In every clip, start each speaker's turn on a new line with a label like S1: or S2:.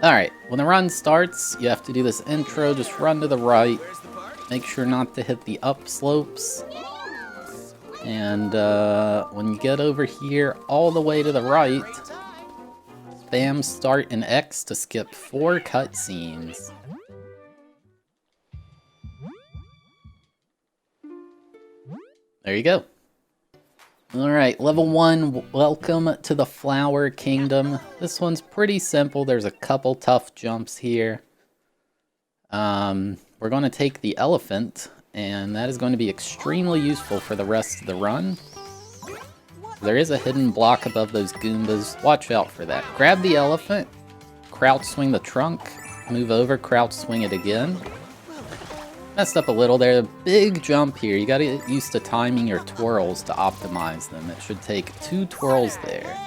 S1: Alright, when the run starts, you have to do this intro, just run to the right. Make sure not to hit the up slopes. And when you get over here, all the way to the right, spam start and X to skip 4 cutscenes. There you go. Alright, level 1, welcome to the Flower Kingdom. This one's pretty simple, there's a couple tough jumps here. We're going to take the elephant, and that is going to be extremely useful for the rest of the run. There is a hidden block above those Goombas, watch out for that. Grab the elephant, crouch swing the trunk, move over, crouch swing it again. Messed up a little there. A big jump here. You gotta get used to timing your twirls to optimize them. It should take 2 twirls there.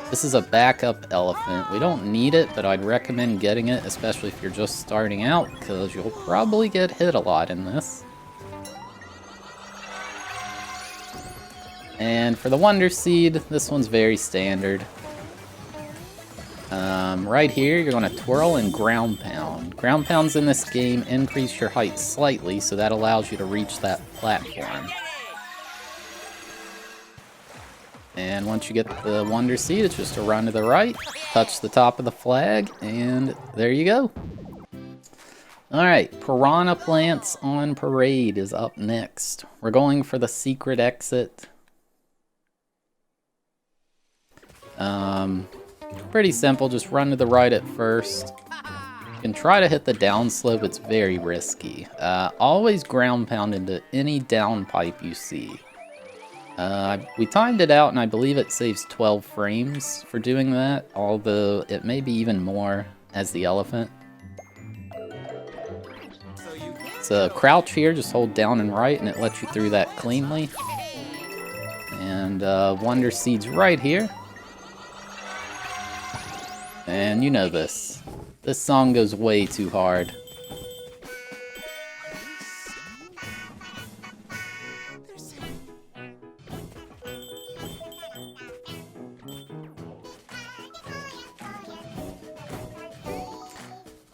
S1: This is a backup elephant. We don't need it, but I'd recommend getting it, especially if you're just starting out, because you'll probably get hit a lot in this. And for the Wonder Seed, this one's very standard. Right here, you're going to twirl and ground pound. Ground pounds in this game increase your height slightly, so that allows you to reach that platform. And once you get the Wonder Seed, it's just a run to the right, touch the top of the flag, and there you go. Alright, Piranha Plants on Parade is up next. We're going for the secret exit. Pretty simple, just run to the right at first. You can try to hit the down slope, it's very risky. Always ground pound into any down pipe you see. We timed it out and I believe it saves 12 frames for doing that, although it may be even more as the elephant. So crouch here, just hold down and right and it lets you through that cleanly. And Wonder Seed's right here. And you know this. This song goes way too hard.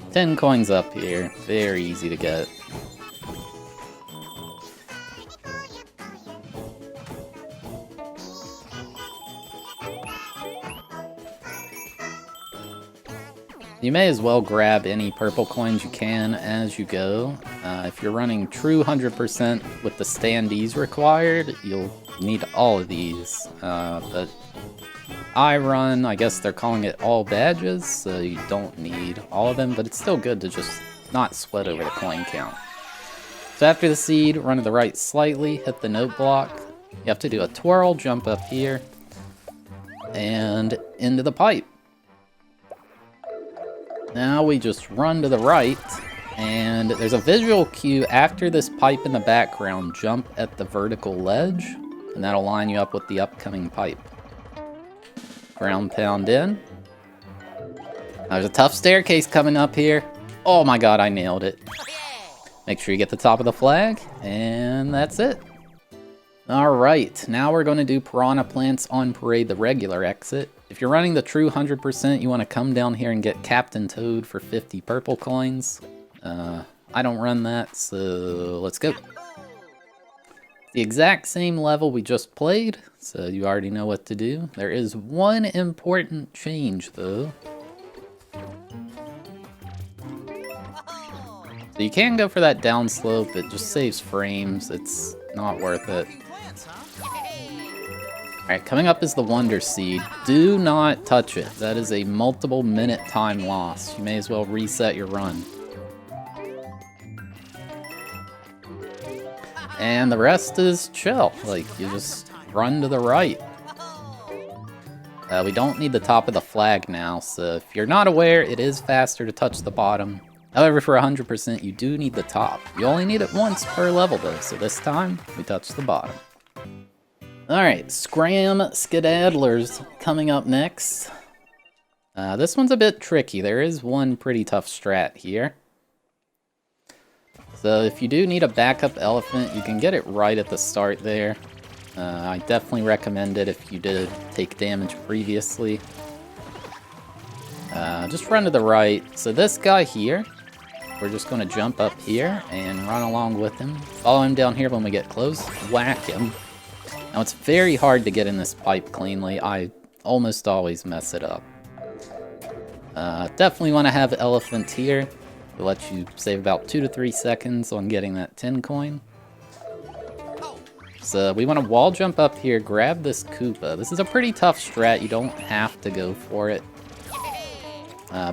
S1: $10 coins up here. Very easy to get. You may as well grab any purple coins you can as you go. If you're running true 100% with the standees required, you'll need all of these. But I run, I guess they're calling it all badges, so you don't need all of them, but it's still good to just not sweat over the coin count. So after the seed, run to the right slightly, hit the note block. You have to do a twirl, jump up here, and into the pipe. Now we just run to the right, and there's a visual cue after this pipe in the background. Jump at the vertical ledge, and that'll line you up with the upcoming pipe. Ground pound in. There's a tough staircase coming up here. Oh my god, I nailed it. Make sure you get the top of the flag, and that's it. Alright, now we're going to do Piranha Plants on Parade, the regular exit. If you're running the true 100%, you want to come down here and get Captain Toad for 50 purple coins. I don't run that, so let's go. The exact same level we just played, so you already know what to do. There is one important change, though. So you can go for that down slope, it just saves frames, it's not worth it. Alright, coming up is the Wonder Seed. Do not touch it. That is a multiple minute time loss. You may as well reset your run. And the rest is chill. Like, you just run to the right. We don't need the top of the flag now, so if you're not aware, it is faster to touch the bottom. However, for 100%, you do need the top. You only need it once per level, though, so this time, we touch the bottom. Alright, Scram Skedaddlers coming up next. This one's a bit tricky. There is one pretty tough strat here. So if you do need a backup elephant, you can get it right at the start there. I definitely recommend it if you did take damage previously. Just run to the right. So this guy here, we're just going to jump up here and run along with him. Follow him down here when we get close. Whack him. Now it's very hard to get in this pipe cleanly. I almost always mess it up. Definitely want to have Elephant here. It'll let you save about 2 to 3 seconds on getting that 10 coin. So we want to wall jump up here, grab this Koopa. This is a pretty tough strat. You don't have to go for it.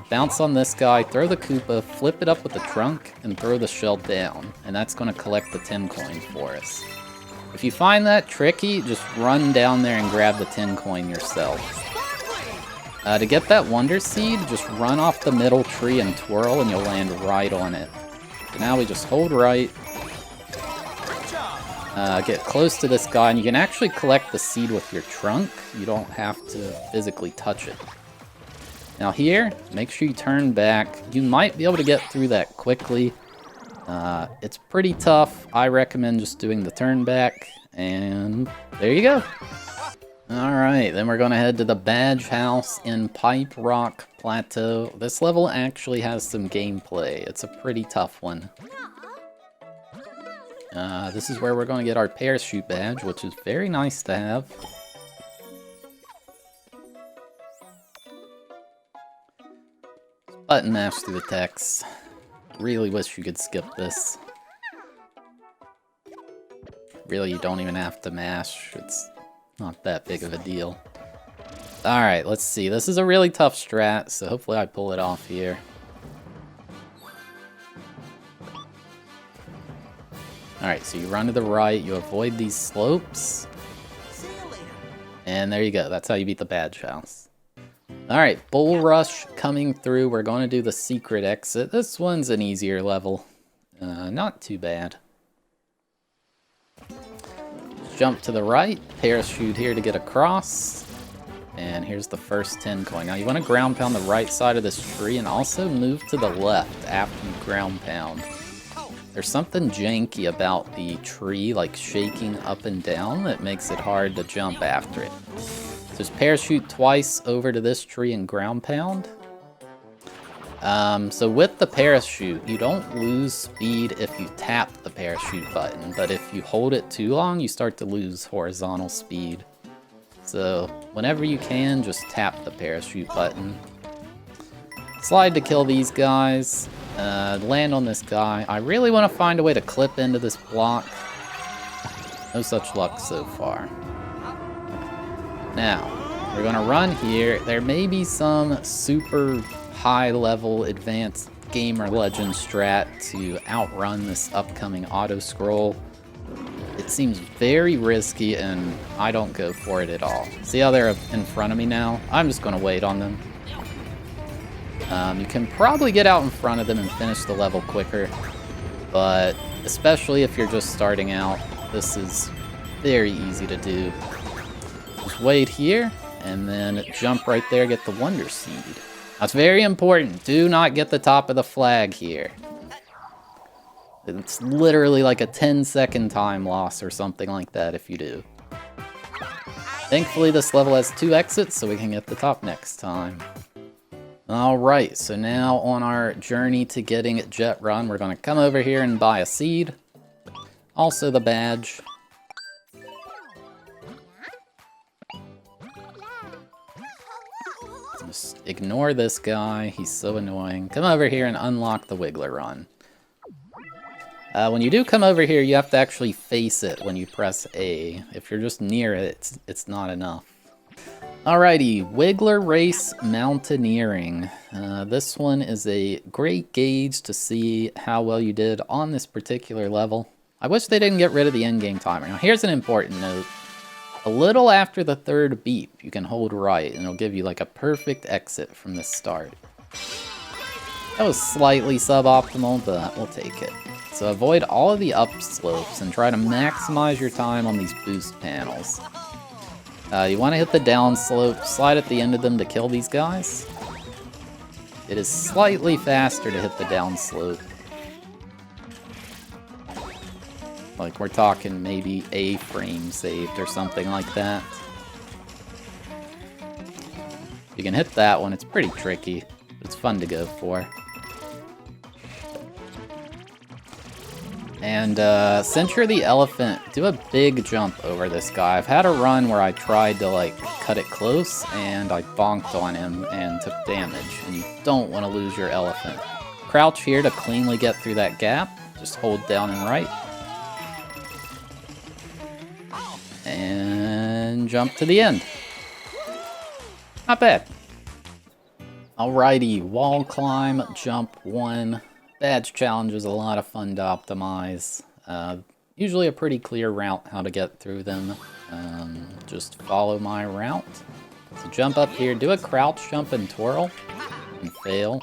S1: Bounce on this guy, throw the Koopa, flip it up with the trunk, and throw the shell down. And that's going to collect the 10 coin for us. If you find that tricky, just run down there and grab the 10 coin yourself. To get that Wonder Seed, just run off the middle tree and twirl, and you'll land right on it. So now we just hold right. Get close to this guy, and you can actually collect the seed with your trunk. You don't have to physically touch it. Now here, make sure you turn back. You might be able to get through that quickly. It's pretty tough. I recommend just doing the turn back, and there you go. Alright, then we're going to head to the Badge House in Pipe Rock Plateau. This level actually has some gameplay. It's a pretty tough one. This is where we're going to get our parachute badge, which is very nice to have. Button mash through the text. Really wish you could skip this. Really, you don't even have to mash. It's not that big of a deal. Alright, let's see. This is a really tough strat, so hopefully I pull it off here. Alright, so you run to the right, you avoid these slopes. And there you go, that's how you beat the Badge House. Alright, Bull Rush coming through. We're going to do the secret exit. This one's an easier level. Not too bad. Jump to the right, parachute here to get across. And here's the first 10 coin. Now you want to ground pound the right side of this tree and also move to the left after you ground pound. There's something janky about the tree, like shaking up and down, that makes it hard to jump after it. So just parachute twice over to this tree and ground pound. So with the parachute, you don't lose speed if you tap the parachute button, but if you hold it too long, you start to lose horizontal speed. So whenever you can, just tap the parachute button. Slide to kill these guys. Land on this guy. I really want to find a way to clip into this block. No such luck so far. Now, we're going to run here. There may be some super high-level advanced gamer legend strat to outrun this upcoming auto-scroll. It seems very risky, and I don't go for it at all. See how they're in front of me now? I'm just going to wait on them. You can probably get out in front of them and finish the level quicker, but especially if you're just starting out, this is very easy to do. Just wait here, and then jump right there, get the Wonder Seed. That's very important. Do not get the top of the flag here. It's literally like a 10-second time loss or something like that if you do. Thankfully, this level has 2 exits, so we can get the top next time. Alright, so now on our journey to getting Jet Run, we're going to come over here and buy a seed. Also the badge. Just ignore this guy, he's so annoying. Come over here and unlock the Wiggler Run. When you do come over here, you have to actually face it when you press A. If you're just near it, it's not enough. Alrighty, Wiggler Race Mountaineering. This one is a great gauge to see how well you did on this particular level. I wish they didn't get rid of the endgame timer. Now here's an important note. A little after the 3rd beep, you can hold right and it'll give you like a perfect exit from the start. That was slightly suboptimal, but we'll take it. So avoid all of the upslopes and try to maximize your time on these boost panels. You want to hit the downslope, slide at the end of them to kill these guys. It is slightly faster to hit the downslope. Like we're talking maybe a frame saved or something like that. You can hit that one, it's pretty tricky. It's fun to go for. And since you're the elephant, do a big jump over this guy. I've had a run where I tried to like cut it close and I bonked on him and took damage. And you don't want to lose your elephant. Crouch here to cleanly get through that gap. Just hold down and right. And jump to the end. Not bad. Alrighty, wall climb, jump 1. Badge challenge is a lot of fun to optimize. Usually a pretty clear route how to get through them. Just follow my route. So jump up here, do a crouch jump and twirl, and fail.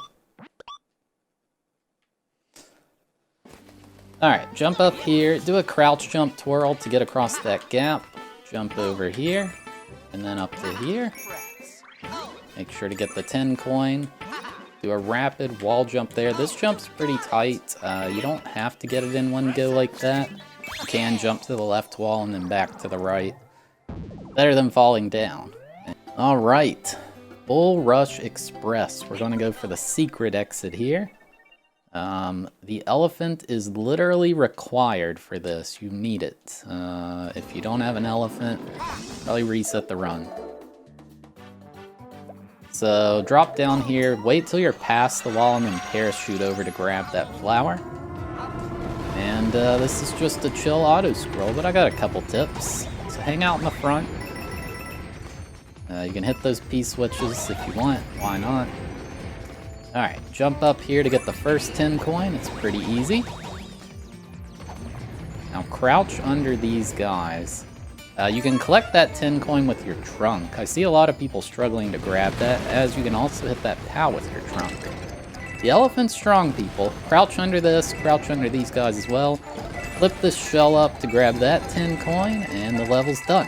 S1: Alright, jump up here, do a crouch jump twirl to get across that gap. Jump over here, and then up to here. Make sure to get the 10 coin. Do a rapid wall jump there. This jump's pretty tight. You don't have to get it in one go like that. You can jump to the left wall and then back to the right. Better than falling down. Alright, Bull Rush Express. We're going to go for the secret exit here. The elephant is literally required for this. You need it. If you don't have an elephant, probably reset the run. So drop down here, wait till you're past the wall and then parachute over to grab that flower. And this is just a chill auto scroll, but I got a couple tips. So hang out in the front. You can hit those P-switches if you want, why not? Alright, jump up here to get the first 10 coin, it's pretty easy. Now crouch under these guys. You can collect that 10 coin with your trunk. I see a lot of people struggling to grab that, as you can also hit that POW with your trunk. The elephant's strong, people. Crouch under this, crouch under these guys as well. Flip this shell up to grab that 10 coin, and the level's done.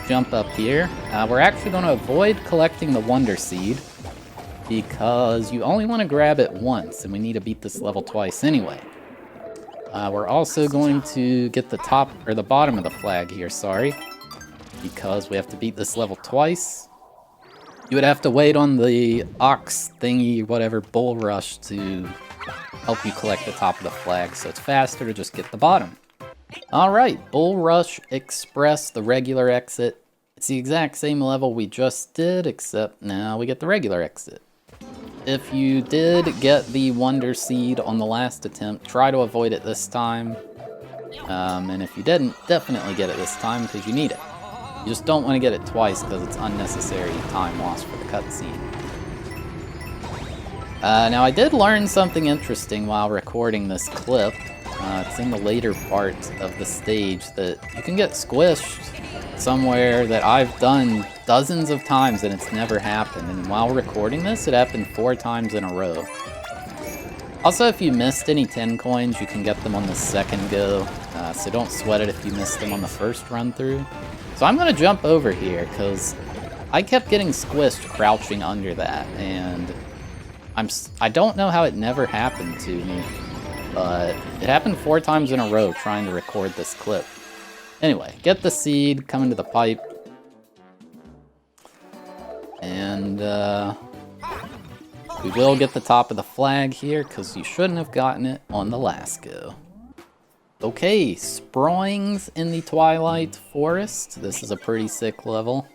S1: Jump up here. We're actually going to avoid collecting the Wonder Seed, because you only want to grab it once, and we need to beat this level twice anyway. We're also going to get the top, or the bottom of the flag here, sorry. Because we have to beat this level twice. You would have to wait on the ox thingy, whatever, bull rush to help you collect the top of the flag. So it's faster to just get the bottom. Alright, Bull Rush Express, the regular exit. It's the exact same level we just did, except now we get the regular exit. If you did get the Wonder Seed on the last attempt, try to avoid it this time. And if you didn't, definitely get it this time because you need it. You just don't want to get it twice because it's unnecessary time lost for the cutscene. Now I did learn something interesting while recording this clip. It's in the later part of the stage that you can get squished somewhere that I've done dozens of times and it's never happened. And while recording this, it happened 4 times in a row. Also, if you missed any 10 coins, you can get them on the second go. So don't sweat it if you missed them on the first run through. So I'm going to jump over here because I kept getting squished crouching under that. And I don't know how it never happened to me. But it happened 4 times in a row trying to record this clip. Anyway, get the seed, come into the pipe. And we will get the top of the flag here because you shouldn't have gotten it on the last go. Okay, Sproings in the Twilight Forest. This is a pretty sick level.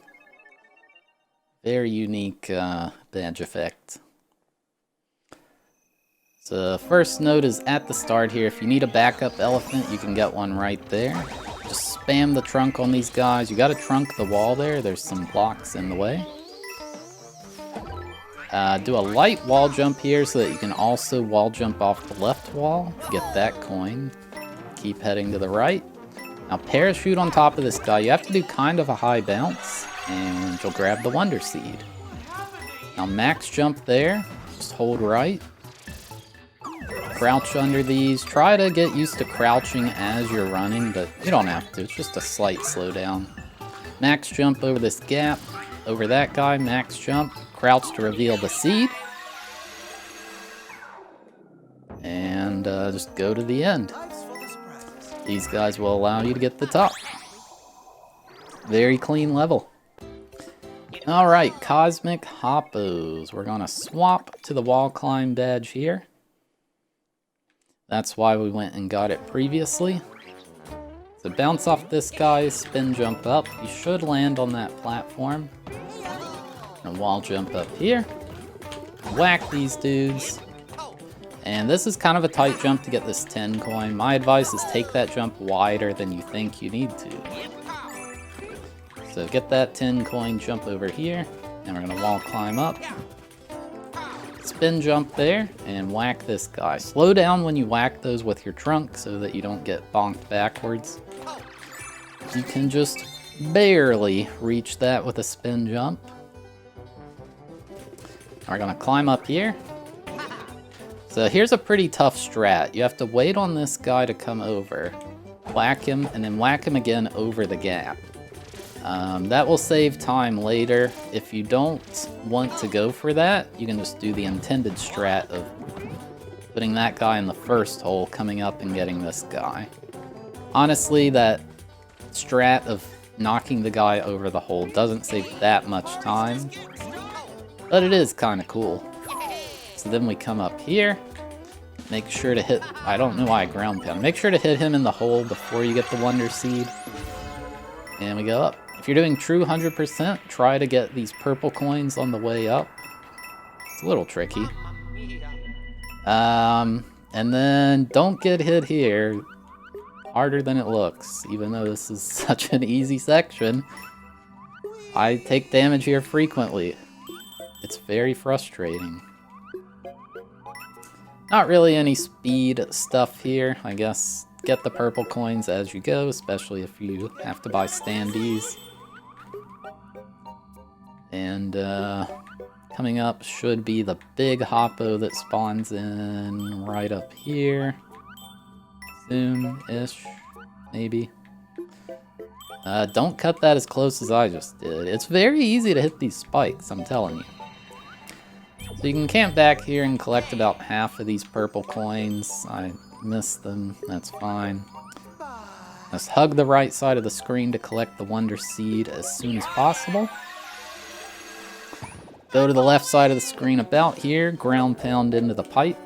S1: Very unique badge effect. So first note is at the start here. If you need a backup elephant, you can get one right there. Just spam the trunk on these guys. You gotta trunk the wall there. There's some blocks in the way. Do a light wall jump here so that you can also wall jump off the left wall to get that coin. Keep heading to the right. Now parachute on top of this guy. You have to do kind of a high bounce and you'll grab the Wonder Seed. Now max jump there. Just hold right. Crouch under these. Try to get used to crouching as you're running, but you don't have to. It's just a slight slowdown. Max jump over this gap. Over that guy. Max jump. Crouch to reveal the seed. And just go to the end. These guys will allow you to get the top. Very clean level. Alright, Cosmic Hoppos. We're gonna swap to the wall climb badge here. That's why we went and got it previously. So bounce off this guy, spin jump up. You should land on that platform. And wall jump up here. Whack these dudes. And this is kind of a tight jump to get this 10 coin. My advice is take that jump wider than you think you need to. So get that 10 coin, jump over here, and we're gonna wall climb up. Spin jump there, and whack this guy. Slow down when you whack those with your trunk so that you don't get bonked backwards. You can just barely reach that with a spin jump. We're gonna climb up here. So here's a pretty tough strat. You have to wait on this guy to come over, whack him, and then whack him again over the gap. That will save time later. If you don't want to go for that, you can just do the intended strat of putting that guy in the first hole, coming up and getting this guy. Honestly, that strat of knocking the guy over the hole doesn't save that much time, but it is kind of cool. So then we come up here, make sure to hit, I don't know why I ground pound, make sure to hit him in the hole before you get the Wonder Seed, and we go up. If you're doing true 100%, try to get these purple coins on the way up. It's a little tricky. And then don't get hit here. Harder than it looks, even though this is such an easy section. I take damage here frequently. It's very frustrating. Not really any speed stuff here, I guess. Get the purple coins as you go, especially if you have to buy standees. And coming up should be the big hoppo that spawns in right up here. Soon-ish, maybe. Don't cut that as close as I just did. It's very easy to hit these spikes, I'm telling you. So you can camp back here and collect about half of these purple coins. I missed them, that's fine. Just hug the right side of the screen to collect the Wonder Seed as soon as possible. Go to the left side of the screen about here, ground pound into the pipe.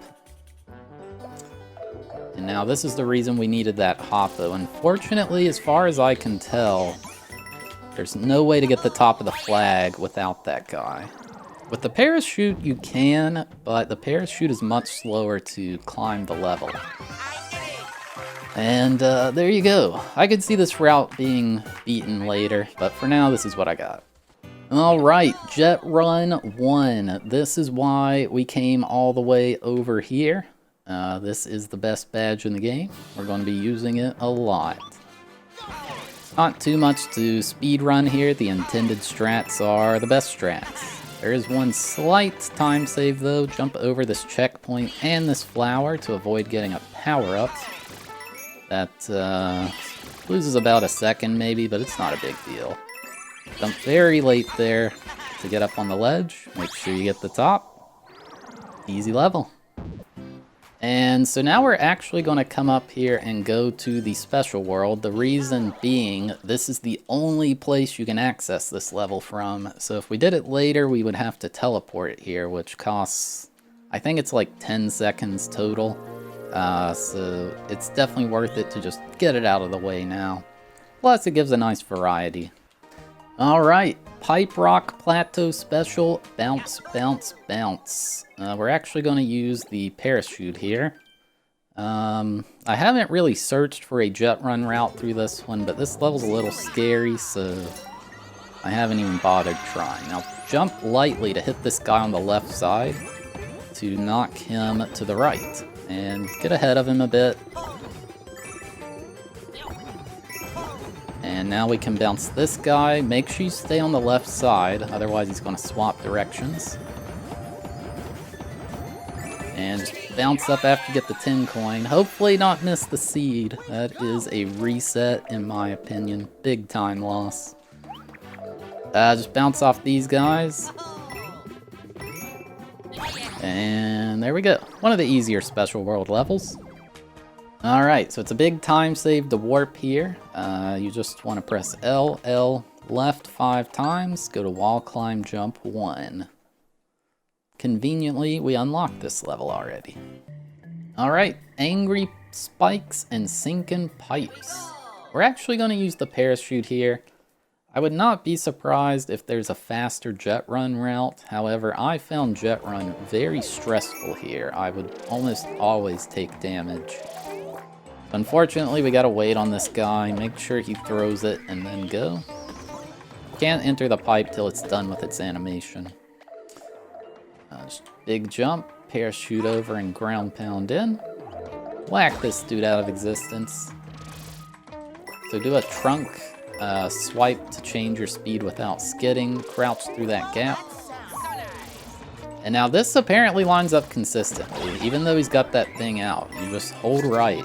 S1: And now this is the reason we needed that hoppo. Unfortunately, as far as I can tell, there's no way to get the top of the flag without that guy. With the parachute, you can, but the parachute is much slower to climb the level. And there you go. I could see this route being beaten later, but for now, this is what I got. Alright, Jet Run 1. This is why we came all the way over here. This is the best badge in the game. We're going to be using it a lot. Not too much to speedrun here. The intended strats are the best strats. There is one slight time save though. Jump over this checkpoint and this flower to avoid getting a power-up. That loses about a second maybe, but it's not a big deal. Jump very late there to get up on the ledge. Make sure you get the top. Easy level. And so now we're actually going to come up here and go to the special world. The reason being, this is the only place you can access this level from. So if we did it later, we would have to teleport here, which costs, I think it's like 10 seconds total. So it's definitely worth it to just get it out of the way now. Plus it gives a nice variety. Alright, Pipe Rock Plateau Special, Bounce, Bounce, Bounce. We're actually going to use the parachute here. I haven't really searched for a jet run route through this one, but this level's a little scary, so I haven't even bothered trying. Now jump lightly to hit this guy on the left side to knock him to the right, and get ahead of him a bit. And now we can bounce this guy. Make sure you stay on the left side, otherwise he's going to swap directions. And just bounce up after you get the 10 coin. Hopefully not miss the seed. That is a reset in my opinion. Big time loss. Just bounce off these guys. And there we go. One of the easier special world levels. Alright, so it's a big time save to warp here. You just want to press L, L, left 5 times, go to wall climb, jump 1. Conveniently, we unlocked this level already. Alright, angry spikes and sinking pipes. We're actually going to use the parachute here. I would not be surprised if there's a faster jet run route. However, I found jet run very stressful here. I would almost always take damage. Unfortunately, we gotta wait on this guy, make sure he throws it, and then go. Can't enter the pipe till it's done with its animation. Just big jump, parachute over and ground pound in. Whack this dude out of existence. So do a trunk swipe to change your speed without skidding, crouch through that gap. And now this apparently lines up consistently, even though he's got that thing out. You just hold right,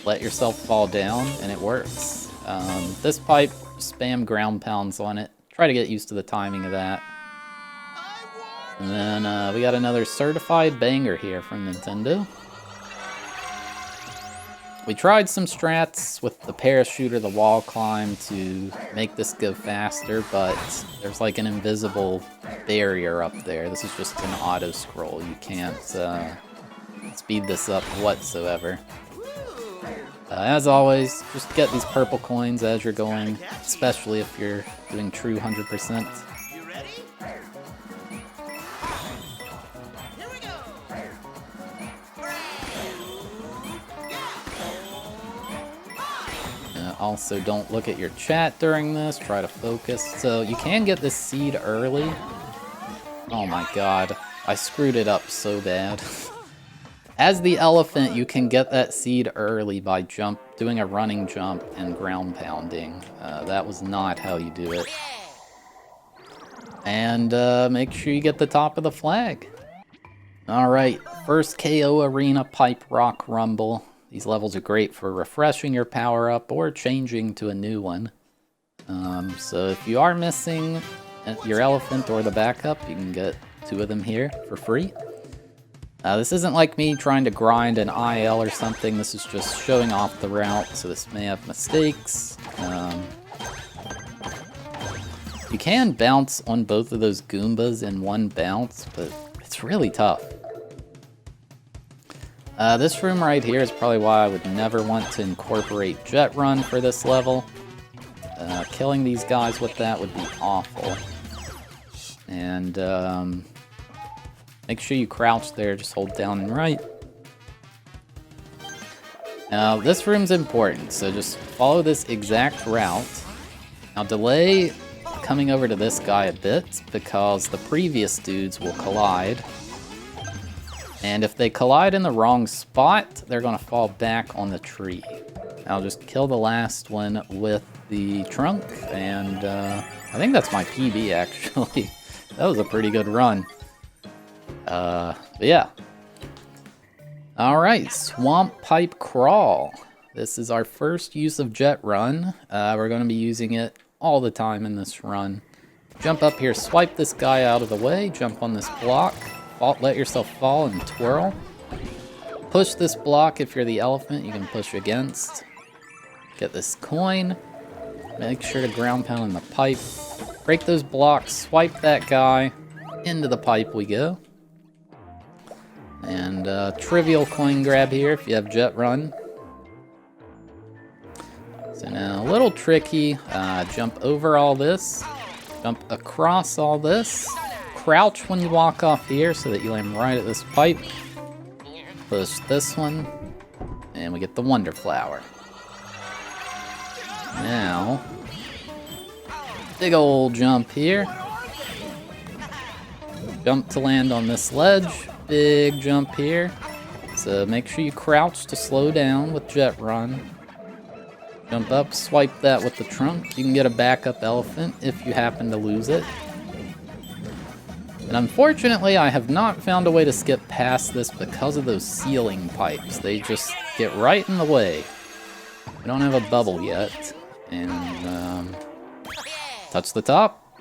S1: let yourself fall down, and it works. This pipe, spam ground pounds on it. Try to get used to the timing of that. And then we got another certified banger here from Nintendo. We tried some strats with the parachute or the wall climb to make this go faster, but there's like an invisible barrier up there. This is just an auto scroll. You can't speed this up whatsoever. As always, just get these purple coins as you're going, especially if you're doing true 100%. Also, don't look at your chat during this, try to focus. So you can get this seed early. Oh my god, I screwed it up so bad. As the elephant, you can get that seed early by doing a running jump and ground pounding. That was not how you do it. And make sure you get the top of the flag. Alright, first KO Arena Pipe Rock Rumble. These levels are great for refreshing your power-up or changing to a new one. So if you are missing your elephant or the backup, you can get 2 of them here for free. This isn't like me trying to grind an IL or something. This is just showing off the route, so this may have mistakes. You can bounce on both of those Goombas in one bounce, but it's really tough. This room right here is probably why I would never want to incorporate jet run for this level. Killing these guys with that would be awful. And make sure you crouch there, just hold down and right. Now this room's important, so just follow this exact route. Now delay coming over to this guy a bit, because the previous dudes will collide. And if they collide in the wrong spot, they're going to fall back on the tree. I'll just kill the last one with the trunk, and I think that's my PB actually. That was a pretty good run. But yeah. Alright, Swamp Pipe Crawl. This is our first use of jet run. We're going to be using it all the time in this run. Jump up here, swipe this guy out of the way, jump on this block. Let yourself fall and twirl. Push this block if you're the elephant, you can push against. Get this coin. Make sure to ground pound in the pipe. Break those blocks, swipe that guy. Into the pipe we go. And trivial coin grab here if you have jet run. So now a little tricky. Jump over all this. Jump across all this. Crouch when you walk off here so that you land right at this pipe. Push this one, and we get the Wonder Flower. Now, big old jump here. Jump to land on this ledge. Big jump here. So make sure you crouch to slow down with jet run. Jump up, swipe that with the trunk. You can get a backup elephant if you happen to lose it. And unfortunately, I have not found a way to skip past this because of those ceiling pipes. They just get right in the way. I don't have a bubble yet. And, touch the top.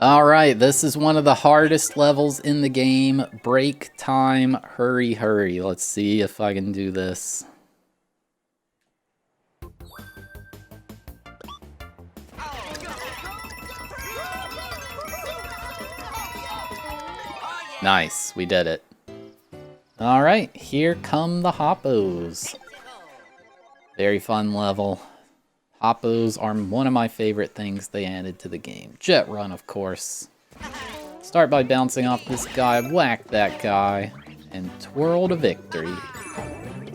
S1: Alright, this is one of the hardest levels in the game. Break time, hurry, hurry. Let's see if I can do this. Nice, we did it. Alright, here come the Hoppos. Very fun level. Hoppos are one of my favorite things they added to the game. Jet run, of course. Start by bouncing off this guy, whack that guy, and twirl to victory.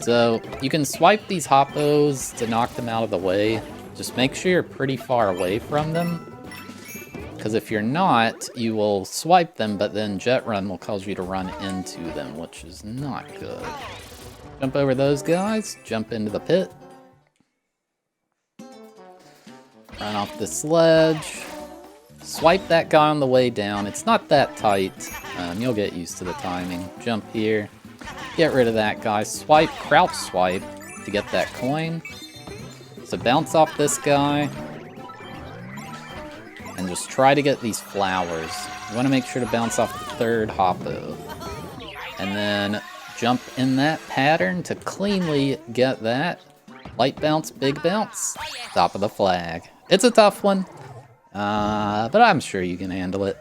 S1: So, you can swipe these Hoppos to knock them out of the way. Just make sure you're pretty far away from them. Because if you're not, you will swipe them, but then jet run will cause you to run into them, which is not good. Jump over those guys, jump into the pit. Run off this ledge. Swipe that guy on the way down. It's not that tight. You'll get used to the timing. Jump here. Get rid of that guy. Swipe, crouch swipe to get that coin. So bounce off this guy. And just try to get these flowers. You want to make sure to bounce off the third Hoppo. And then jump in that pattern to cleanly get that. Light bounce, big bounce. Top of the flag. It's a tough one. But I'm sure you can handle it.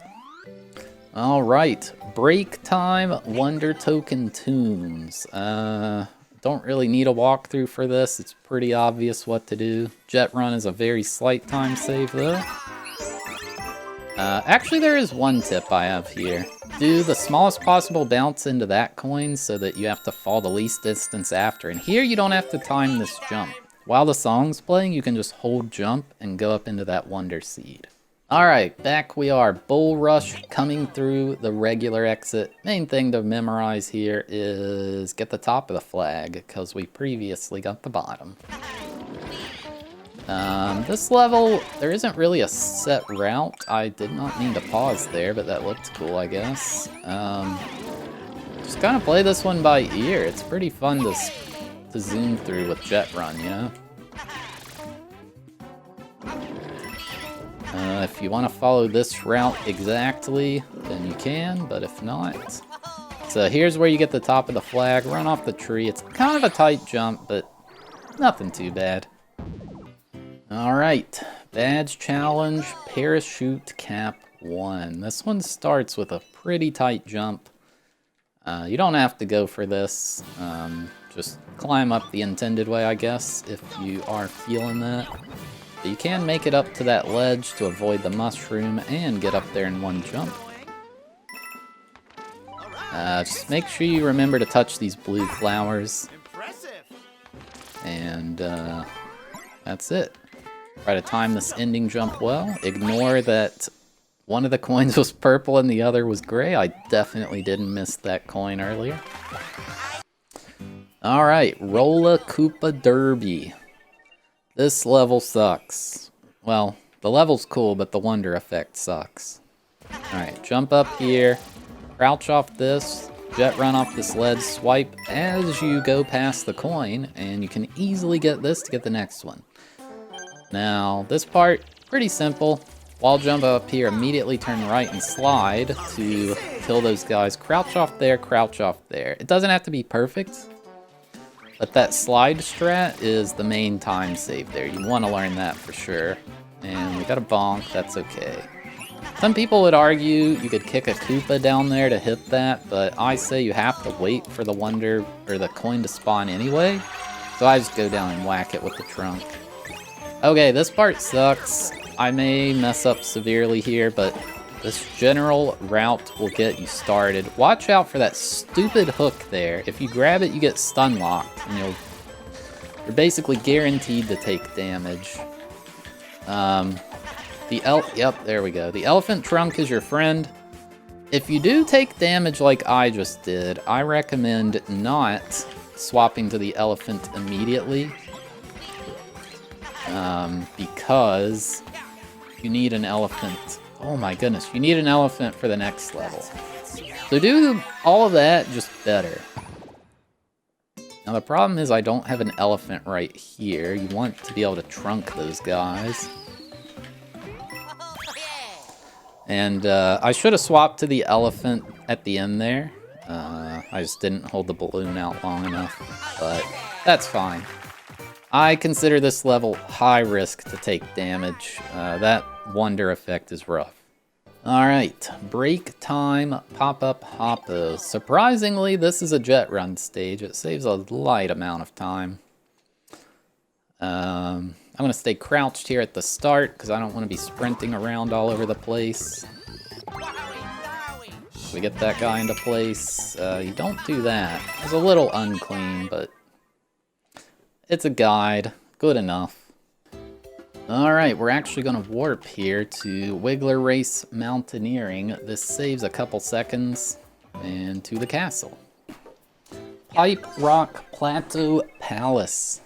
S1: Alright. Break time, Wonder Token Tunes. Don't really need a walkthrough for this. It's pretty obvious what to do. Jet run is a very slight time save though. Actually, there is one tip I have here. Do the smallest possible bounce into that coin so that you have to fall the least distance after. And here you don't have to time this jump. While the song's playing, you can just hold jump and go up into that Wonder Seed. Alright, back we are. Bull Rush coming through the regular exit. Main thing to memorize here is get the top of the flag, because we previously got the bottom. This level, there isn't really a set route. I did not mean to pause there, but that looked cool, I guess. Just kind of play this one by ear. It's pretty fun to zoom through with jet run, you know? If you want to follow this route exactly, then you can, but if not... So here's where you get the top of the flag, run off the tree. It's kind of a tight jump, but nothing too bad. Alright, badge challenge, parachute cap 1. This one starts with a pretty tight jump. You don't have to go for this. Just climb up the intended way, I guess, if you are feeling that. But you can make it up to that ledge to avoid the mushroom and get up there in one jump. Just make sure you remember to touch these blue flowers. And that's it. Try to time this ending jump well. Ignore that one of the coins was purple and the other was gray. I definitely didn't miss that coin earlier. Alright, Rolla Koopa Derby. This level sucks. Well, the level's cool, but the wonder effect sucks. Alright, jump up here, crouch off this, jet run off this ledge, swipe as you go past the coin, and you can easily get this to get the next one. Now, this part, pretty simple. Wall jump up here, immediately turn right and slide to kill those guys. Crouch off there, crouch off there. It doesn't have to be perfect, but that slide strat is the main time save there. You want to learn that for sure. And we got a bonk, that's okay. Some people would argue you could kick a Koopa down there to hit that, but I say you have to wait for the wonder or the coin to spawn anyway. So I just go down and whack it with the trunk. Okay, this part sucks. I may mess up severely here, but this general route will get you started. Watch out for that stupid hook there. If you grab it, you get stun locked, and you're basically guaranteed to take damage. Yep, there we go. The elephant trunk is your friend. If you do take damage like I just did, I recommend not swapping to the elephant immediately. Because you need an elephant. Oh my goodness, you need an elephant for the next level. So do all of that just better. Now the problem is I don't have an elephant right here. You want to be able to trunk those guys. And I should have swapped to the elephant at the end there. I just didn't hold the balloon out long enough, but that's fine. I consider this level high risk to take damage. That wonder effect is rough. Alright, break time pop-up hoppo. Surprisingly, this is a jet run stage. It saves a light amount of time. I'm going to stay crouched here at the start because I don't want to be sprinting around all over the place. We get that guy into place. You don't do that. It's a little unclean, but it's a guide. Good enough. Alright, we're actually going to warp here to Wiggler Race Mountaineering. This saves a couple seconds. And to the castle. Pipe Rock Plateau Palace.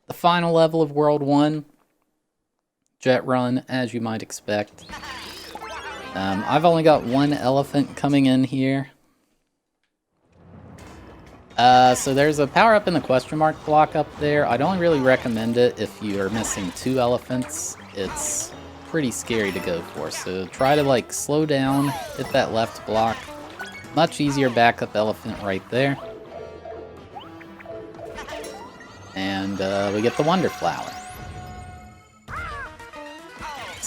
S1: The final level of World 1. Jet run, as you might expect. I've only got one elephant coming in here. So there's a power-up in the question mark block up there. I'd only really recommend it if you are missing 2 elephants. It's pretty scary to go for. So try to, like, slow down, hit that left block. Much easier backup elephant right there. And we get the Wonder Flower.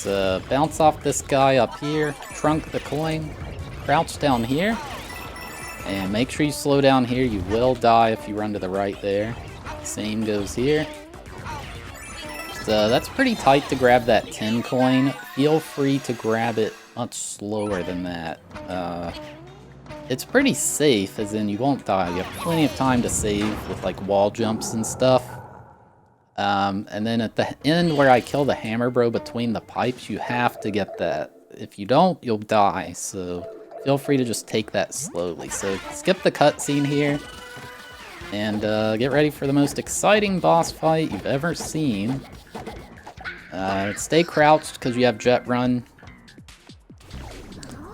S1: Let's bounce off this guy up here, trunk the coin, crouch down here. And make sure you slow down here. You will die if you run to the right there. Same goes here. So that's pretty tight to grab that 10 coin. Feel free to grab it much slower than that. It's pretty safe, as in you won't die. You have plenty of time to save with like wall jumps and stuff. And then at the end where I kill the hammer bro between the pipes, you have to get that. If you don't, you'll die. So feel free to just take that slowly. So skip the cutscene here, and get ready for the most exciting boss fight you've ever seen. Stay crouched because you have jet run.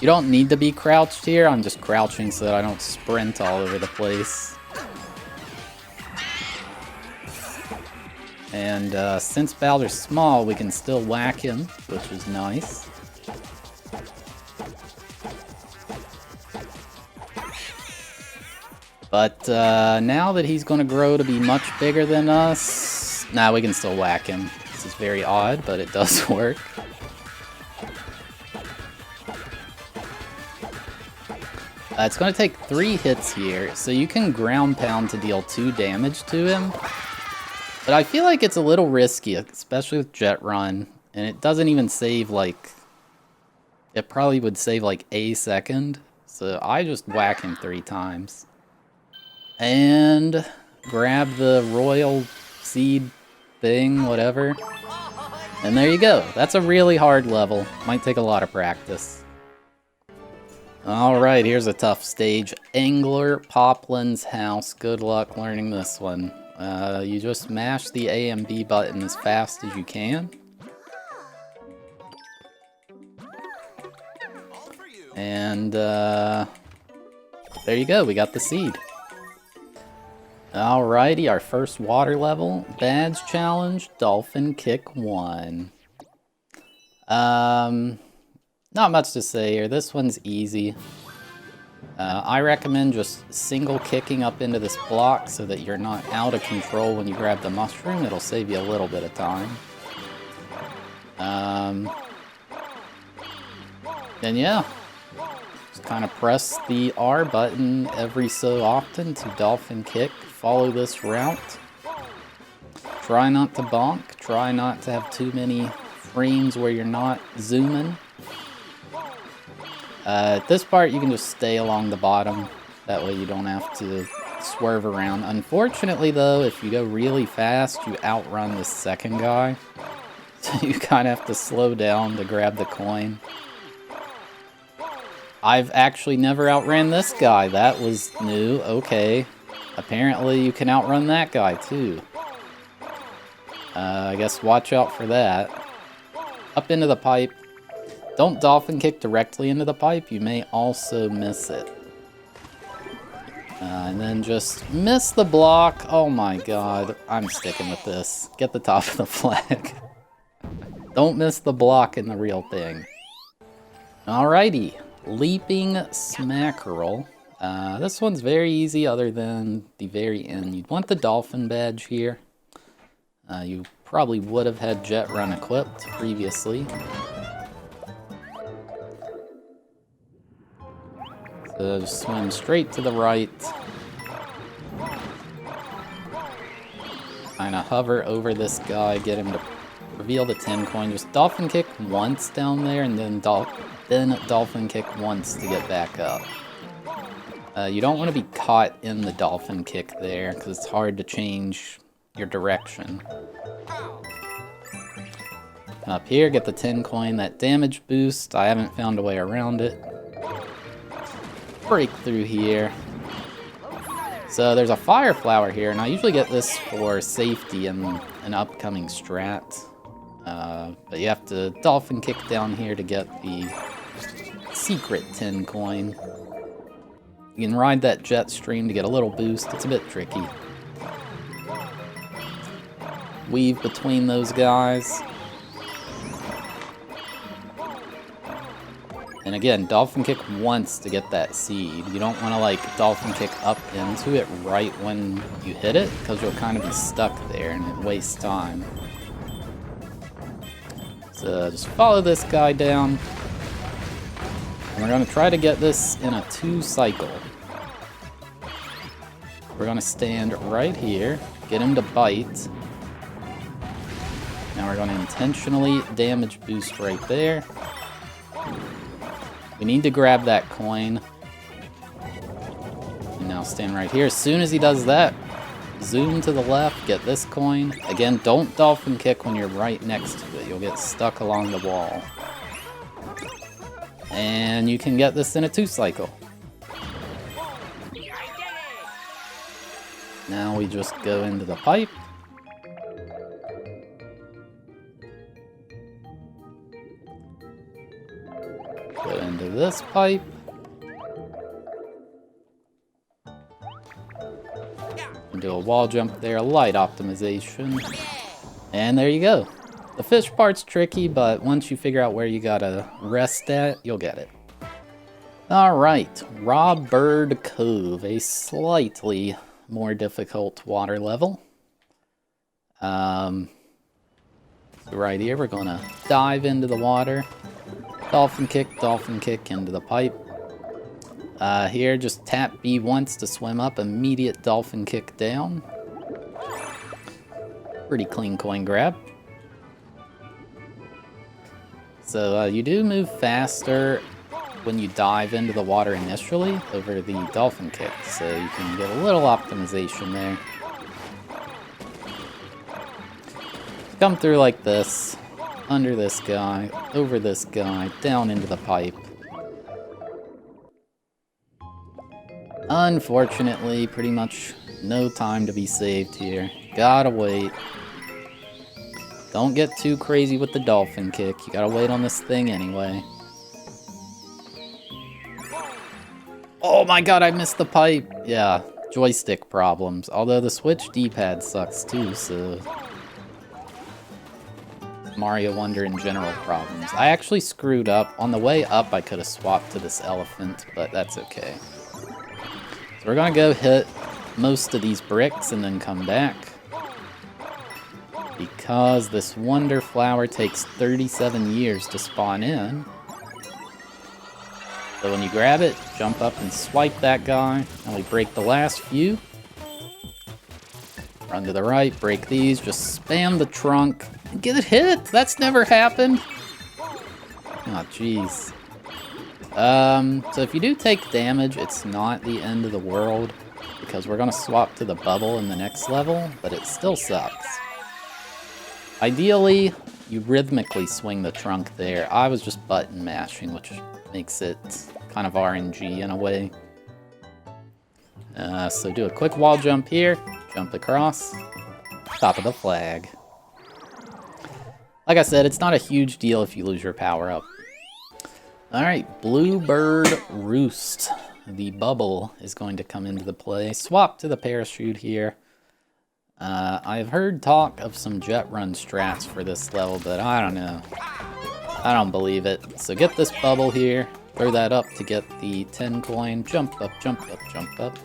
S1: You don't need to be crouched here. I'm just crouching so that I don't sprint all over the place. And since Bowser's small, we can still whack him, which is nice. But now that he's going to grow to be much bigger than us, nah, we can still whack him. This is very odd, but it does work. It's going to take 3 hits here, so you can ground pound to deal 2 damage to him. But I feel like it's a little risky, especially with jet run, and it doesn't even save like... It probably would save like a second, so I just whack him 3 times. And grab the royal seed thing, whatever. And there you go. That's a really hard level. Might take a lot of practice. Alright, here's a tough stage. Angler Poplin's House. Good luck learning this one. You just mash the A and B button as fast as you can. And there you go, we got the seed. Alrighty, our first water level. Badge challenge, Dolphin Kick 1. Not much to say here. This one's easy. I recommend just single kicking up into this block so that you're not out of control when you grab the mushroom. It'll save you a little bit of time. And yeah, just kind of press the R button every so often to dolphin kick. Follow this route. Try not to bonk. Try not to have too many frames where you're not zooming. At this part, you can just stay along the bottom. That way you don't have to swerve around. Unfortunately, though, if you go really fast, you outrun the second guy. So you kind of have to slow down to grab the coin. I've actually never outran this guy. That was new. Okay. Apparently, you can outrun that guy, too. I guess watch out for that. Up into the pipe. Don't dolphin kick directly into the pipe. You may also miss it. And then just miss the block. Oh my god. I'm sticking with this. Get the top of the flag. Don't miss the block in the real thing. Alrighty. Leaping Smackerel. This one's very easy other than the very end. You'd want the dolphin badge here. You probably would have had Jet Run equipped previously. Just swim straight to the right. Kind of hover over this guy, get him to reveal the 10 coin. Just dolphin kick once down there, and then dolphin kick once to get back up. You don't want to be caught in the dolphin kick there, because it's hard to change your direction. Up here, get the 10 coin, that damage boost. I haven't found a way around it. Break through here. So there's a fire flower here, and I usually get this for safety in an upcoming strat. But you have to dolphin kick down here to get the secret 10 coin. You can ride that jet stream to get a little boost. It's a bit tricky. Weave between those guys. And again, dolphin kick once to get that seed. You don't want to like dolphin kick up into it right when you hit it, because you'll kind of be stuck there and it wastes time. So just follow this guy down. And we're going to try to get this in a 2 cycle. We're going to stand right here, get him to bite. Now we're going to intentionally damage boost right there. We need to grab that coin. And now stand right here. As soon as he does that, zoom to the left, get this coin. Again, don't dolphin kick when you're right next to it. You'll get stuck along the wall. And you can get this in a 2 cycle. Now we just go into the pipe. Go into this pipe. Do a wall jump there, light optimization. And there you go. The fish part's tricky, but once you figure out where you gotta rest at, you'll get it. Alright, Raw Bird Cove, a slightly more difficult water level. So right here, we're gonna dive into the water. Dolphin kick into the pipe. Here, just tap B once to swim up, immediate dolphin kick down. Pretty clean coin grab. So you do move faster when you dive into the water initially over the dolphin kick, so you can get a little optimization there. Come through like this, under this guy, over this guy, down into the pipe. Unfortunately, pretty much no time to be saved here. Gotta wait. Don't get too crazy with the dolphin kick. You gotta wait on this thing anyway. Oh my god, I missed the pipe. Yeah, joystick problems. Although the Switch D-pad sucks too, so... Mario Wonder in general problems. I actually screwed up. On the way up, I could have swapped to this elephant, but that's okay. So we're gonna go hit most of these bricks and then come back. Because this Wonder Flower takes 37 years to spawn in. So when you grab it, jump up and swipe that guy. And we break the last few. Run to the right, break these, just spam the trunk. And get it hit! That's never happened! Oh, jeez. So if you do take damage, it's not the end of the world. Because we're gonna swap to the bubble in the next level, but it still sucks. Ideally, you rhythmically swing the trunk there. I was just button mashing, which makes it kind of RNG in a way. So do a quick wall jump here, jump across, top of the flag. Like I said, it's not a huge deal if you lose your power up. Alright, Bluebird Roost. The bubble is going to come into the play. Swap to the parachute here. I've heard talk of some jet run strats for this level, but I don't know. I don't believe it. So get this bubble here, throw that up to get the 10 coin, jump up, jump up, jump up.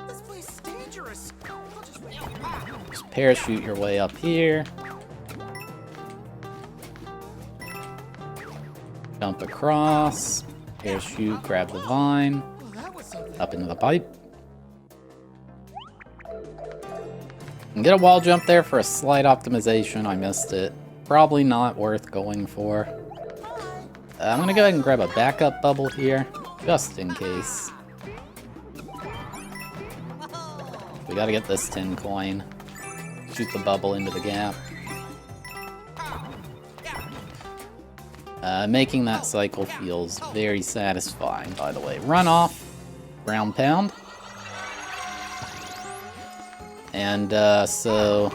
S2: This place is dangerous.
S1: Just parachute your way up here. Jump across, parachute, grab the vine. Up into the pipe. And get a wall jump there for a slight optimization. I missed it. Probably not worth going for. I'm gonna go ahead and grab a backup bubble here, just in case. We gotta get this 10 coin. Shoot the bubble into the gap. Making that cycle feels very satisfying, by the way. Run off, ground pound. And so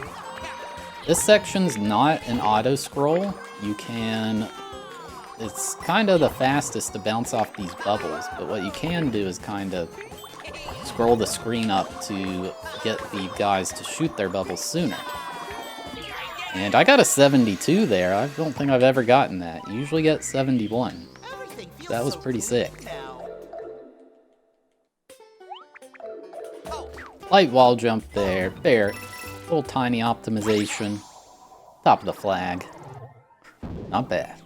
S1: this section's not an auto scroll. You can, it's kind of the fastest to bounce off these bubbles, but what you can do is kind of scroll the screen up to get the guys to shoot their bubbles sooner. And I got a 72 there. I don't think I've ever gotten that. You usually get 71. That was pretty sick. Light wall jump there. There. Little tiny optimization. Top of the flag. Not bad.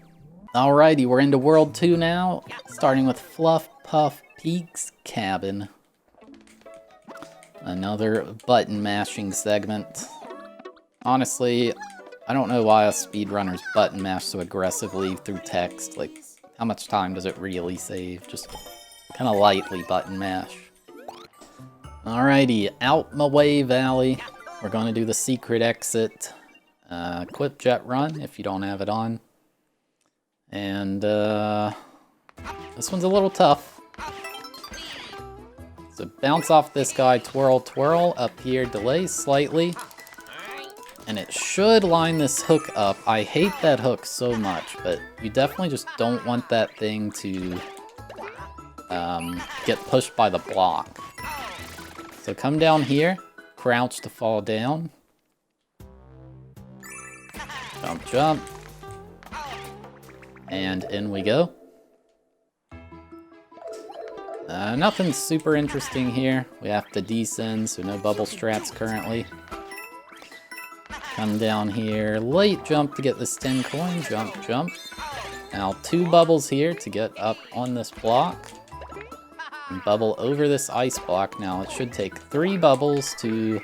S1: Alrighty, we're into World 2 now. Starting with Fluff Puff Peak's Cabin. Another button mashing segment. Honestly, I don't know why us speedrunners button mash so aggressively through text. Like, how much time does it really save? Just kind of lightly button mash. Alrighty, out my way, Valley. We're going to do the secret exit. Equip Jet Run if you don't have it on. And this one's a little tough. So bounce off this guy, twirl, twirl. Up here, delay slightly. And it should line this hook up. I hate that hook so much, but you definitely just don't want that thing to get pushed by the block. So come down here, crouch to fall down. Jump, jump. And in we go. Nothing super interesting here. We have to descend, so no bubble strats currently. Come down here, late jump to get this 10 coin, jump, jump. Now 2 bubbles here to get up on this block. And bubble over this ice block. Now it should take 3 bubbles to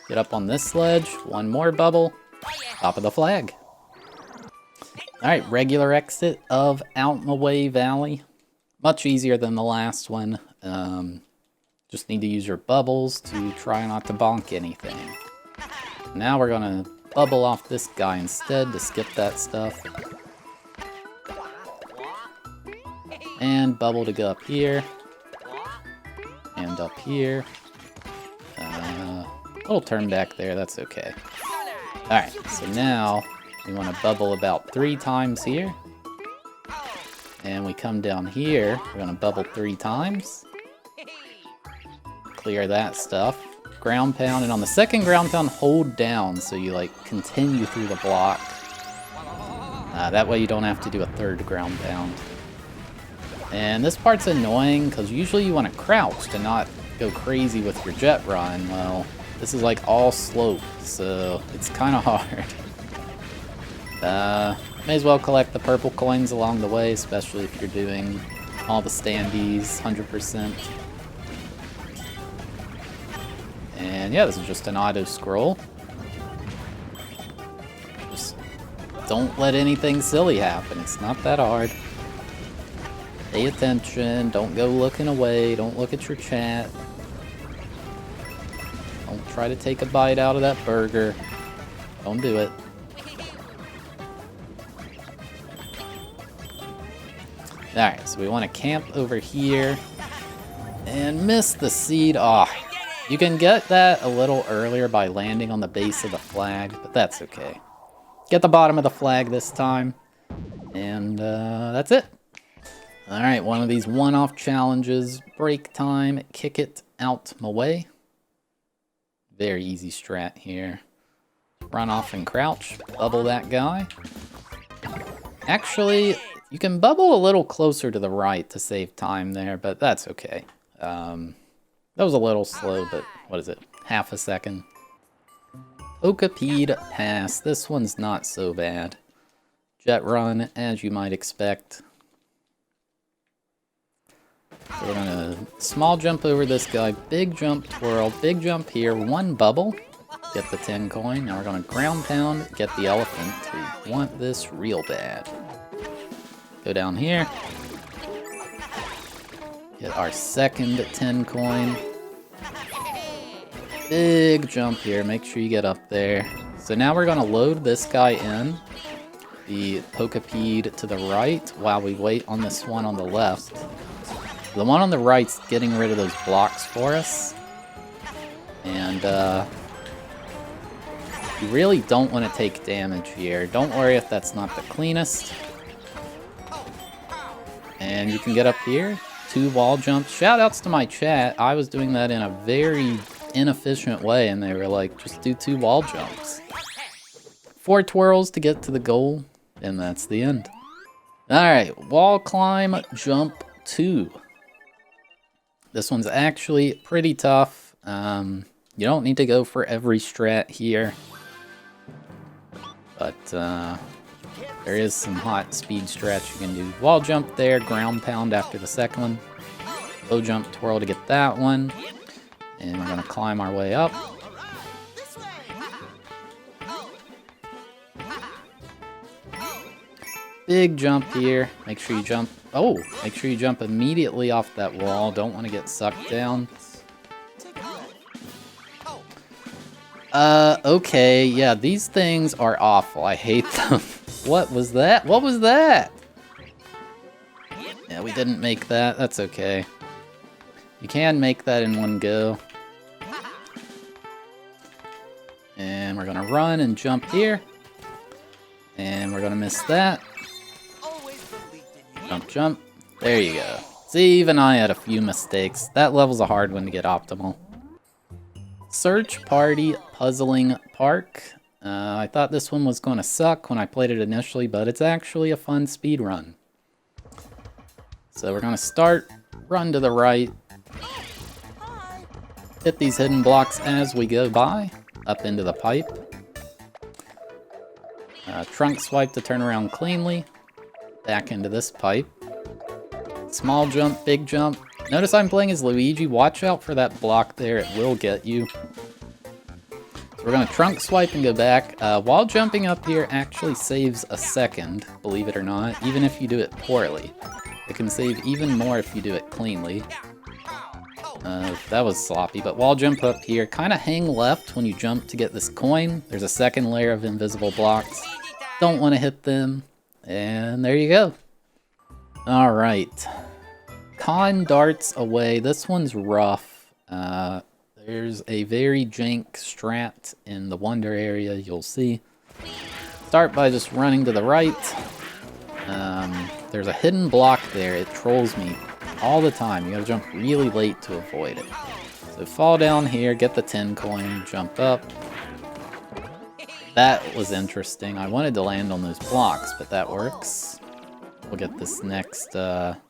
S1: get up on this ledge. 1 more bubble, top of the flag. Alright, regular exit of Out My Way Valley. Much easier than the last one. Just need to use your bubbles to try not to bonk anything. Now we're gonna bubble off this guy instead to skip that stuff. And bubble to go up here. And up here. Little turn back there, that's okay. Alright, so now we want to bubble about 3 times here. And we come down here, we're gonna bubble 3 times. Clear that stuff. Ground pound, and on the second ground pound, hold down so you like continue through the block. That way you don't have to do a 3rd ground pound. And this part's annoying because usually you want to crouch to not go crazy with your jet run. Well, this is like all slope, so it's kind of hard. May as well collect the purple coins along the way, especially if you're doing all the standees 100%. And yeah, this is just an auto scroll. Just don't let anything silly happen. It's not that hard. Pay attention. Don't go looking away. Don't look at your chat. Don't try to take a bite out of that burger. Don't do it. Alright, so we want to camp over here. And miss the seed. Oh, you can get that a little earlier by landing on the base of the flag, but that's okay. Get the bottom of the flag this time. And that's it. Alright, one of these one-off challenges. Break time, kick it out my way. Very easy strat here. Run off and crouch, bubble that guy. Actually, you can bubble a little closer to the right to save time there, but that's okay. That was a little slow, but what is it? Half a second. Okapede Pass. This one's not so bad. Jet run, as you might expect. So we're gonna small jump over this guy, big jump twirl, big jump here, one bubble, get the 10 coin. Now we're gonna ground pound, get the elephant. We want this real bad. Go down here. Get our second 10 coin. Big jump here, make sure you get up there. So now we're gonna load this guy in, the Pokepede to the right, while we wait on this one on the left. The one on the right's getting rid of those blocks for us. And you really don't want to take damage here. Don't worry if that's not the cleanest. And you can get up here, 2 wall jumps. Shoutouts to my chat. I was doing that in a very inefficient way, and they were like, just do 2 wall jumps. 4 twirls to get to the goal, and that's the end. Alright, wall climb, jump 2. This one's actually pretty tough. You don't need to go for every strat here. But there is some hot speed strats you can do. Wall jump there, ground pound after the second one. Low jump twirl to get that one. And we're gonna climb our way up. Big jump here. Make sure you jump. Oh, make sure you jump immediately off that wall. Don't want to get sucked down. Okay, yeah, these things are awful. I hate them. What was that? What was that? Yeah, we didn't make that. That's okay. You can make that in one go. And we're gonna run and jump here. And we're gonna miss that. Jump, jump. There you go. See, even I had a few mistakes. That level's a hard one to get optimal. Search Party Puzzling Park. I thought this one was going to suck when I played it initially, but it's actually a fun speed run. So we're going to start, run to the right, hit these hidden blocks as we go by, up into the pipe. Trunk swipe to turn around cleanly, back into this pipe. Small jump, big jump. Notice I'm playing as Luigi. Watch out for that block there. It will get you. So we're going to trunk swipe and go back. While jumping up here actually saves a second, believe it or not, even if you do it poorly. It can save even more if you do it cleanly. That was sloppy, but wall jump up here. Kind of hang left when you jump to get this coin. There's a second layer of invisible blocks. Don't want to hit them. And there you go. Alright. Con darts away. This one's rough. There's a very jank strat in the wonder area, you'll see. Start by just running to the right. There's a hidden block there. It trolls me all the time. You gotta jump really late to avoid it. So fall down here, get the 10 coin, jump up. That was interesting. I wanted to land on those blocks, but that works. We'll get this next 10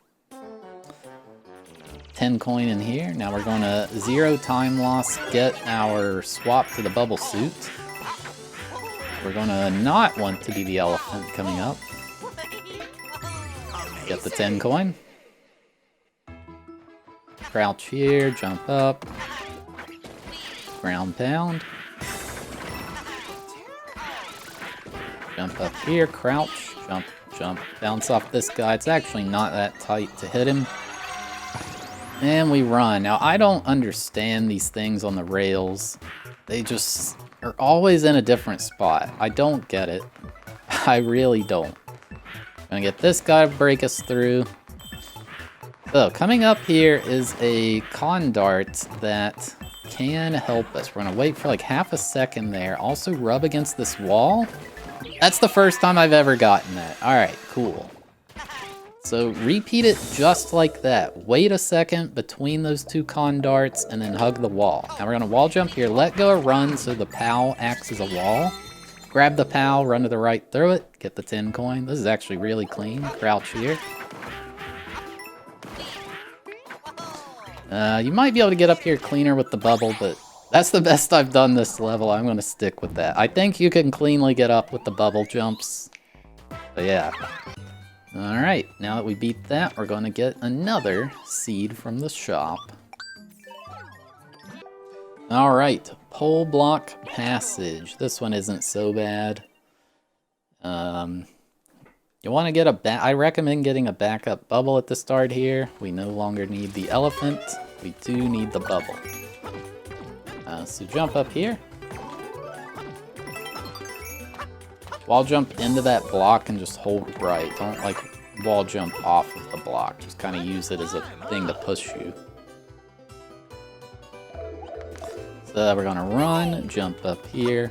S1: coin in here. Now we're going to 0 time loss, get our swap to the bubble suit. We're going to not want to be the elephant coming up. Get the 10 coin. Crouch here, jump up. Ground pound. Jump up here, crouch, jump, jump, bounce off this guy. It's actually not that tight to hit him. And we run. Now, I don't understand these things on the rails. They just are always in a different spot. I don't get it. I really don't. Gonna get this guy to break us through. So, coming up here is a con dart that can help us. We're gonna wait for like half a second there. Also rub against this wall. That's the first time I've ever gotten that. Alright, cool. So repeat it just like that. Wait a second between those 2 con darts and then hug the wall. Now we're going to wall jump here. Let go of run so the POW acts as a wall. Grab the POW, run to the right, throw it, get the 10 coin. This is actually really clean. Crouch here. You might be able to get up here cleaner with the bubble, but that's the best I've done this level. I'm going to stick with that. I think you can cleanly get up with the bubble jumps. But yeah. Alright, now that we beat that, we're going to get another seed from the shop. Alright, pole block passage. This one isn't so bad. You want to get I recommend getting a backup bubble at the start here. We no longer need the elephant. We do need the bubble. So jump up here. Wall jump into that block and just hold right. Don't like wall jump off of the block. Just kind of use it as a thing to push you. So we're gonna run, jump up here.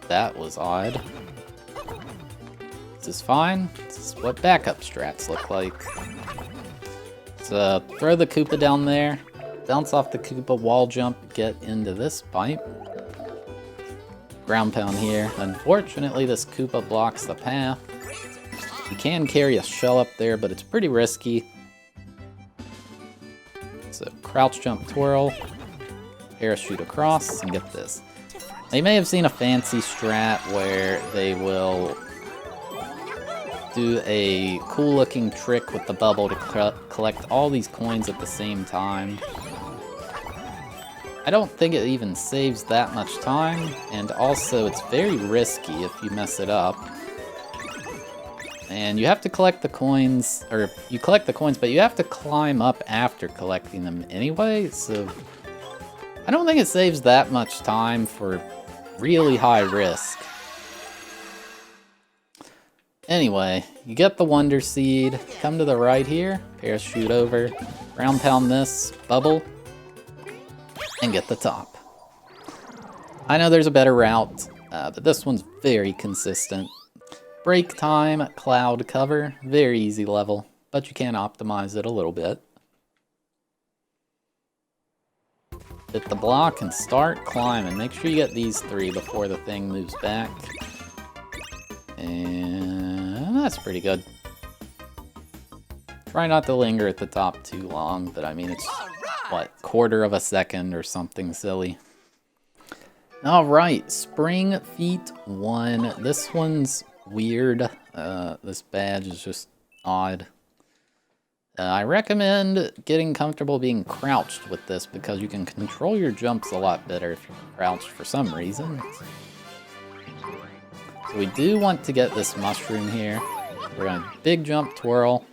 S1: That was odd. This is fine. This is what backup strats look like. So throw the Koopa down there, bounce off the Koopa, wall jump, get into this pipe. Ground pound here. Unfortunately, this Koopa blocks the path. You can carry a shell up there, but it's pretty risky. So crouch jump twirl, parachute across, and get this. They may have seen a fancy strat where they will do a cool looking trick with the bubble to collect all these coins at the same time. I don't think it even saves that much time, and also it's very risky if you mess it up. And you have to collect the coins, or you collect the coins, but you have to climb up after collecting them anyway, so I don't think it saves that much time for really high risk. Anyway, you get the Wonder Seed, come to the right here, parachute over, ground pound this, bubble, and get the top. I know there's a better route, but this one's very consistent. Break time, cloud cover, very easy level, but you can optimize it a little bit. Hit the block and start climbing. Make sure you get these 3 before the thing moves back. And that's pretty good. Try not to linger at the top too long, but I mean, it's, what, quarter of a second or something silly. Alright, Spring Feet 1. This one's weird. This badge is just odd. I recommend getting comfortable being crouched with this because you can control your jumps a lot better if you're crouched for some reason. So we do want to get this mushroom here. We're going to big jump twirl.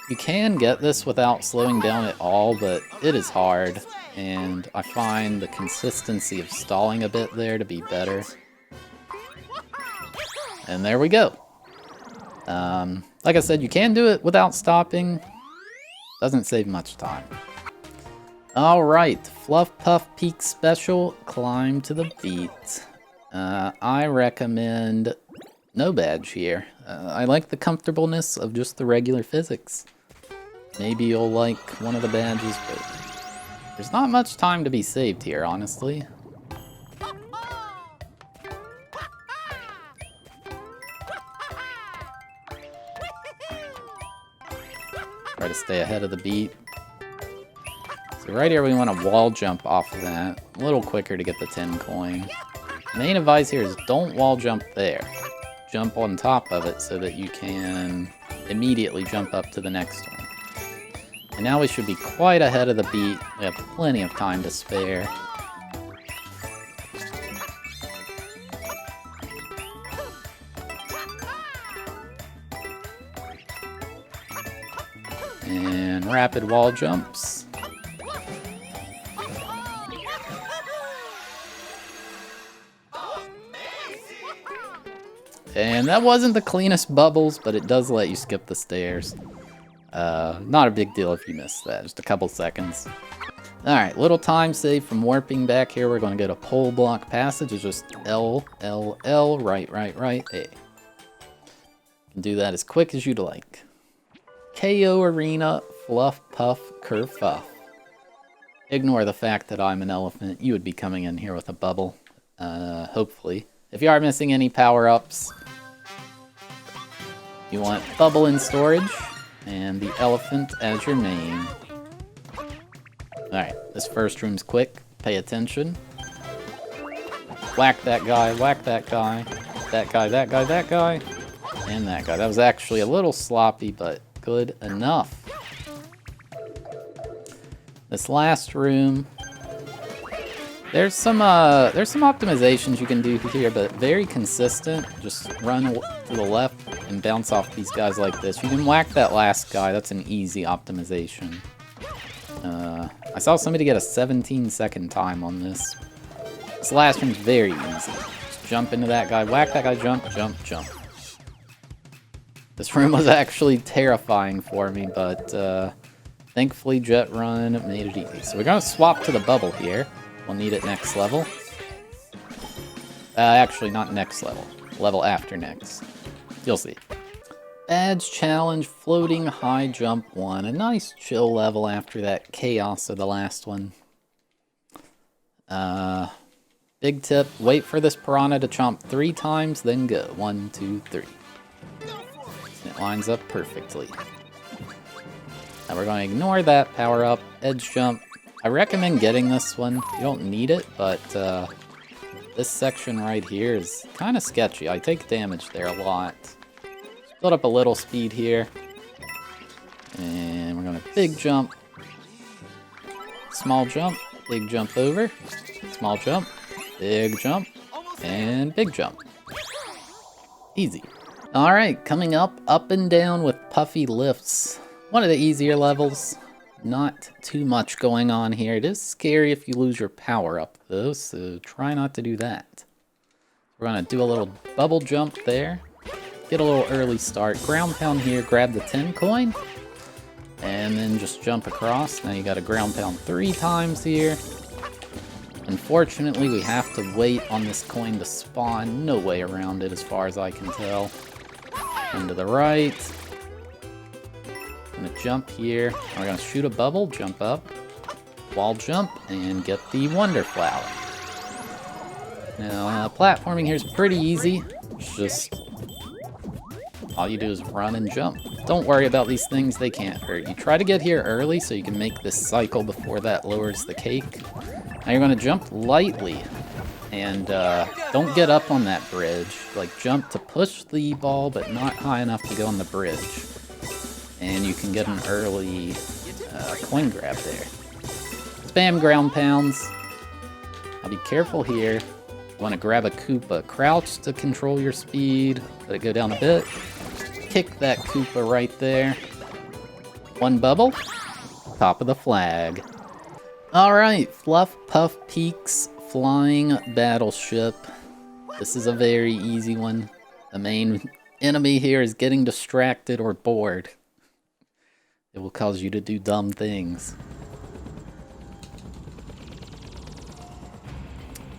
S1: You can get this without slowing down at all, but it is hard. And I find the consistency of stalling a bit there to be better. And there we go. Like I said, you can do it without stopping. Doesn't save much time. Alright, Fluff Puff Peak Special, climb to the beat. I recommend no badge here. I like the comfortableness of just the regular physics. Maybe you'll like one of the badges, but there's not much time to be saved here, honestly. Try to stay ahead of the beat. So right here we want to wall jump off of that. A little quicker to get the 10 coin. Main advice here is don't wall jump there. Jump on top of it so that you can immediately jump up to the next one. And now we should be quite ahead of the beat. We have plenty of time to spare. And rapid wall jumps. And that wasn't the cleanest bubbles, but it does let you skip the stairs. Not a big deal if you missed that, just a couple seconds. Alright, little time save from warping back here. We're going to get a pole block passage. It's just L, L, L, right, right, right, A. You can do that as quick as you'd like. KO Arena, Fluff Puff Kerfuff. Ignore the fact that I'm an elephant. You would be coming in here with a bubble, hopefully. If you are missing any power-ups, you want bubble in storage and the elephant as your main. Alright, this first room's quick. Pay attention. Whack that guy, that guy, that guy, that guy, that guy. And that guy. That was actually a little sloppy, but good enough. This last room. There's some optimizations you can do here, but very consistent. Just run to the left and bounce off these guys like this. You can whack that last guy. That's an easy optimization. I saw somebody get a 17-second time on this. This last one's very easy. Just jump into that guy, whack that guy, jump, jump, jump. This room was actually terrifying for me, but thankfully Jet Run made it easy. So we're going to swap to the bubble here. We'll need it next level. Actually, not next level. Level after next. You'll see. Badge challenge, floating high jump 1. A nice chill level after that chaos of the last one. Big tip, wait for this piranha to chomp 3 times, then go. 1, 2, 3. And it lines up perfectly. Now we're going to ignore that power up. Edge jump. I recommend getting this one. You don't need it, but this section right here is kind of sketchy. I take damage there a lot. Build up a little speed here. And we're going to big jump. Small jump. Big jump over. Small jump. Big jump. And big jump. Easy. Alright, coming up and down with puffy lifts. One of the easier levels. Not too much going on here. It is scary if you lose your power up though, so try not to do that. We're going to do a little bubble jump there. Get a little early start. Ground pound here, grab the 10 coin. And then just jump across. Now you got to ground pound 3 times here. Unfortunately, we have to wait on this coin to spawn. No way around it as far as I can tell. And to the right. I'm gonna jump here. We're gonna shoot a bubble, jump up, wall jump, and get the Wonder Flower. Now, platforming here is pretty easy. It's just all you do is run and jump. Don't worry about these things, they can't hurt you. Try to get here early so you can make this cycle before that lowers the cake. Now you're gonna jump lightly, and don't get up on that bridge. Like, jump to push the ball, but not high enough to go on the bridge. And you can get an early coin grab there. Spam ground pounds. I'll be careful here. You want to grab a Koopa. Crouch to control your speed. Let it go down a bit. Kick that Koopa right there. One bubble. Top of the flag. Alright, Fluff Puff Peaks Flying Battleship. This is a very easy one. The main enemy here is getting distracted or bored. It will cause you to do dumb things.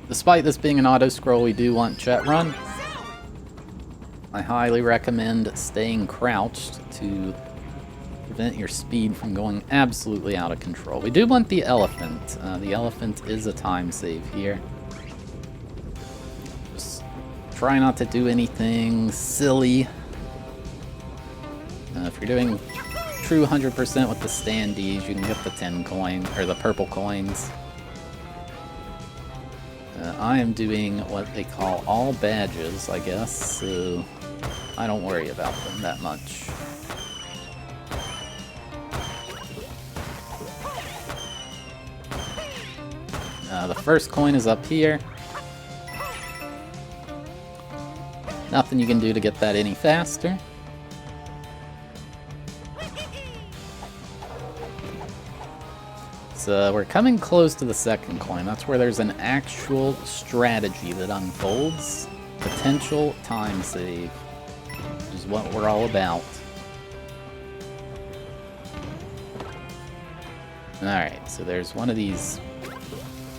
S1: Despite this being an auto-scroll, we do want Jet Run. I highly recommend staying crouched to prevent your speed from going absolutely out of control. We do want the elephant. The elephant is a time save here. Just try not to do anything silly. If you're doing true 100% with the standees, you can get the 10 coin, or the purple coins. I am doing what they call all badges, I guess, so I don't worry about them that much. The first coin is up here. Nothing you can do to get that any faster. We're coming close to the second coin. That's where there's an actual strategy that unfolds. Potential time save, which is what we're all about. Alright, so there's one of these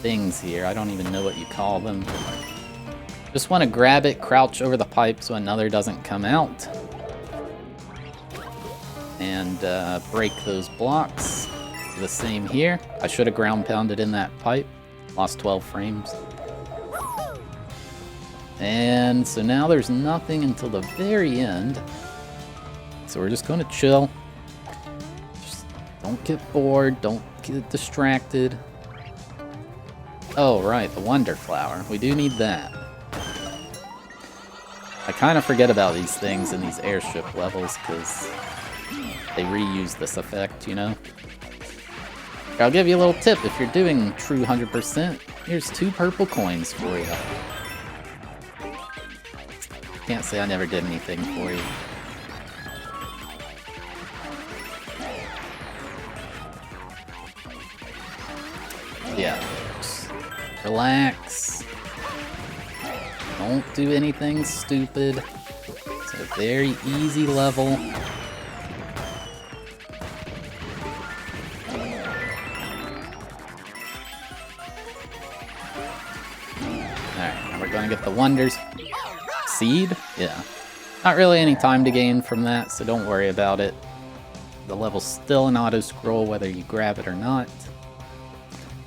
S1: things here. I don't even know what you call them. Just want to grab it, crouch over the pipe so another doesn't come out. And break those blocks. The same here. I should have ground pounded in that pipe. Lost 12 frames. And so now there's nothing until the very end. So we're just going to chill. Just don't get bored. Don't get distracted. Oh, right. The Wonder Flower. We do need that. I kind of forget about these things in these airship levels because they reuse this effect, you know? I'll give you a little tip. If you're doing true 100%, here's 2 purple coins for you. Can't say I never did anything for you. Yeah, just relax. Don't do anything stupid. It's a very easy level. Alright, now we're gonna get the Wonders Seed? Yeah. Not really any time to gain from that, so don't worry about it. The level's still an auto-scroll whether you grab it or not.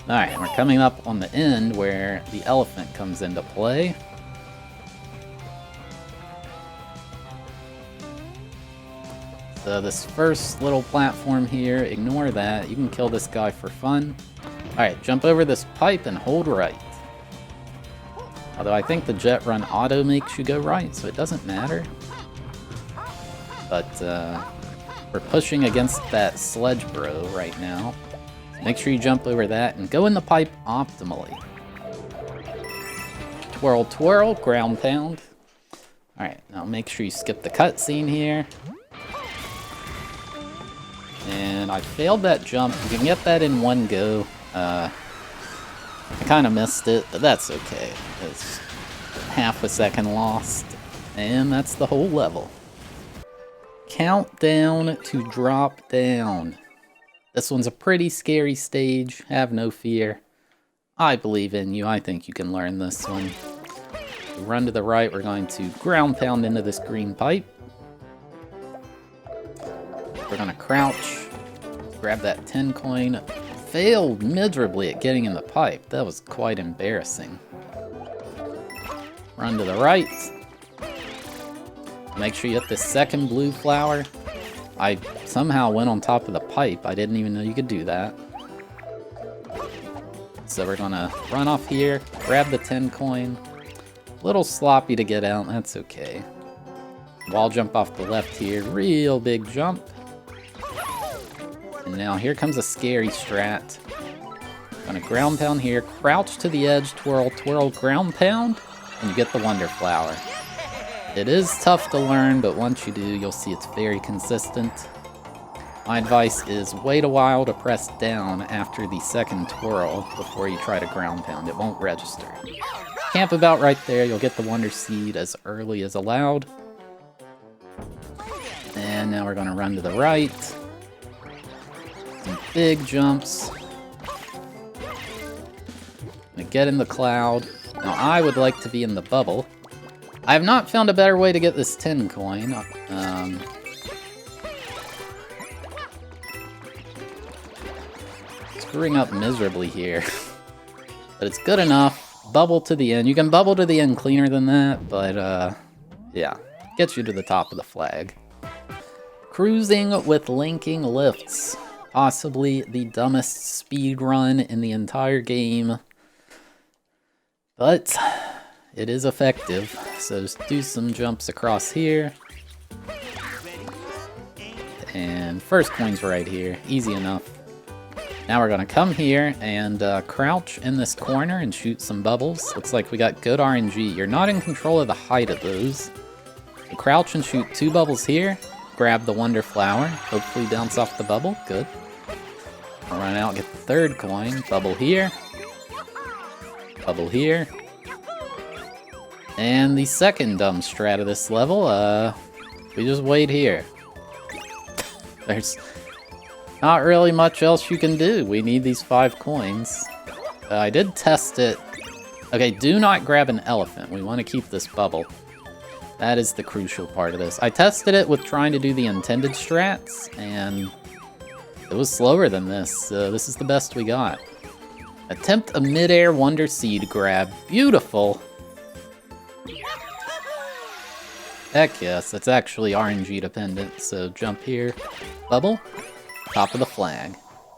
S1: Alright, we're coming up on the end where the elephant comes into play. So this first little platform here, ignore that. You can kill this guy for fun. Alright, jump over this pipe and hold right. Although I think the jet run auto makes you go right, so it doesn't matter. But we're pushing against that sledge bro right now. Make sure you jump over that and go in the pipe optimally. Twirl, twirl, ground pound. Alright, now make sure you skip the cutscene here. And I failed that jump. You can get that in one go. I kind of missed it, but that's okay. It's half a second lost. And that's the whole level. Countdown to drop down. This one's a pretty scary stage. Have no fear. I believe in you. I think you can learn this one. We run to the right. We're going to ground pound into this green pipe. We're going to crouch. Grab that 10 coin. Failed miserably at getting in the pipe. That was quite embarrassing. Run to the right. Make sure you hit the second blue flower. I somehow went on top of the pipe. I didn't even know you could do that. So we're gonna run off here, grab the 10 coin. A little sloppy to get out, that's okay. Wall jump off the left here, real big jump. And now here comes a scary strat. Gonna ground pound here, crouch to the edge, twirl, twirl, ground pound, and you get the Wonder Flower. It is tough to learn, but once you do, you'll see it's very consistent. My advice is wait a while to press down after the second twirl before you try to ground pound. It won't register. Camp about right there, you'll get the Wonder Seed as early as allowed. And now we're gonna run to the right. Some big jumps. Gonna get in the cloud. Now I would like to be in the bubble. I have not found a better way to get this 10 coin. Screwing up miserably here. But it's good enough. Bubble to the end. You can bubble to the end cleaner than that, but yeah. Gets you to the top of the flag. Cruising with linking lifts. Possibly the dumbest speed run in the entire game. But it is effective, so just do some jumps across here. And first coin's right here, easy enough. Now we're gonna come here and crouch in this corner and shoot some bubbles. Looks like we got good RNG. You're not in control of the height of those. So crouch and shoot 2 bubbles here. Grab the Wonder Flower, hopefully bounce off the bubble, good. I'll run out, get the 3rd coin, bubble here. Bubble here. And the second dumb strat of this level, we just wait here. There's not really much else you can do. We need these 5 coins. I did test it. Okay, do not grab an elephant. We want to keep this bubble. That is the crucial part of this. I tested it with trying to do the intended strats, and it was slower than this, so this is the best we got. Attempt a mid-air Wonder Seed grab. Beautiful! Heck yes, it's actually RNG dependent, so jump here, bubble, top of the flag.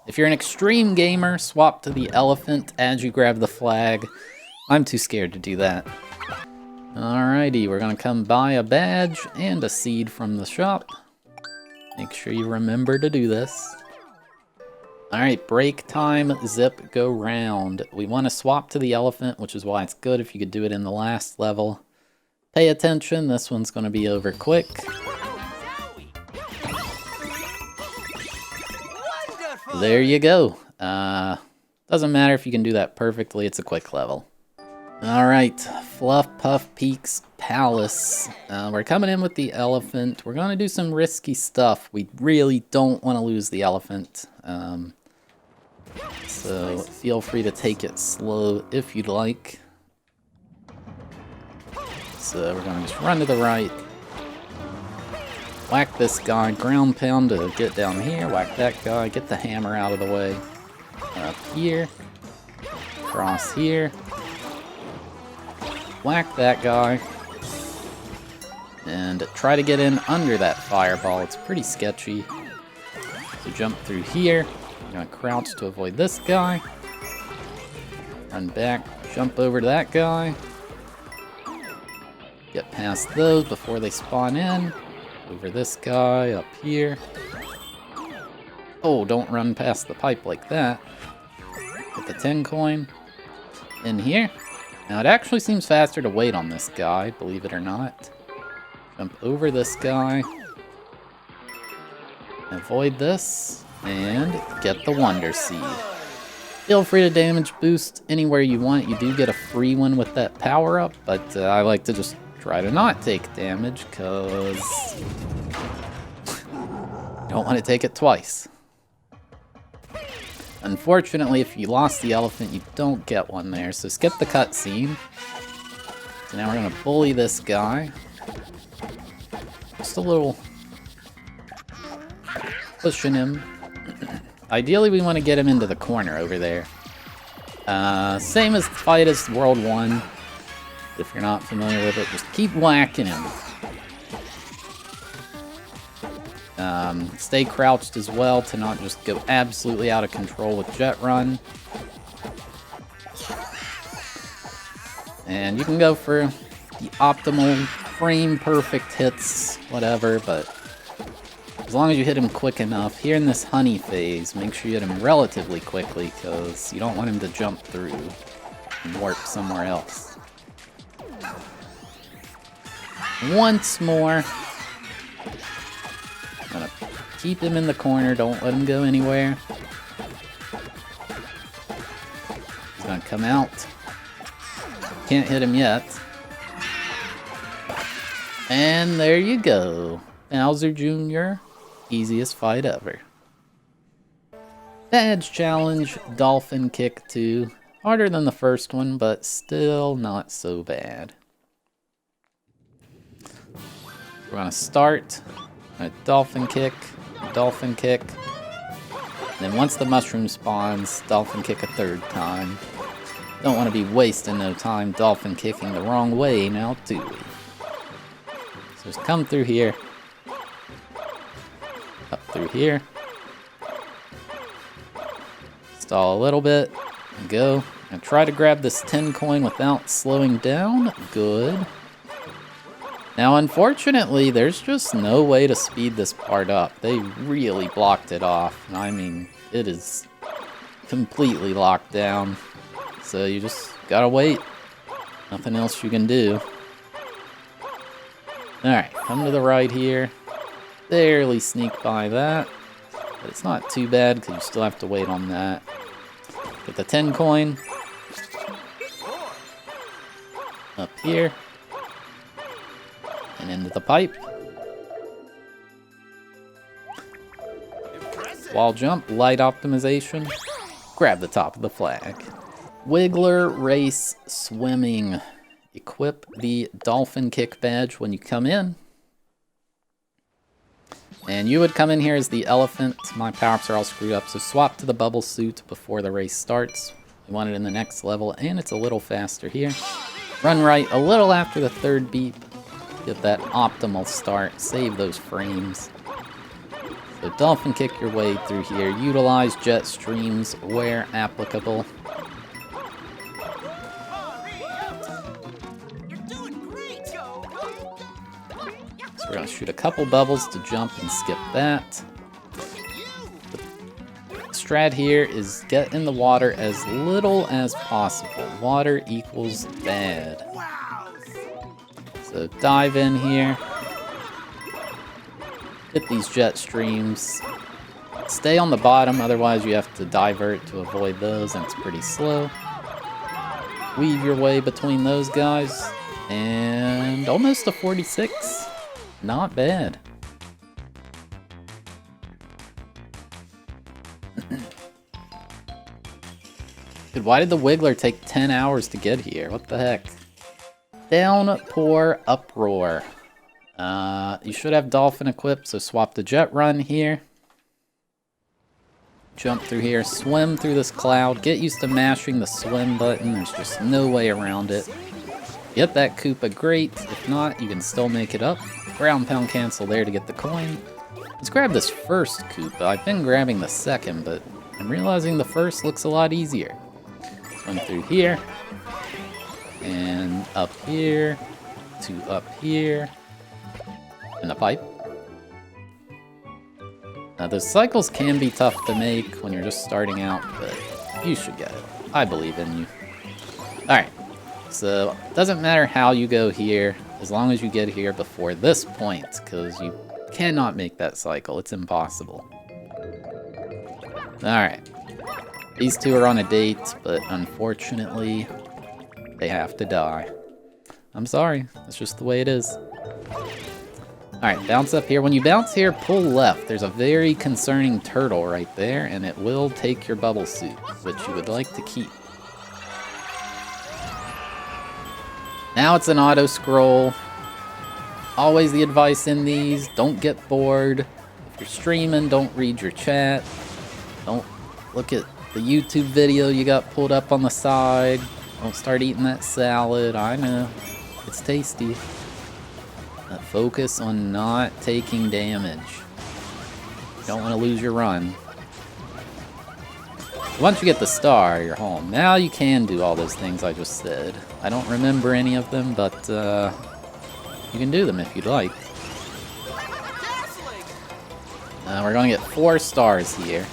S1: If you're an extreme gamer, swap to the elephant as you grab the flag. I'm too scared to do that. Alrighty, we're gonna come buy a badge and a seed from the shop. Make sure you remember to do this. Alright, break time, zip, go round. We want to swap to the elephant, which is why it's good if you could do it in the last level. Pay attention, this one's going to be over quick. There you go. Doesn't matter if you can do that perfectly, it's a quick level. Alright, Fluff Puff Peaks Palace. We're coming in with the elephant. We're going to do some risky stuff. We really don't want to lose the elephant. So feel free to take it slow if you'd like. So we're going to just run to the right. Whack this guy, ground pound to get down here. Whack that guy, get the hammer out of the way. Up here. Cross here. Whack that guy. And try to get in under that fireball. It's pretty sketchy. So jump through here. You're gonna crouch to avoid this guy. Run back, jump over to that guy. Get past those before they spawn in. Over this guy, up here. Oh, don't run past the pipe like that. Get the 10 coin. In here. Now it actually seems faster to wait on this guy, believe it or not. Jump over this guy. Avoid this. And get the Wonder Seed. Feel free to damage boost anywhere you want. You do get a free one with that power up, but I like to just try to not take damage because you don't want to take it twice. Unfortunately, if you lost the elephant, you don't get one there, so skip the cutscene. So now we're going to bully this guy. Just a little pushing him. Ideally, we want to get him into the corner over there. Same as the fight as World 1. If you're not familiar with it, just keep whacking him. Stay crouched as well to not just go absolutely out of control with Jet Run. And you can go for the optimal frame perfect hits, whatever, but as long as you hit him quick enough, here in this honey phase, make sure you hit him relatively quickly because you don't want him to jump through and warp somewhere else. Once more. I'm gonna keep him in the corner, don't let him go anywhere. He's gonna come out. Can't hit him yet. And there you go. Bowser Jr. Easiest fight ever. Badge challenge, Dolphin Kick 2. Harder than the first one, but still not so bad. We're gonna start a Dolphin Kick. And then once the mushroom spawns, Dolphin Kick a third time. Don't want to be wasting no time Dolphin Kicking the wrong way now, do we? So just come through here. Up through here. Stall a little bit. And go. And try to grab this 10 coin without slowing down. Good. Now, unfortunately, there's just no way to speed this part up. They really blocked it off. I mean, it is completely locked down. So you just gotta wait. Nothing else you can do. Alright, come to the right here. Barely sneak by that. But it's not too bad because you still have to wait on that. Get the 10 coin. Up here. And into the pipe. Wall jump, light optimization. Grab the top of the flag. Wiggler Race Swimming. Equip the Dolphin Kick badge when you come in. And you would come in here as the elephant. My power-ups are all screwed up, so swap to the bubble suit before the race starts. You want it in the next level, and it's a little faster here. Run right a little after the third beep. Get that optimal start. Save those frames. So Dolphin Kick your way through here. Utilize jet streams where applicable. We're gonna shoot a couple bubbles to jump and skip that. The strat here is get in the water as little as possible. Water equals bad. So dive in here. Hit these jet streams. Stay on the bottom, otherwise you have to divert to avoid those, and it's pretty slow. Weave your way between those guys. And almost a 46. Not bad. Dude, why did the Wiggler take 10 hours to get here? What the heck? Downpour Uproar. You should have Dolphin equipped, so swap the Jet Run here. Jump through here, swim through this cloud. Get used to mashing the swim button. There's just no way around it. Get that Koopa, great. If not, you can still make it up. Ground Pound cancel there to get the coin. Let's grab this first Koopa. I've been grabbing the second, but I'm realizing the first looks a lot easier. Swim through here. And up here. To up here. In the pipe. Now, those cycles can be tough to make when you're just starting out, but you should get it. I believe in you. Alright, so it doesn't matter how you go here, as long as you get here before this point, because you cannot make that cycle. It's impossible. Alright. These two are on a date, but unfortunately, they have to die. I'm sorry, that's just the way it is. Alright, bounce up here. When you bounce here, pull left. There's a very concerning turtle right there, and it will take your bubble suit, which you would like to keep. Now it's an auto scroll. Always the advice in these, don't get bored. If you're streaming, don't read your chat. Don't look at the YouTube video you got pulled up on the side. Don't start eating that salad. I know, it's tasty. Focus on not taking damage. You don't want to lose your run. Once you get the star, you're home. Now you can do all those things I just said. I don't remember any of them, but you can do them if you'd like. We're going to get 4 stars here.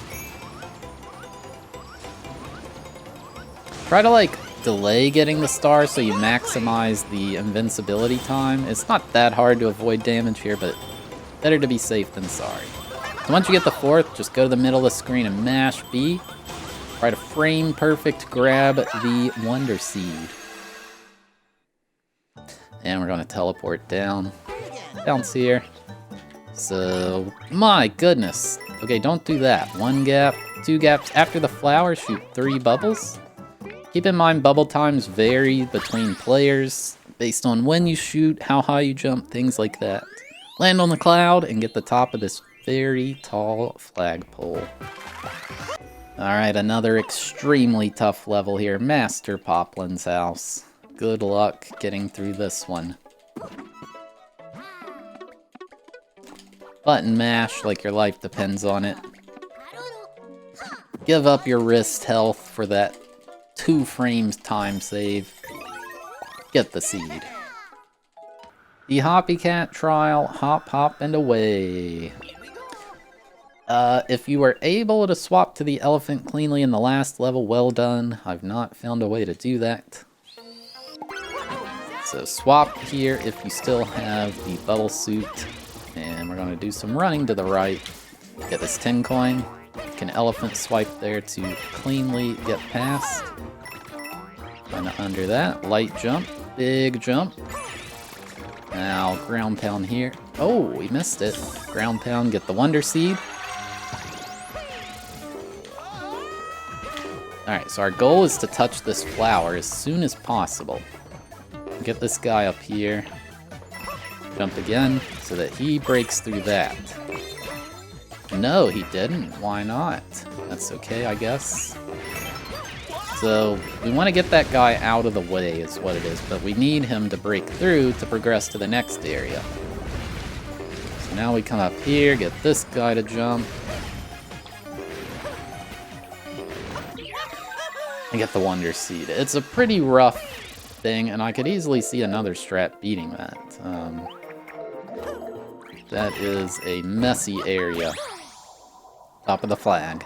S1: Try to, like, delay getting the star so you maximize the invincibility time. It's not that hard to avoid damage here, but better to be safe than sorry. So once you get the 4th, just go to the middle of the screen and mash B. Try to frame perfect grab the Wonder Seed. And we're going to teleport down. Bounce here. So, my goodness. Okay, don't do that. 1 gap, 2 gaps. After the flower, shoot 3 bubbles. Keep in mind, bubble times vary between players based on when you shoot, how high you jump, things like that. Land on the cloud and get the top of this very tall flagpole. Alright, another extremely tough level here. Master Poplin's house. Good luck getting through this one. Button mash like your life depends on it. Give up your wrist health for that 2 frames time save. Get the seed. The Hoppycat trial, hop and away. If you were able to swap to the elephant cleanly in the last level, well done. I've not found a way to do that. So swap here if you still have the bubble suit. And we're going to do some running to the right. Get this 10 coin. You can elephant swipe there to cleanly get past. And under that, light jump, big jump. Now, ground pound here. Oh, we missed it. Ground pound, get the Wonder Seed. Alright, so our goal is to touch this flower as soon as possible. Get this guy up here. Jump again, so that he breaks through that. No, he didn't. Why not? That's okay, I guess. So, we want to get that guy out of the way is what it is, but we need him to break through to progress to the next area. So now we come up here, get this guy to jump. And get the Wonder Seed. It's a pretty rough thing, and I could easily see another strat beating that. That is a messy area. Top of the flag.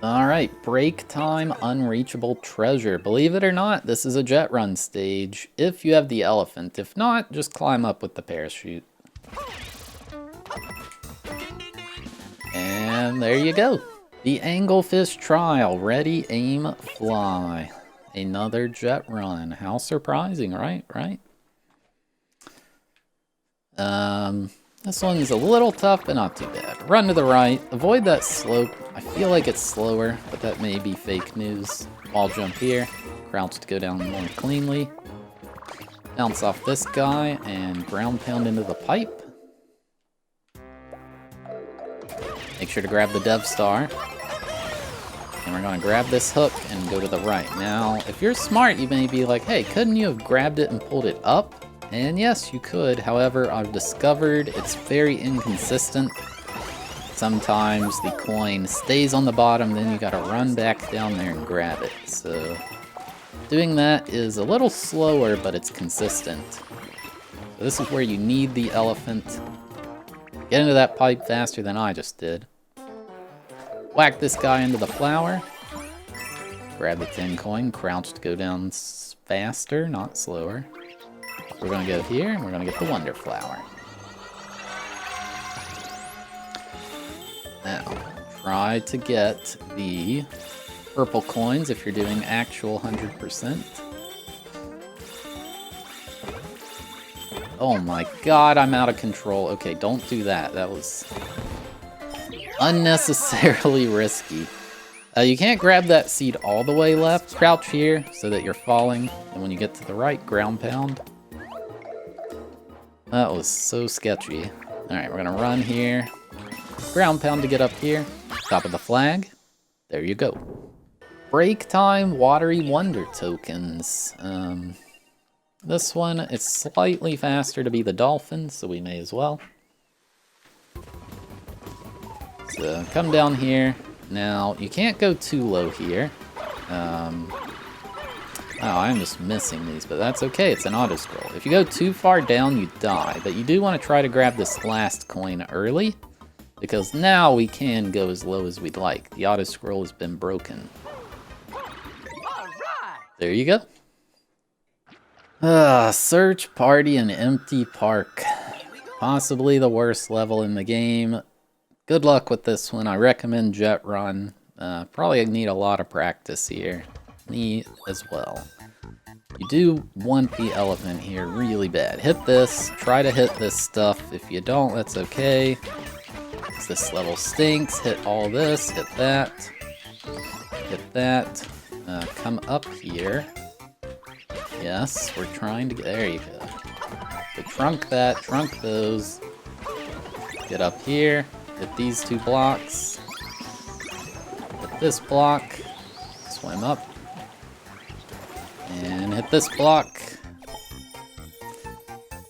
S1: Alright, break time, unreachable treasure. Believe it or not, this is a jet run stage if you have the elephant. If not, just climb up with the parachute. And there you go. The anglefish trial. Ready, aim, fly. Another jet run. How surprising, right? This one's a little tough, but not too bad. Run to the right. Avoid that slope. I feel like it's slower, but that may be fake news. Wall jump here. Crouch to go down more cleanly. Bounce off this guy and ground pound into the pipe. Make sure to grab the Dev Star. And we're going to grab this hook and go to the right. Now, if you're smart, you may be like, hey, couldn't you have grabbed it and pulled it up? And yes, you could. However, I've discovered it's very inconsistent. Sometimes the coin stays on the bottom, then you got to run back down there and grab it. So doing that is a little slower, but it's consistent. So this is where you need the elephant. Get into that pipe faster than I just did. Whack this guy into the flower. Grab the 10 coin, crouch to go down faster, not slower. We're going to go here, and we're going to get the Wonder Flower. Now, try to get the purple coins if you're doing actual 100%. Oh my god, I'm out of control. Okay, don't do that. That was unnecessarily risky. You can't grab that seed all the way left. Crouch here so that you're falling, and when you get to the right, ground pound. That was so sketchy. Alright, we're gonna run here. Ground pound to get up here. Top of the flag. There you go. Break time, watery wonder tokens. This one, it's slightly faster to be the dolphin, so we may as well. So come down here. Now, you can't go too low here. Oh, I'm just missing these, but that's okay. It's an auto-scroll. If you go too far down, you die. But you do want to try to grab this last coin early, because now we can go as low as we'd like. The auto-scroll has been broken. There you go. Search party and empty park. Possibly the worst level in the game. Good luck with this one. I recommend Jet Run. Probably need a lot of practice here. Me as well. You do want the elephant here really bad. Hit this. Try to hit this stuff. If you don't, that's okay. This level stinks. Hit all this. Hit that. Hit that. Come up here. Yes, we're trying to get... There you go. So trunk that. Trunk those. Get up here. Hit these two blocks. Hit this block. Swim up. And hit this block.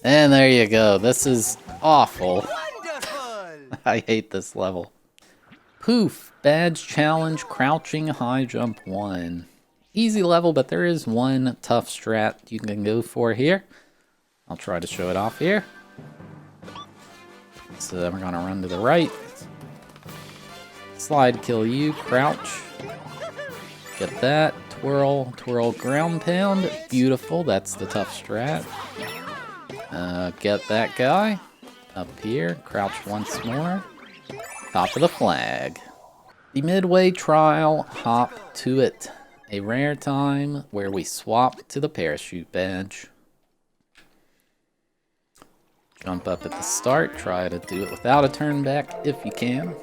S1: And there you go. This is awful.
S2: Wonderful!
S1: I hate this level. Poof. Badge challenge. Crouching high jump 1. Easy level, but there is one tough strat you can go for here. I'll try to show it off here. So then we're going to run to the right. Slide kill you. Crouch. Get that. Twirl, twirl, ground pound. Beautiful, that's the tough strat. Get that guy. Up here, crouch once more. Top of the flag. The midway trial, hop to it. A rare time where we swap to the parachute badge. Jump up at the start, try to do it without a turn back if you can.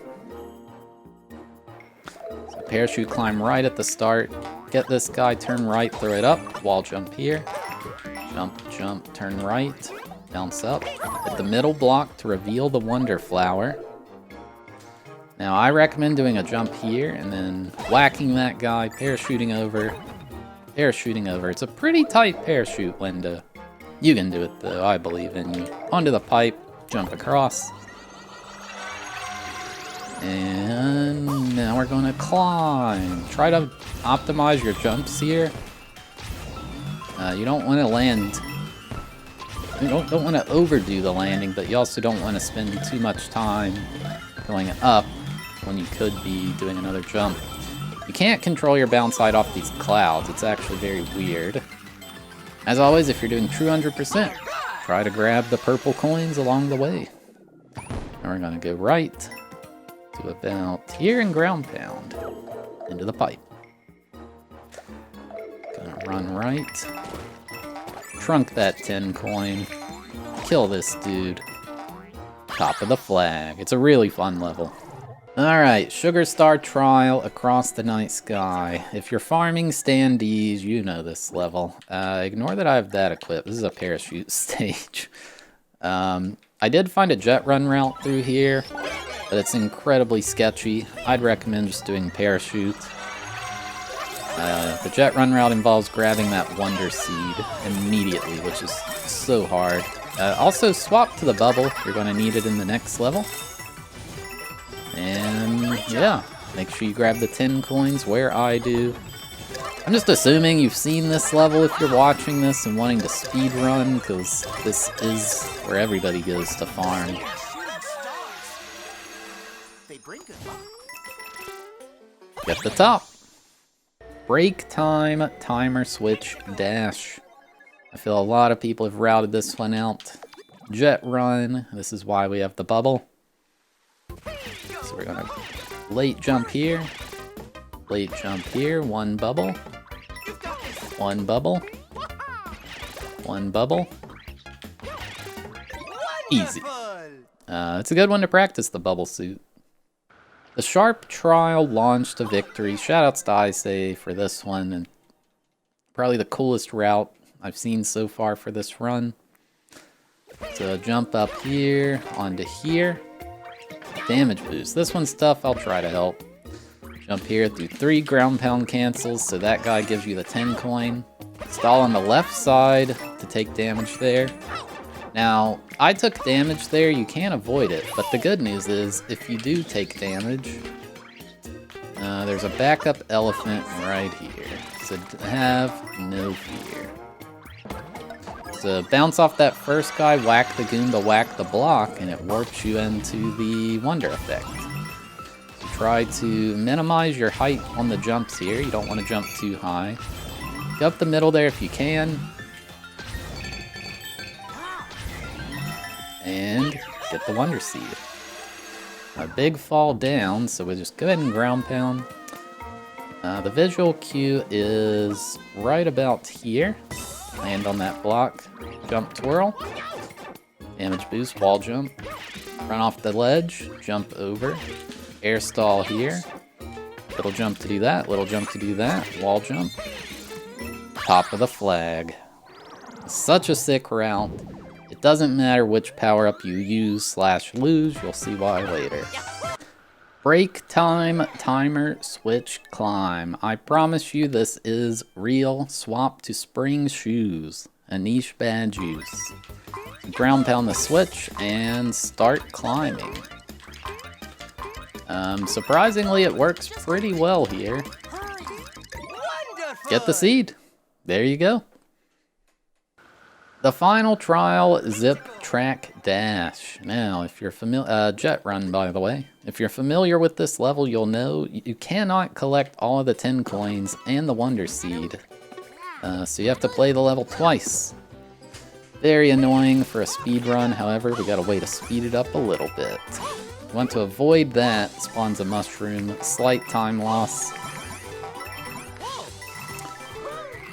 S1: So parachute climb right at the start. Get this guy, turn right, throw it up, wall jump here. Jump, jump, turn right, bounce up. Hit the middle block to reveal the Wonder Flower. Now I recommend doing a jump here and then whacking that guy, parachuting over. Parachuting over. It's a pretty tight parachute window. You can do it though, I believe in you. Onto the pipe, jump across. And now we're gonna climb. Try to optimize your jumps here. You don't want to land You don't want to overdo the landing, but you also don't want to spend too much time going up when you could be doing another jump. You can't control your bounce height off these clouds. It's actually very weird. As always, if you're doing true 100%, try to grab the purple coins along the way. And we're gonna go right to about here and ground pound into the pipe. Gonna run right. Trunk that 10 coin. Kill this dude. Top of the flag. It's a really fun level. Alright, Sugar Star Trial across the night sky. If you're farming standees, you know this level. Ignore that I have that equipped. This is a parachute stage. I did find a jet run route through here, but it's incredibly sketchy. I'd recommend just doing parachute. The jet run route involves grabbing that Wonder Seed immediately, which is so hard. Also, swap to the bubble. You're going to need it in the next level. And yeah, make sure you grab the 10 coins where I do. I'm just assuming you've seen this level if you're watching this and wanting to speedrun, because this is where everybody goes to farm. Get the top. Break time, timer switch, dash. I feel a lot of people have routed this one out. Jet run, this is why we have the bubble. So we're gonna late jump here, one bubble, one bubble, one bubble. Easy. It's a good one to practice the bubble suit. The Sharp Trial launched to victory. Shoutouts to iSay for this one, and probably the coolest route I've seen so far for this run. So jump up here, onto here. Damage boost. This one's tough, I'll try to help. Jump here, do 3 ground pound cancels, so that guy gives you the 10 coin. Stall on the left side to take damage there. Now, I took damage there, you can't avoid it, but the good news is, if you do take damage, there's a backup elephant right here. So have no fear. So bounce off that first guy, whack the Goomba, whack the block, and it warps you into the Wonder Effect. So try to minimize your height on the jumps here. You don't want to jump too high. Go up the middle there if you can. And get the Wonder Seed. A big fall down, so we'll just go ahead and ground pound. The visual cue is right about here. Land on that block, jump twirl, damage boost, wall jump, run off the ledge, jump over, air stall here, little jump to do that, little jump to do that, wall jump, top of the flag. Such a sick route. It doesn't matter which power-up you use / lose, you'll see why later. Break time, timer, switch, climb. I promise you this is real. Swap to spring shoes. Anish bad juice. Ground pound the switch and start climbing. Surprisingly, it works pretty well here. Get the seed. There you go. The final trial, zip, track, dash. Now, if you're familiar, jet run, by the way. If you're familiar with this level, you'll know you cannot collect all of the 10 coins and the Wonder Seed. So you have to play the level twice. Very annoying for a speed run, however, we got a way to speed it up a little bit. You want to avoid that, spawns a mushroom, slight time loss.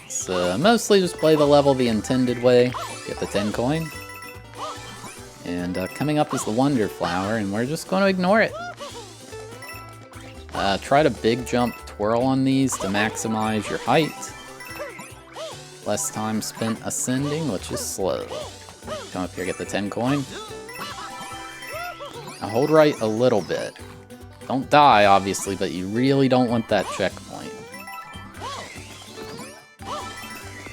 S1: So mostly just play the level the intended way, get the 10 coin. And coming up is the Wonder Flower, and we're just going to ignore it. Try to big jump twirl on these to maximize your height. Less time spent ascending, which is slow. Come up here, get the 10 coin. Now hold right a little bit. Don't die, obviously, but you really don't want that checkpoint.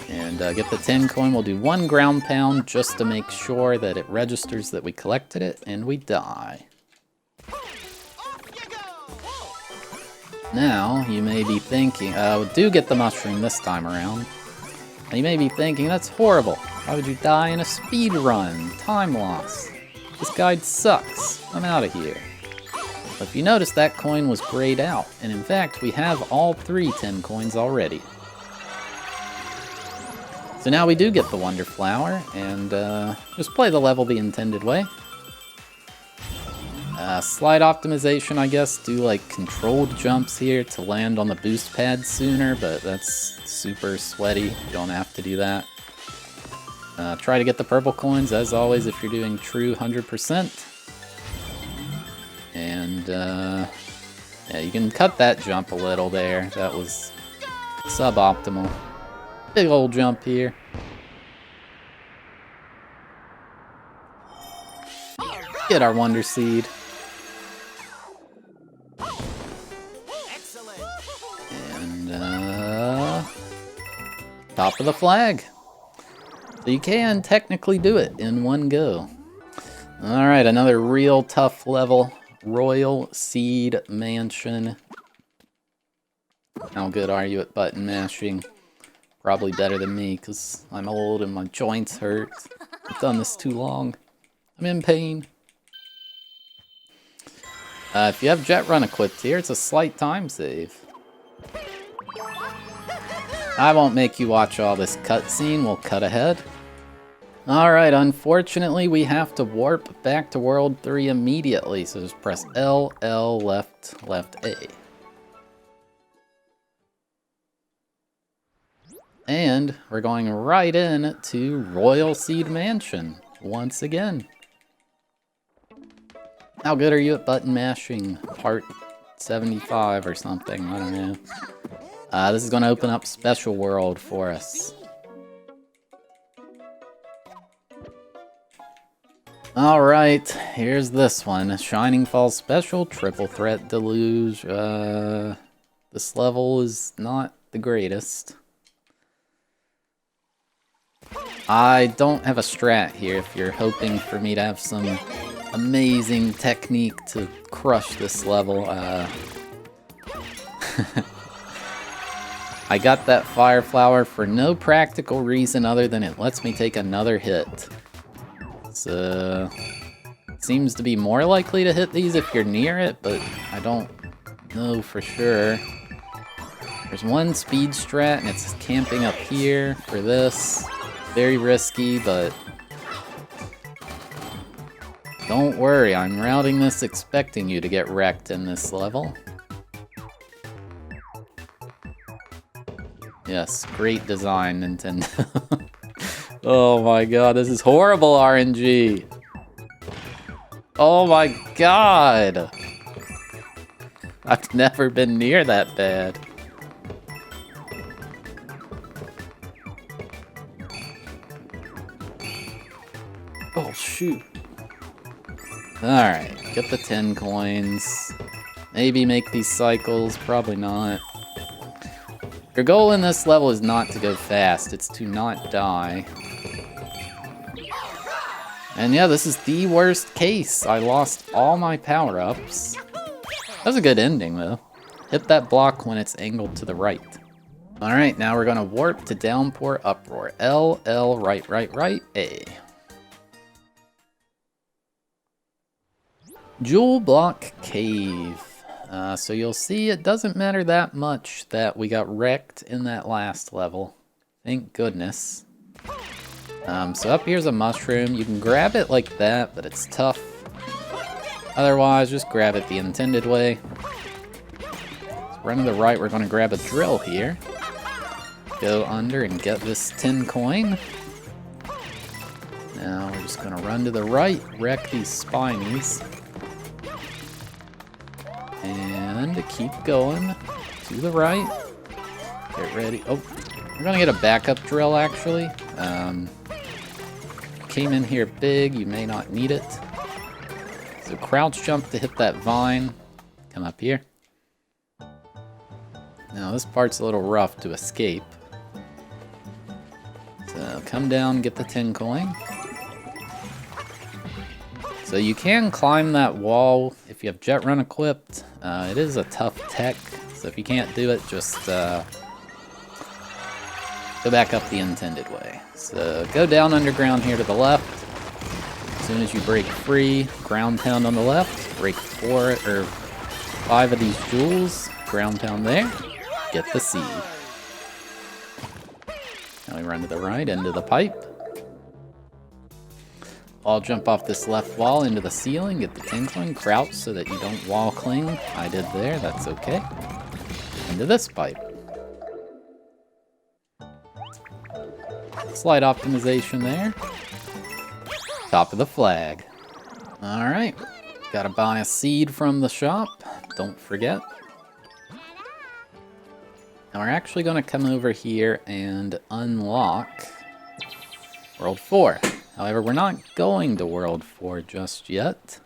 S1: And get the 10 coin. We'll do 1 ground pound just to make sure that it registers that we collected it, and we die. Now, you may be thinking, do get the mushroom this time around. Now you may be thinking, that's horrible. Why would you die in a speed run? Time loss. This guide sucks. I'm out of here. But if you notice, that coin was grayed out. And in fact, we have all 3 10 coins already. So now we do get the Wonder Flower, and just play the level the intended way. Slide optimization, I guess, do like controlled jumps here to land on the boost pad sooner, but that's super sweaty. You don't have to do that. Try to get the purple coins, as always, if you're doing true 100%. And, yeah, you can cut that jump a little there. That was suboptimal. Big old jump here. Get our Wonder Seed. And, top of the flag. So you can technically do it in one go. Alright, another real tough level. Royal Seed Mansion. How good are you at button mashing? Probably better than me, because I'm old and my joints hurt. I've done this too long. I'm in pain. If you have Jet Run equipped here, it's a slight time save. I won't make you watch all this cutscene, we'll cut ahead. Alright, unfortunately we have to warp back to World 3 immediately, so just press L, L, left, left, A. And we're going right in to Royal Seed Mansion once again. How good are you at button mashing? Part 75 or something, I don't know. This is going to open up Special World for us. Alright, here's this one. Shining Falls Special, Triple Threat Deluge. This level is not the greatest. I don't have a strat here if you're hoping for me to have some amazing technique to crush this level. I got that Fire Flower for no practical reason other than it lets me take another hit. So, seems to be more likely to hit these if you're near it, but I don't know for sure. There's one speed strat and it's camping up here for this. Very risky, but don't worry, I'm routing this expecting you to get wrecked in this level. Yes, great design, Nintendo. Oh my god, this is horrible RNG. Oh my god. I've never been near that bad. Oh shoot. Alright, get the 10 coins. Maybe make these cycles, probably not. Your goal in this level is not to go fast, it's to not die. And yeah, this is the worst case. I lost all my power-ups. That was a good ending, though. Hit that block when it's angled to the right. Alright, now we're gonna warp to Downpour Uproar. L, L, right, right, right, A. Jewel Block Cave. So you'll see it doesn't matter that much that we got wrecked in that last level. Thank goodness. So up here's a mushroom. You can grab it like that, but it's tough. Otherwise, just grab it the intended way. So run to the right, we're going to grab a drill here. Go under and get this 10 coin. Now we're just going to run to the right, wreck these spinies. And keep going to the right. Get ready. Oh, we're going to get a backup drill, actually. Came in here big, you may not need it. So crouch jump to hit that vine. Come up here. Now this part's a little rough to escape. So come down, get the 10 coin. So you can climb that wall if you have Jet Run equipped. It is a tough tech, so if you can't do it, just go back up the intended way. So go down underground here to the left. As soon as you break free, ground pound on the left, break 4 or 5 of these jewels, ground pound there, get the seed. Now we run to the right, into the pipe. I'll jump off this left wall into the ceiling, get the tinkling, crouch so that you don't wall cling. I did there, that's okay. Into this pipe. Slight optimization there. Top of the flag. Alright, gotta buy a seed from the shop, don't forget. Now we're actually gonna come over here and unlock World 4. However, we're not going to World 4 just yet,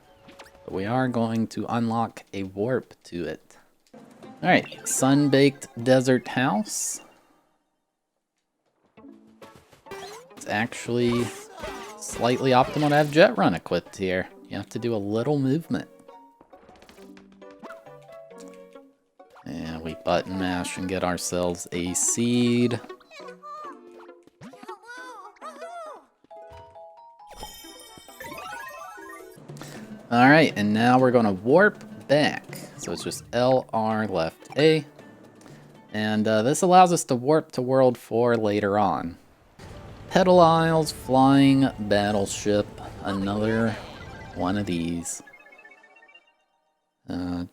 S1: but we are going to unlock a warp to it. Alright, sun-baked desert house. It's actually slightly optimal to have jet run equipped here. You have to do a little movement. And we button mash and get ourselves a seed. Alright, and now we're going to warp back. So it's just LR left A. And this allows us to warp to World 4 later on. Petal Isles flying battleship. Another one of these.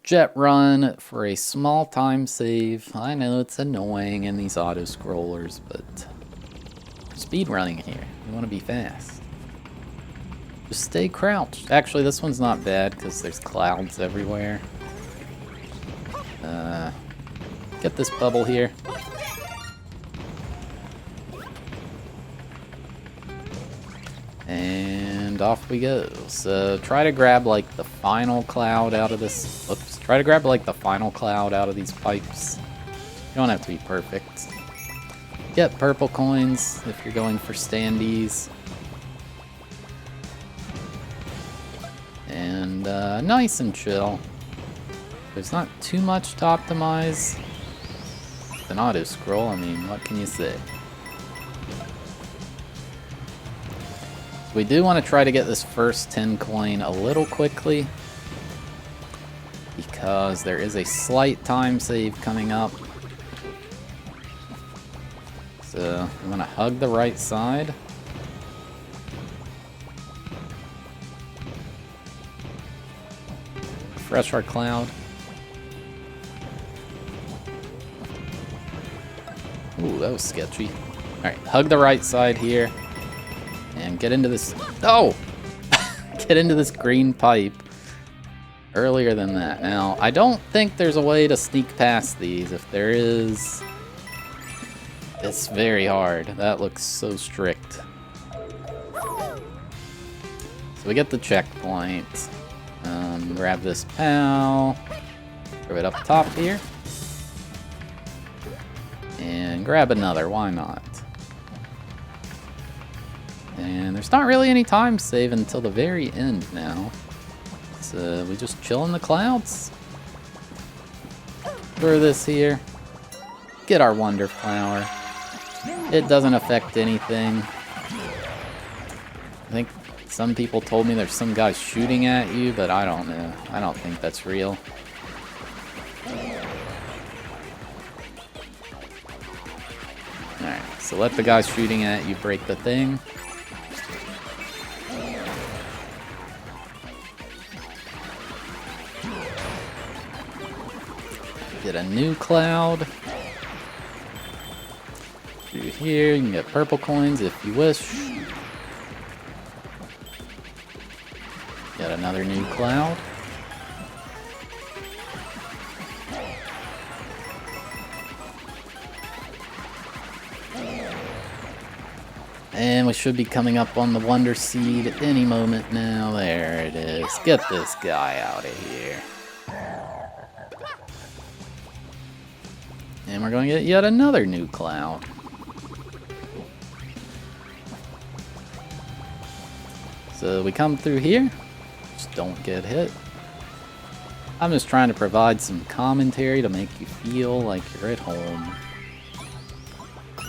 S1: Jet run for a small time save. I know it's annoying in these auto-scrollers, but speed running here. You want to be fast. Just stay crouched. Actually, this one's not bad because there's clouds everywhere. Get this bubble here. And off we go. So try to grab like the final cloud out of this. Oops. Try to grab like the final cloud out of these pipes. You don't have to be perfect. Get purple coins if you're going for standees. And nice and chill. There's not too much to optimize. With an auto scroll, I mean, what can you say? We do want to try to get this first 10 coin a little quickly, because there is a slight time save coming up. So I'm going to hug the right side. Refresh our cloud. Ooh, that was sketchy. Alright, hug the right side here. And get into this... Oh! Get into this green pipe earlier than that. Now, I don't think there's a way to sneak past these. If there is, it's very hard. That looks so strict. So we get the checkpoint. Grab this PAL. Throw it up top here. And grab another, why not? And there's not really any time save until the very end now. So we just chill in the clouds. Throw this here. Get our Wonder Flower. It doesn't affect anything. I think some people told me there's some guy shooting at you, but I don't know. I don't think that's real. Alright, so let the guy shooting at you break the thing. Get a new cloud. Through here, you can get purple coins if you wish. Get another new cloud. And we should be coming up on the Wonder Seed at any moment now. There it is. Get this guy out of here. And we're going to get yet another new cloud. So we come through here. Just don't get hit. I'm just trying to provide some commentary to make you feel like you're at home.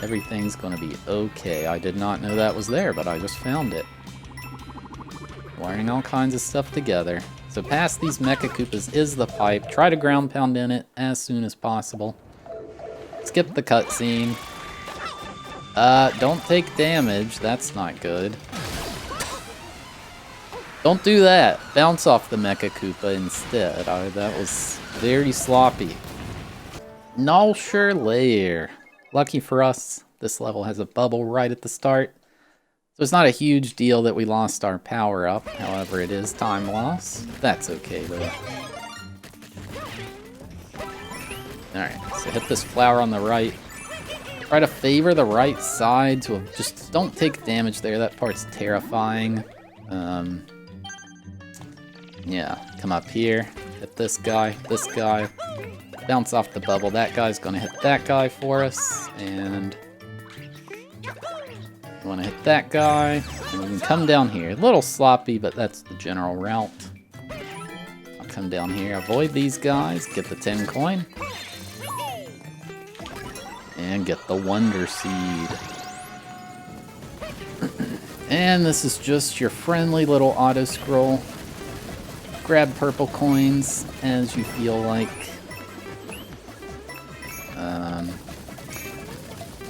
S1: Everything's gonna be okay. I did not know that was there, but I just found it. Wiring all kinds of stuff together. So past these Mecha Koopas is the pipe. Try to ground pound in it as soon as possible. Skip the cutscene. Don't take damage. That's not good. Don't do that. Bounce off the Mecha Koopa instead. That was very sloppy. Nulshire Lair. Lucky for us, this level has a bubble right at the start. So it's not a huge deal that we lost our power up. However, it is time loss. That's okay though. Alright, so hit this flower on the right. Try to favor the right side to just don't take damage there. That part's terrifying. Yeah, come up here, hit this guy, bounce off the bubble. That guy's gonna hit that guy for us, and you wanna hit that guy, and we can come down here. A little sloppy, but that's the general route. I'll come down here, avoid these guys, get the 10 coin, and get the Wonder Seed. And this is just your friendly little auto-scroll. Grab purple coins as you feel like.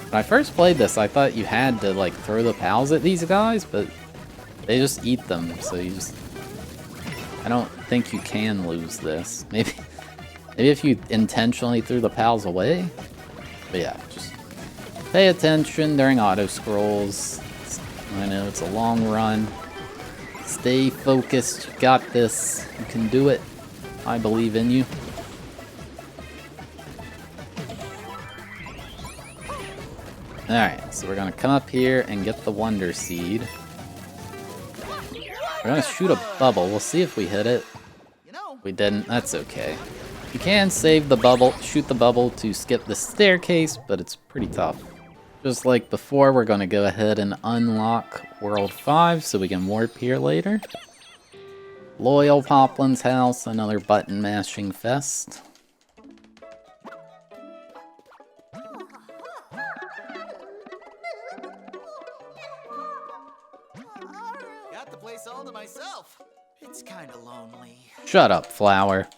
S1: When I first played this, I thought you had to like throw the pals at these guys, but they just eat them, so you just... I don't think you can lose this. Maybe if you intentionally threw the pals away. But yeah, just pay attention during auto scrolls. I know it's a long run. Stay focused. You got this. You can do it. I believe in you. Alright, so we're gonna come up here and get the Wonder Seed. We're gonna shoot a bubble. We'll see if we hit it. We didn't. That's okay. You can save the bubble, shoot the bubble to skip the staircase, but it's pretty tough. Just like before, we're going to go ahead and unlock World 5 so we can warp here later. Loyal Poplin's house, another button mashing fest.
S2: Got the place all to myself. It's kind of lonely.
S1: Shut up, Flower.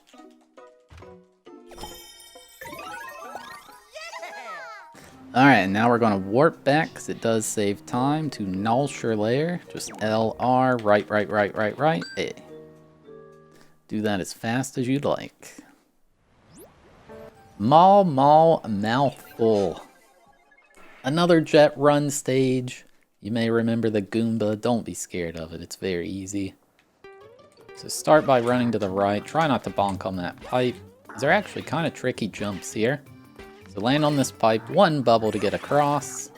S1: Alright, now we're going to warp back, because it does save time, to Nulshire Lair. Just LR, right, A. Do that as fast as you'd like. Maul Mouthful. Another jet run stage. You may remember the Goomba. Don't be scared of it, it's very easy. So start by running to the right. Try not to bonk on that pipe. These are actually kind of tricky jumps here. So land on this pipe, one bubble to get across.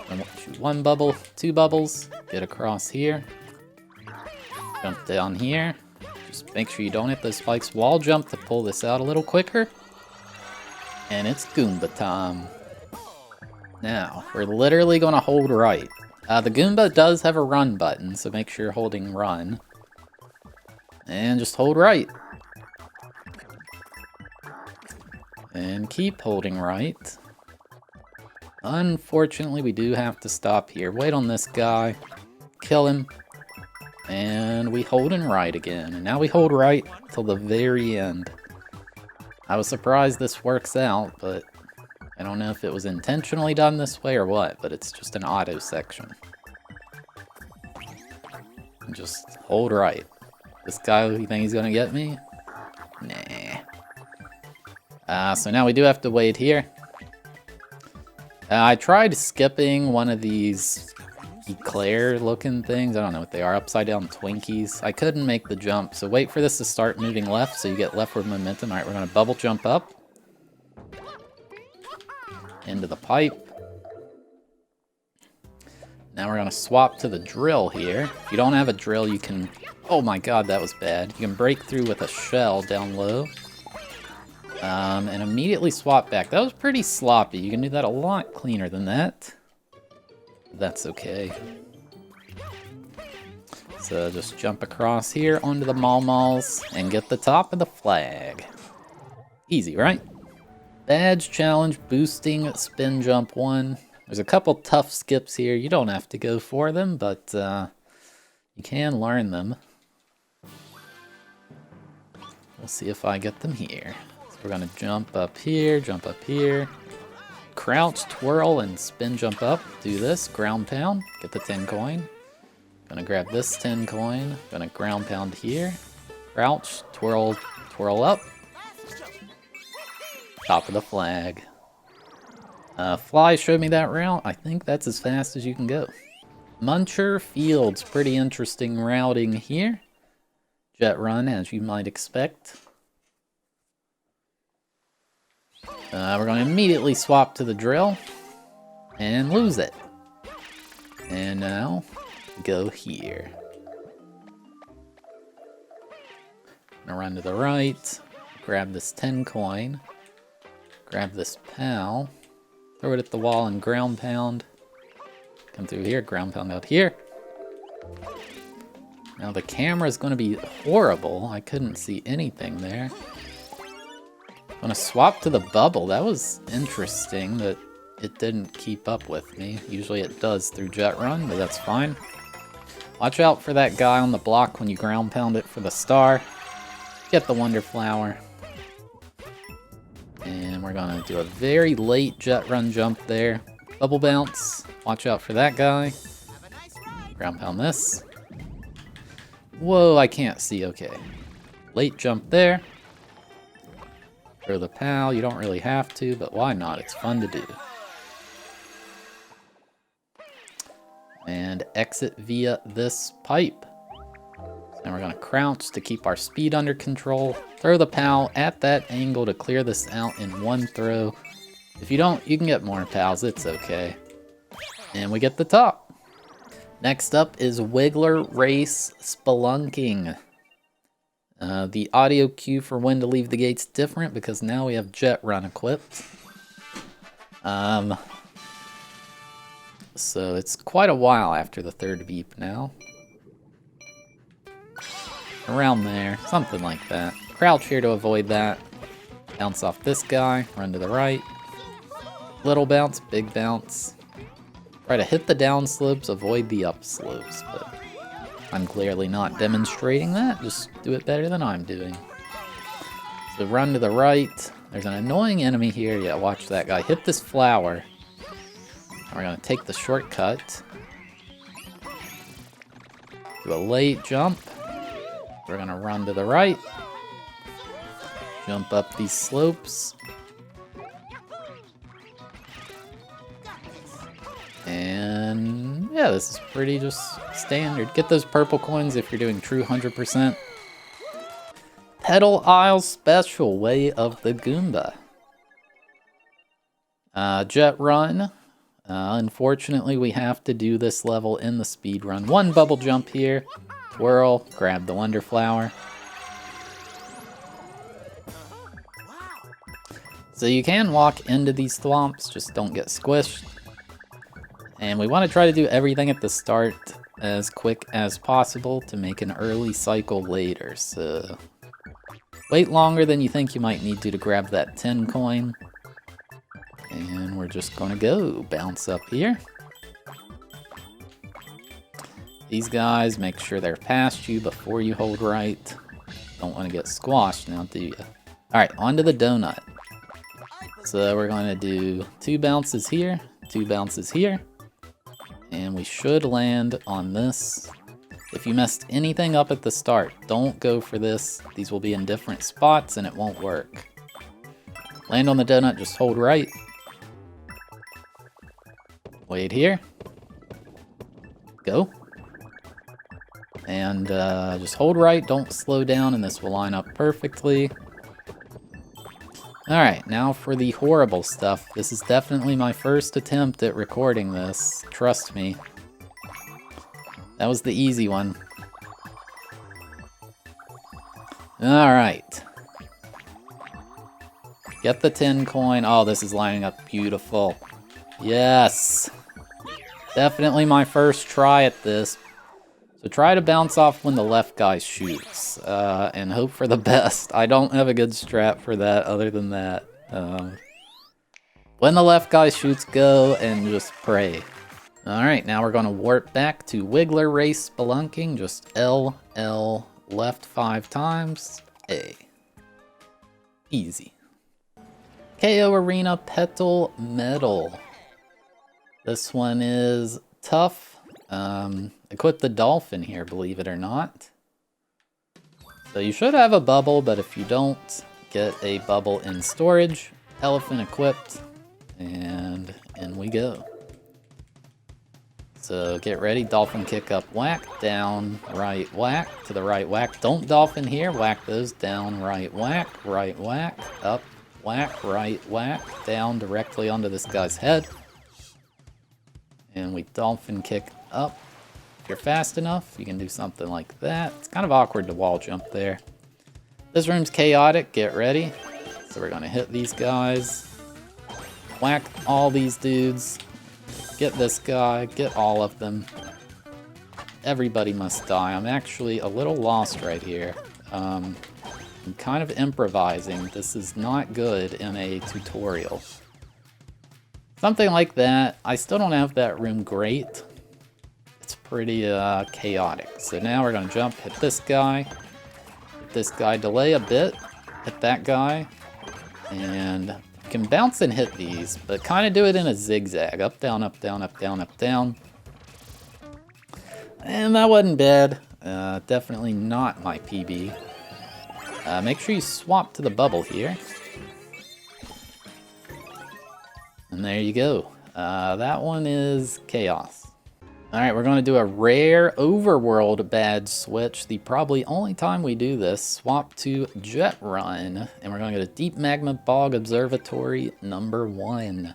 S1: Then shoot one bubble, two bubbles, get across here. Jump down here. Just make sure you don't hit those spikes. Wall jump to pull this out a little quicker. And it's Goomba time. Now, we're literally going to hold right. The Goomba does have a run button, so make sure you're holding run. And just hold right. And keep holding right. Unfortunately, we do have to stop here. Wait on this guy. Kill him. And we hold and right again. And now we hold right till the very end. I was surprised this works out, but I don't know if it was intentionally done this way or what, but it's just an auto section. And just hold right. This guy, you think he's gonna get me? Nah. So now we do have to wait here. I tried skipping one of these eclair looking things. I don't know what they are. Upside down Twinkies. I couldn't make the jump. So wait for this to start moving left so you get leftward momentum. Alright, we're going to bubble jump up. Into the pipe. Now we're going to swap to the drill here. If you don't have a drill, you can... Oh my god, that was bad. You can break through with a shell down low. And immediately swap back. That was pretty sloppy. You can do that a lot cleaner than that. That's okay. So just jump across here onto the Malls and get the top of the flag. Easy, right? Badge challenge, boosting spin jump 1. There's a couple tough skips here. You don't have to go for them, but you can learn them. We'll see if I get them here. So we're gonna jump up here, crouch, twirl, and spin jump up. Do this, ground pound, get the 10 coin. Gonna grab this 10 coin, gonna ground pound here. Crouch, twirl, twirl up. Top of the flag. Fly showed me that route. I think that's as fast as you can go. Muncher Fields, pretty interesting routing here. Jet run, as you might expect. We're going to immediately swap to the drill and lose it. And now go here. Gonna run to the right, grab this 10 coin, grab this pal, throw it at the wall and ground pound. Come through here, ground pound out here. Now the camera is going to be horrible. I couldn't see anything there. I'm going to swap to the bubble. That was interesting that it didn't keep up with me. Usually it does through jet run, but that's fine. Watch out for that guy on the block when you ground pound it for the star. Get the Wonder Flower. And we're going to do a very late jet run jump there. Bubble bounce. Watch out for that guy. Ground pound this. Whoa, I can't see. Okay. Late jump there. Throw the pal. You don't really have to, but why not? It's fun to do. And exit via this pipe. And we're going to crouch to keep our speed under control. Throw the pal at that angle to clear this out in one throw. If you don't, you can get more pals. It's okay. And we get the top. Next up is Wiggler Race Spelunking. The audio cue for when to leave the gate's different because now we have jet run equipped. So it's quite a while after the third beep now. Around there, something like that. Crouch here to avoid that. Bounce off this guy, run to the right. Little bounce, big bounce. Try to hit the down slopes, avoid the up slopes, but I'm clearly not demonstrating that. Just do it better than I'm doing. So run to the right. There's an annoying enemy here. Yeah, watch that guy. Hit this flower. We're going to take the shortcut. Do a late jump. We're going to run to the right. Jump up these slopes. And yeah, this is pretty just standard. Get those purple coins if you're doing true 100%. Petal Isles Special, Way of the Goomba. Jet run. Unfortunately, we have to do this level in the speed run. One bubble jump here. Twirl. Grab the Wonder Flower. So you can walk into these swamps, just don't get squished. And we want to try to do everything at the start as quick as possible to make an early cycle later. So wait longer than you think you might need to grab that 10 coin. And we're just going to go bounce up here. These guys, make sure they're past you before you hold right. Don't want to get squashed now, do you? Alright, onto the donut. So we're going to do 2 bounces here, 2 bounces here. And we should land on this. If you messed anything up at the start, don't go for this. These will be in different spots and it won't work. Land on the donut, just hold right. Wait here. Go. And just hold right, don't slow down, and this will line up perfectly. Alright, now for the horrible stuff. This is definitely my first attempt at recording this. Trust me. That was the easy one. Alright. Get the 10 coin. Oh, this is lining up beautiful. Yes! Definitely my first try at this. So try to bounce off when the left guy shoots, and hope for the best. I don't have a good strat for that other than that. When the left guy shoots, go and just pray. Alright, now we're going to warp back to Wiggler Race Spelunking. Just L, L, left 5 times, A. Easy. KO Arena Petal Medal. This one is tough. Equip the dolphin here, believe it or not. So you should have a bubble, but if you don't, get a bubble in storage. Elephant equipped, and in we go. So get ready, dolphin kick up, whack, down, right, whack, to the right, whack. Don't dolphin here, whack those, down, right, whack, up, whack, right, whack, down directly onto this guy's head. And we dolphin kick up. If you're fast enough, you can do something like that. It's kind of awkward to wall jump there. This room's chaotic, get ready. So we're gonna hit these guys. Whack all these dudes. Get this guy, get all of them. Everybody must die. I'm actually a little lost right here. I'm kind of improvising. This is not good in a tutorial. Something like that. I still don't have that room great. It's pretty chaotic. So now we're gonna jump, hit this guy, delay a bit, hit that guy, and you can bounce and hit these, but kind of do it in a zigzag. Up, down, up, down, up, down, up, down. And that wasn't bad. Definitely not my PB. Make sure you swap to the bubble here. And there you go. That one is chaos. Alright, we're going to do a rare overworld badge switch. The probably only time we do this. Swap to Jet Run. And we're going to go to Deep Magma Bog Observatory number 1.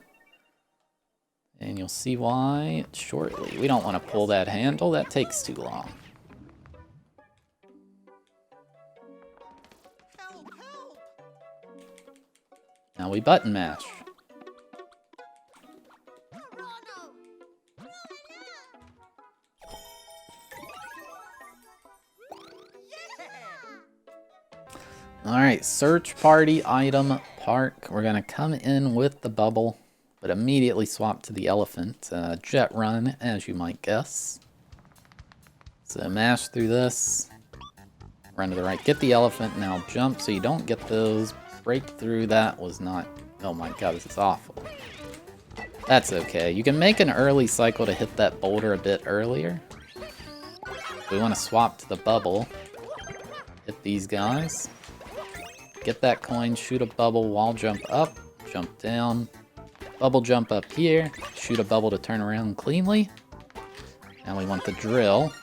S1: And you'll see why shortly. We don't want to pull that handle. That takes too long.
S2: Help, help.
S1: Now we button mash. Alright, search party item park. We're going to come in with the bubble, but immediately swap to the elephant. Jet Run, as you might guess. So mash through this. Run to the right. Get the elephant. Now jump so you don't get those. Break through. That was not... Oh my god, this is awful. That's okay. You can make an early cycle to hit that boulder a bit earlier. We want to swap to the bubble. Hit these guys. Get that coin, shoot a bubble, wall jump up, jump down, bubble jump up here, shoot a bubble to turn around cleanly. Now we want the drill.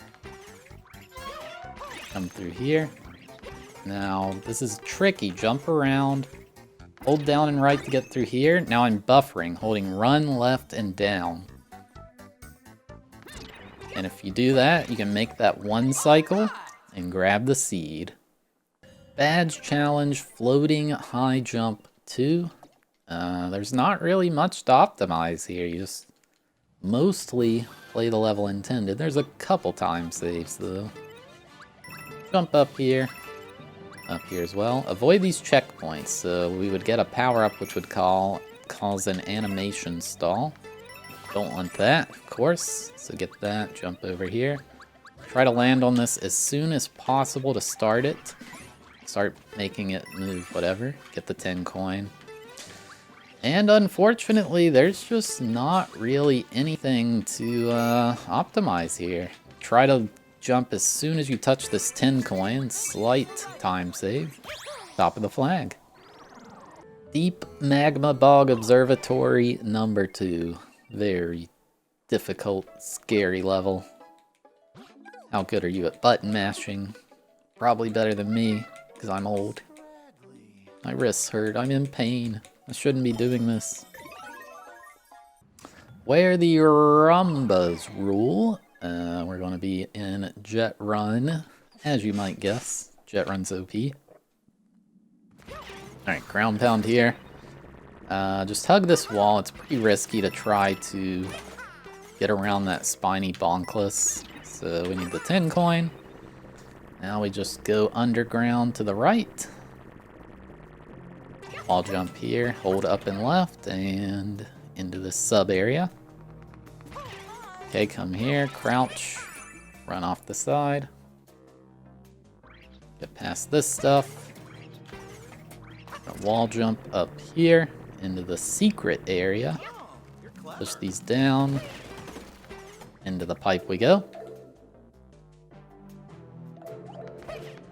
S1: Come through here. Now, this is tricky. Jump around, hold down and right to get through here. Now I'm buffering, holding run, left, and down. And if you do that, you can make that one cycle and grab the seed. Badge challenge, floating high jump 2. There's not really much to optimize here. You just mostly play the level intended. There's a couple time saves though. Jump up here as well. Avoid these checkpoints. So we would get a power up which would cause an animation stall. Don't want that, of course. So get that, jump over here. Try to land on this as soon as possible to start it. Start making it move, whatever. Get the 10 coin. And unfortunately, there's just not really anything to optimize here. Try to jump as soon as you touch this 10 coin. Slight time save. Top of the flag. Deep Magma Bog Observatory number 2. Very difficult, scary level. How good are you at button mashing? Probably better than me. Because I'm old. My wrists hurt. I'm in pain. I shouldn't be doing this. Where the Rumbas rule. We're going to be in Jet Run. As you might guess. Jet Run's OP. Alright, ground pound here. Just hug this wall. It's pretty risky to try to get around that spiny bonkless. So we need the 10 coin. Now we just go underground to the right. Wall jump here, hold up and left, and into the sub area. Okay, come here, crouch, run off the side. Get past this stuff. A wall jump up here into the secret area. Push these down. Into the pipe we go.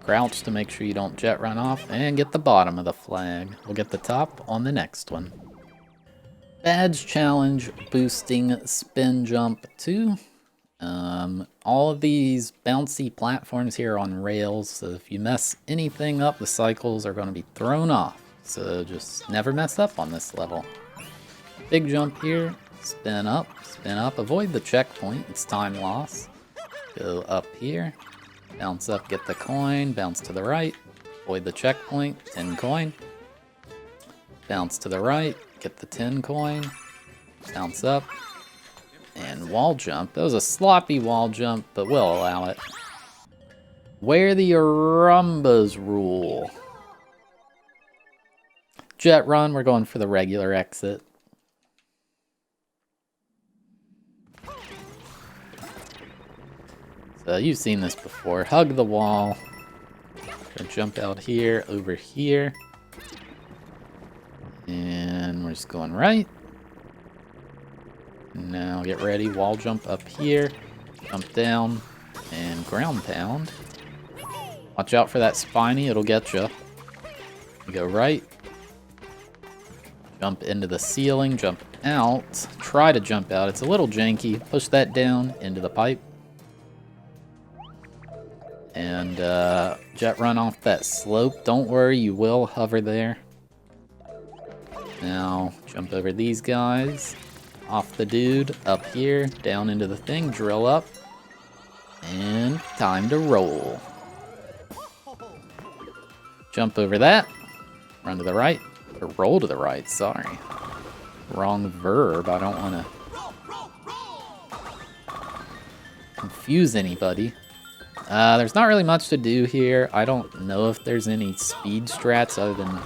S1: Crouch to make sure you don't jet run off, and get the bottom of the flag. We'll get the top on the next one. Badge challenge, boosting spin jump 2. All of these bouncy platforms here are on rails, so if you mess anything up, the cycles are going to be thrown off. So just never mess up on this level. Big jump here, spin up, avoid the checkpoint, it's time loss. Go up here, bounce up, get the coin, bounce to the right, avoid the checkpoint, 10 coin. Bounce to the right, get the 10 coin, bounce up, and wall jump. That was a sloppy wall jump, but we'll allow it. Where the Rumbas rule. Jet run, we're going for the regular exit. So you've seen this before. Hug the wall. Jump out here, over here. And we're just going right. Now get ready, wall jump up here, jump down, and ground pound. Watch out for that spiny, it'll get you. You go right, jump into the ceiling, jump out, try to jump out, it's a little janky, push that down into the pipe. And jet run off that slope, don't worry, you will hover there. Now jump over these guys. Off the dude, up here, down into the thing, drill up, and time to roll. Jump over that, run to the right, or roll to the right, sorry. Wrong verb, I don't want to confuse anybody. There's not really much to do here. I don't know if there's any speed strats other than,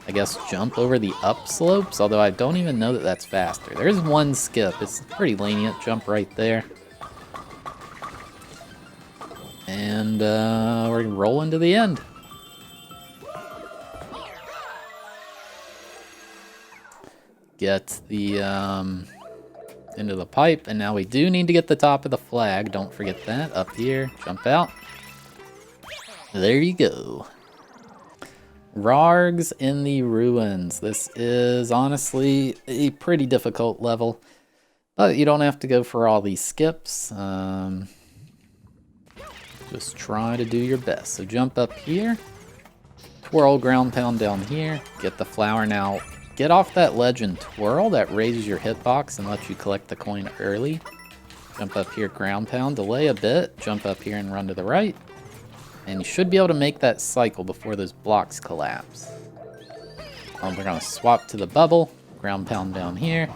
S1: I guess, jump over the up slopes, although I don't even know that that's faster. There's one skip, it's pretty lenient, jump right there. And we're rolling to the end. Get the into the pipe, and now we do need to get the top of the flag, don't forget that. Up here, jump out. There you go. Rargs in the Ruins. This is honestly a pretty difficult level, but you don't have to go for all these skips. Just try to do your best. So jump up here, twirl, ground pound down here, get the flower. Now get off that ledge and twirl. That raises your hitbox and lets you collect the coin early. Jump up here, ground pound, delay a bit, jump up here and run to the right. And you should be able to make that cycle before those blocks collapse. We're going to swap to the bubble. Ground pound down here.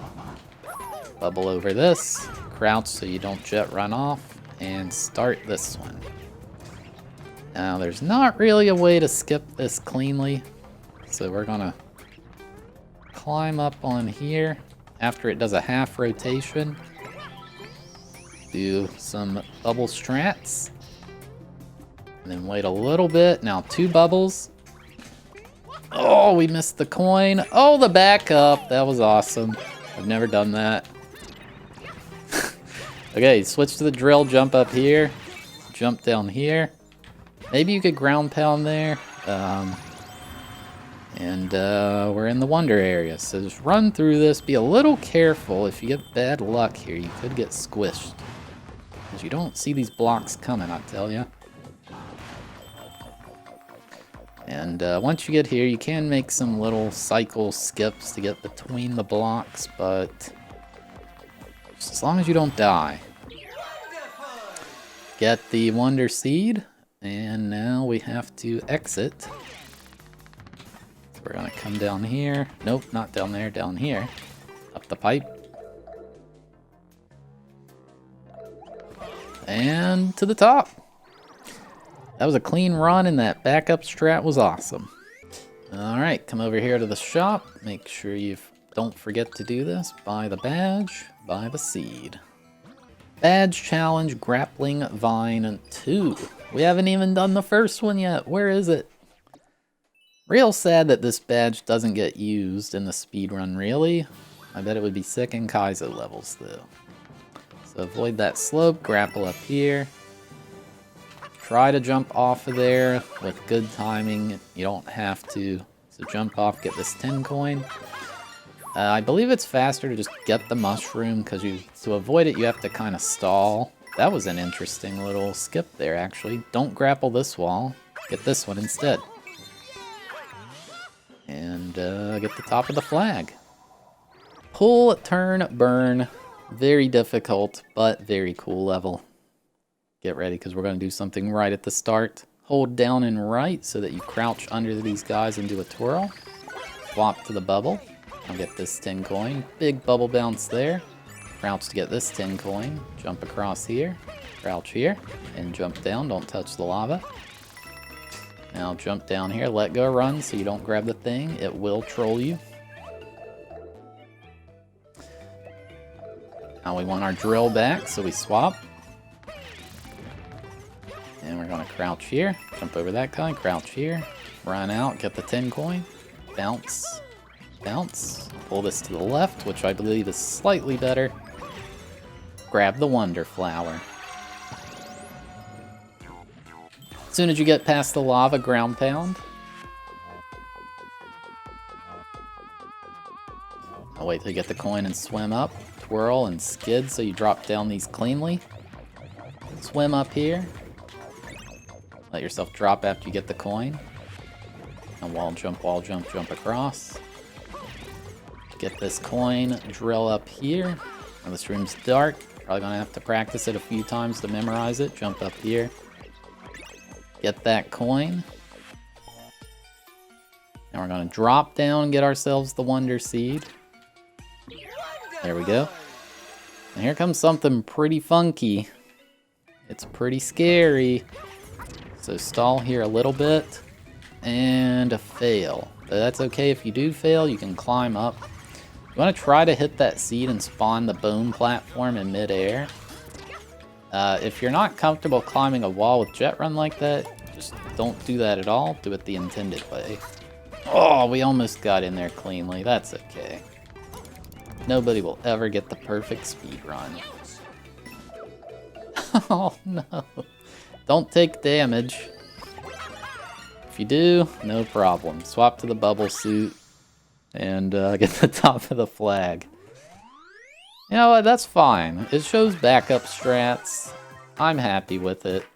S1: Bubble over this. Crouch so you don't jet run off. And start this one. Now there's not really a way to skip this cleanly. So we're going to climb up on here. After it does a half rotation. Do some bubble strats. And then wait a little bit. Now 2 bubbles. Oh, we missed the coin. Oh, the backup. That was awesome. I've never done that. Okay, switch to the drill. Jump up here. Jump down here. Maybe you could ground pound there. And we're in the wonder area. So just run through this. Be a little careful. If you get bad luck here, you could get squished. Because you don't see these blocks coming, I tell you. And once you get here, you can make some little cycle skips to get between the blocks, but just as long as you don't die. Get the Wonder Seed, and now we have to exit. So we're going to come down here. Nope, not down there, down here. Up the pipe. And to the top. That was a clean run, and that backup strat was awesome. Alright, come over here to the shop. Make sure you don't forget to do this. Buy the badge, buy the seed. Badge challenge, grappling vine 2. We haven't even done the first one yet. Where is it? Real sad that this badge doesn't get used in the speedrun, really. I bet it would be sick in Kaizo levels, though. So avoid that slope, grapple up here. Try to jump off of there with good timing. You don't have to. So jump off, get this 10 coin. I believe it's faster to just get the mushroom, because to avoid it you have to kind of stall. That was an interesting little skip there, actually. Don't grapple this wall. Get this one instead. And get the top of the flag. Pull, turn, burn. Very difficult, but very cool level. Get ready, because we're going to do something right at the start. Hold down and right so that you crouch under these guys and do a twirl. Swap to the bubble. I'll get this 10 coin. Big bubble bounce there. Crouch to get this 10 coin. Jump across here. Crouch here. And jump down. Don't touch the lava. Now jump down here. Let go, run so you don't grab the thing. It will troll you. Now we want our drill back, so we swap. And we're going to crouch here, jump over that guy, crouch here, run out, get the 10 coin, bounce, bounce, pull this to the left, which I believe is slightly better. Grab the Wonder Flower. As soon as you get past the lava, ground pound. I'll wait till you get the coin and swim up, twirl and skid so you drop down these cleanly. Swim up here. Let yourself drop after you get the coin. And wall jump, jump across. Get this coin, drill up here. Now this room's dark. Probably gonna have to practice it a few times to memorize it. Jump up here. Get that coin. Now we're gonna drop down and get ourselves the Wonder Seed. There we go. And here comes something pretty funky. It's pretty scary. So stall here a little bit, and a fail. But that's okay if you do fail, you can climb up. You want to try to hit that seed and spawn the bone platform in midair. If you're not comfortable climbing a wall with jet run like that, just don't do that at all. Do it the intended way. Oh, we almost got in there cleanly. That's okay. Nobody will ever get the perfect speed run. Oh no. Don't take damage. If you do, no problem. Swap to the bubble suit and get the top of the flag. You know what, that's fine. It shows backup strats. I'm happy with it.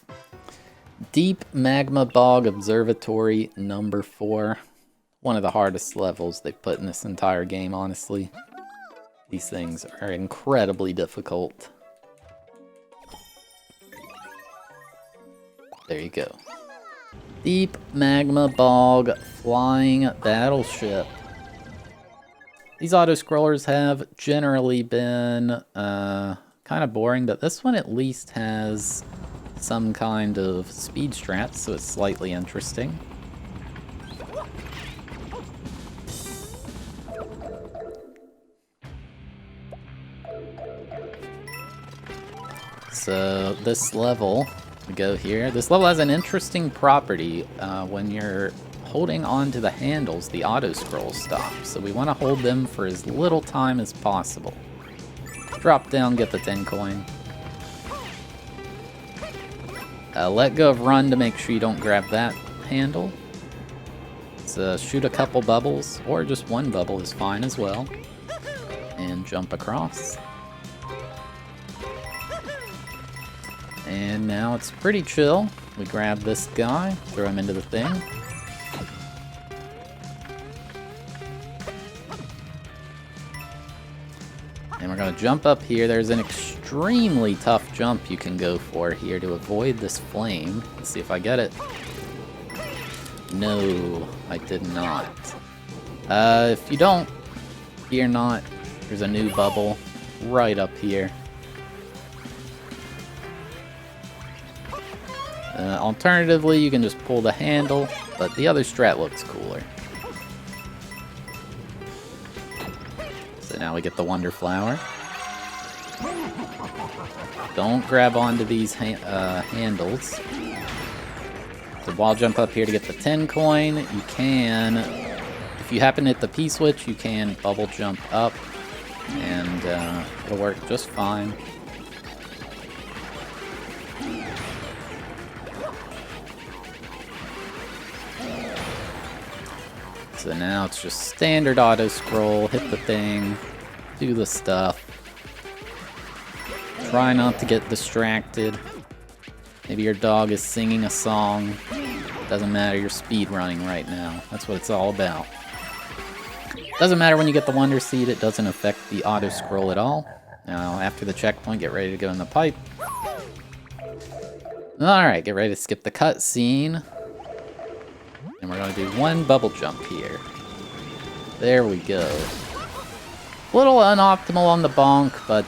S1: Deep Magma Bog Observatory number 4. One of the hardest levels they've put in this entire game, honestly. These things are incredibly difficult. There you go. Deep Magma Bog Flying Battleship. These auto-scrollers have generally been kind of boring, but this one at least has some kind of speed strats, so it's slightly interesting. So this level, we go here. This level has an interesting property. When you're holding on to the handles, the auto-scroll stops. So we want to hold them for as little time as possible. Drop down, get the 10 coin. Let go of run to make sure you don't grab that handle. So shoot a couple bubbles, or just one bubble is fine as well. And jump across. And now it's pretty chill. We grab this guy, throw him into the thing. And we're going to jump up here. There's an extremely tough jump you can go for here to avoid this flame. Let's see if I get it. No, I did not. If you don't, fear not. There's a new bubble right up here. Alternatively, you can just pull the handle, but the other strat looks cooler. we get the Wonder Flower. Don't grab onto these handles. So wall jump up here to get the 10 coin. You can, if you happen to hit the P-switch, you can bubble jump up, and it'll work just fine. So now it's just standard auto scroll, hit the thing, do the stuff. Try not to get distracted. Maybe your dog is singing a song. Doesn't matter, you're speed running right now. That's what it's all about. Doesn't matter when you get the Wonder Seed, it doesn't affect the auto scroll at all. Now, after the checkpoint, get ready to go in the pipe. Alright, get ready to skip the cutscene. And we're gonna do one bubble jump here. There we go. A little unoptimal on the bonk, but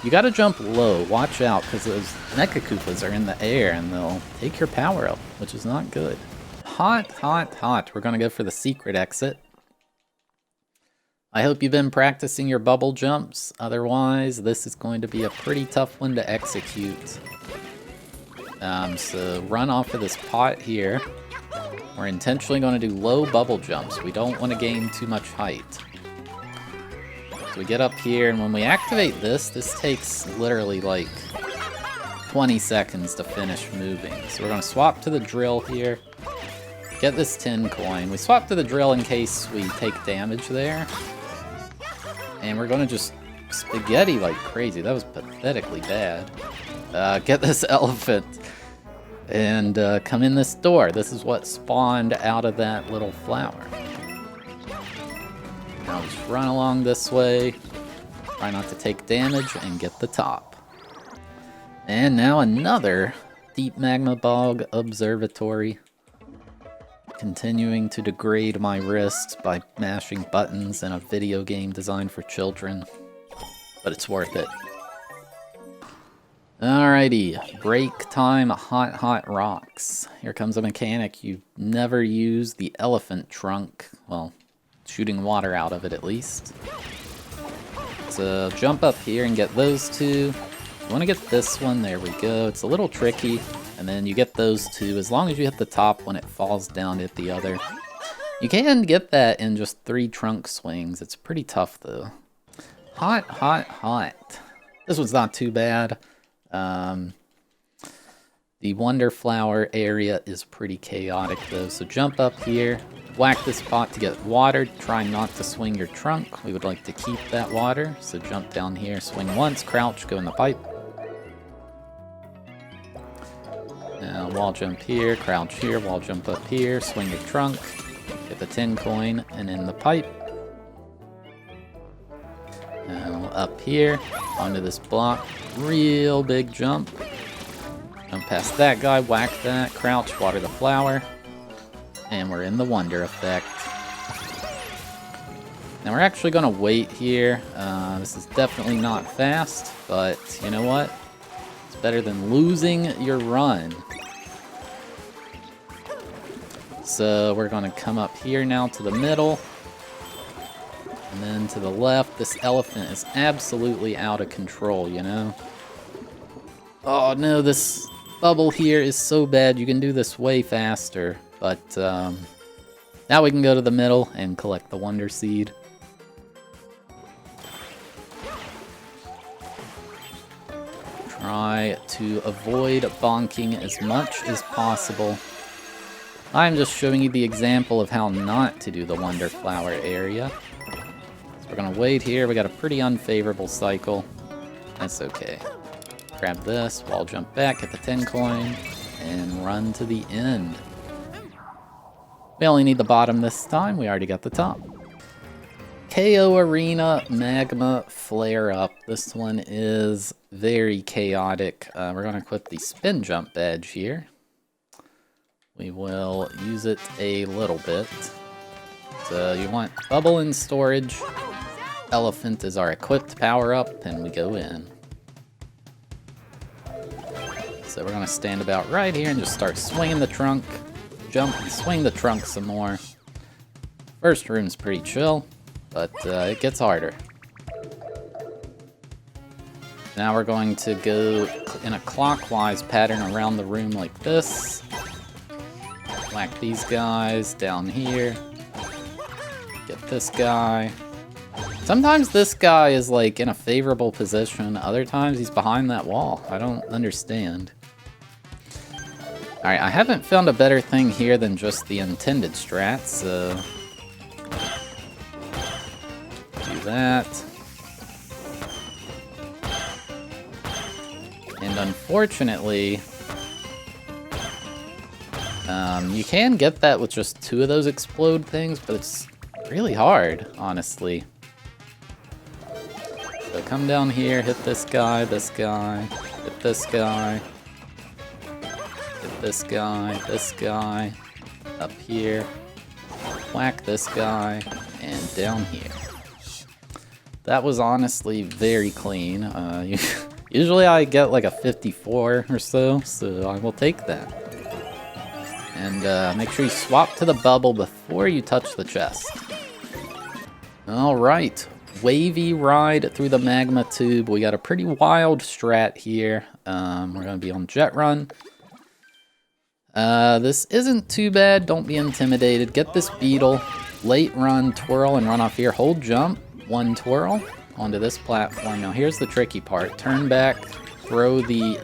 S1: you gotta jump low. Watch out, because those Mecha Koopas are in the air and they'll take your power up, which is not good. Hot, hot, hot. We're gonna go for the secret exit. I hope you've been practicing your bubble jumps. Otherwise, this is going to be a pretty tough one to execute. So run off of this pot here. We're intentionally going to do low bubble jumps. We don't want to gain too much height. So we get up here, and when we activate this, this takes literally like 20 seconds to finish moving. So we're going to swap to the drill here. Get this 10 coin. We swap to the drill in case we take damage there. And we're going to just spaghetti like crazy. That was pathetically bad. Get this elephant. And come in this door. This is what spawned out of that little flower. Now just run along this way. Try not to take damage and get the top. And now another Deep Magma Bog Observatory. Continuing to degrade my wrists by mashing buttons in a video game designed for children. But it's worth it. Alrighty, break time, hot, hot rocks. Here comes a mechanic you've never used, the elephant trunk. Well, shooting water out of it at least. So jump up here and get those two. You want to get this one, there we go. It's a little tricky, and then you get those two. As long as you hit the top when it falls down, hit the other. You can get that in just 3 trunk swings. It's pretty tough though. Hot, hot, hot. This one's not too bad. The Wonder Flower area is pretty chaotic though, so jump up here, whack this pot to get water, try not to swing your trunk. We would like to keep that water, so jump down here, swing once, crouch, go in the pipe. Now wall jump here, crouch here, wall jump up here, swing your trunk, get the 10 coin, and in the pipe. Now up here, onto this block, real big jump. Jump past that guy, whack that, crouch, water the flower, and we're in the Wonder Effect. Now we're actually going to wait here. This is definitely not fast, but you know what? It's better than losing your run. So we're going to come up here now to the middle. And then to the left, this elephant is absolutely out of control, you know? Oh no, this bubble here is so bad. You can do this way faster. But now we can go to the middle and collect the Wonder Seed. Try to avoid bonking as much as possible. I'm just showing you the example of how not to do the Wonder Flower area. We're gonna wait here. We got a pretty unfavorable cycle. That's okay. Grab this, wall jump back, get the 10 coin, and run to the end. We only need the bottom this time. We already got the top. KO Arena Magma Flare Up. This one is very chaotic. We're gonna equip the spin jump badge here. We will use it a little bit. So you want bubble in storage. Elephant is our equipped power-up, and we go in. So we're going to stand about right here and just start swinging the trunk. Jump and swing the trunk some more. First room's pretty chill, but it gets harder. Now we're going to go in a clockwise pattern around the room like this. Whack these guys down here. Get this guy. Sometimes this guy is like in a favorable position. Other times he's behind that wall. I don't understand. Alright, I haven't found a better thing here than just the intended strats, so... do that. And unfortunately... you can get that with just 2 of those explode things, but it's really hard, honestly. So come down here, hit this guy, hit this guy, hit this guy, up here, whack this guy, and down here. That was honestly very clean. Usually I get like a 54 or so I will take that. And make sure you swap to the bubble before you touch the chest. Alright, wavy ride through the magma tube. We got a pretty wild strat here. We're going to be on jet run. This isn't too bad, don't be intimidated. Get this beetle, late run, twirl, and run off here. Hold jump, 1 twirl, onto this platform. Now here's the tricky part. Turn back, throw the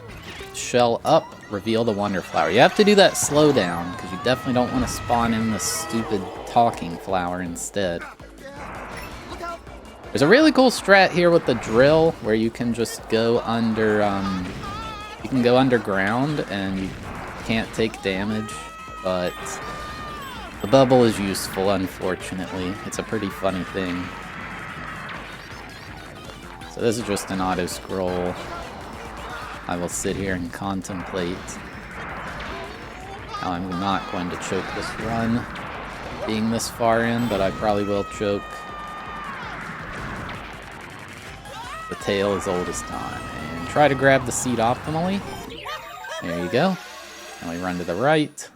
S1: shell up, reveal the wonder flower. You have to do that slow down, because you definitely don't want to spawn in the stupid talking flower instead. There's a really cool strat here with the drill, where you can just go under, you can go underground, and you can't take damage, but the bubble is useful, unfortunately. It's a pretty funny thing. So this is just an auto scroll. I will sit here and contemplate. Now I'm not going to choke this run, being this far in, but I probably will choke. The tale is old as time. And try to grab the seat optimally. There you go. Now we run to the right.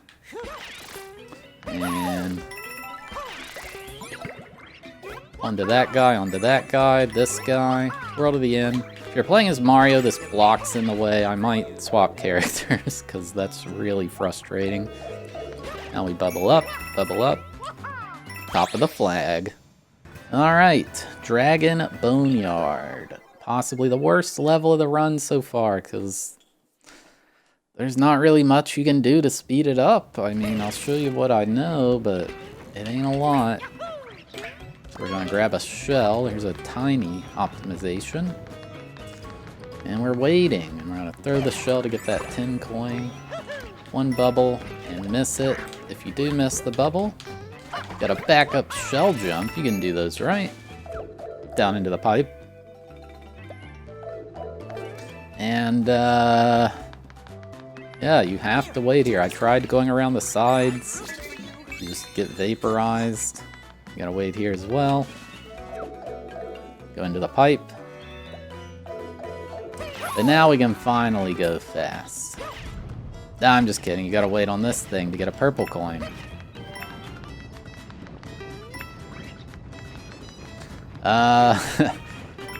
S1: And onto that guy, this guy, twirl to the end. If you're playing as Mario, this blocks in the way. I might swap characters, because that's really frustrating. Now we bubble up, top of the flag. Alright, Dragon Boneyard. Possibly the worst level of the run so far, because there's not really much you can do to speed it up. I mean, I'll show you what I know, but it ain't a lot. So we're going to grab a shell. Here's a tiny optimization. And we're waiting. And we're going to throw the shell to get that 10 coin. 1 bubble and miss it. If you do miss the bubble, you got a backup shell jump. You can do those, right? Down into the pipe. And, yeah, you have to wait here. I tried going around the sides. You just get vaporized. You gotta wait here as well. Go into the pipe. But now we can finally go fast. Nah, I'm just kidding. You gotta wait on this thing to get a purple coin.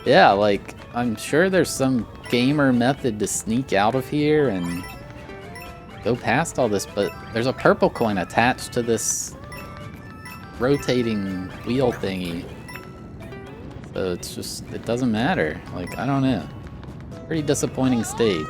S1: Yeah, like, I'm sure there's some gamer method to sneak out of here and go past all this, but there's a purple coin attached to this rotating wheel thingy. So it's just, it doesn't matter. Like, I don't know. Pretty disappointing stage.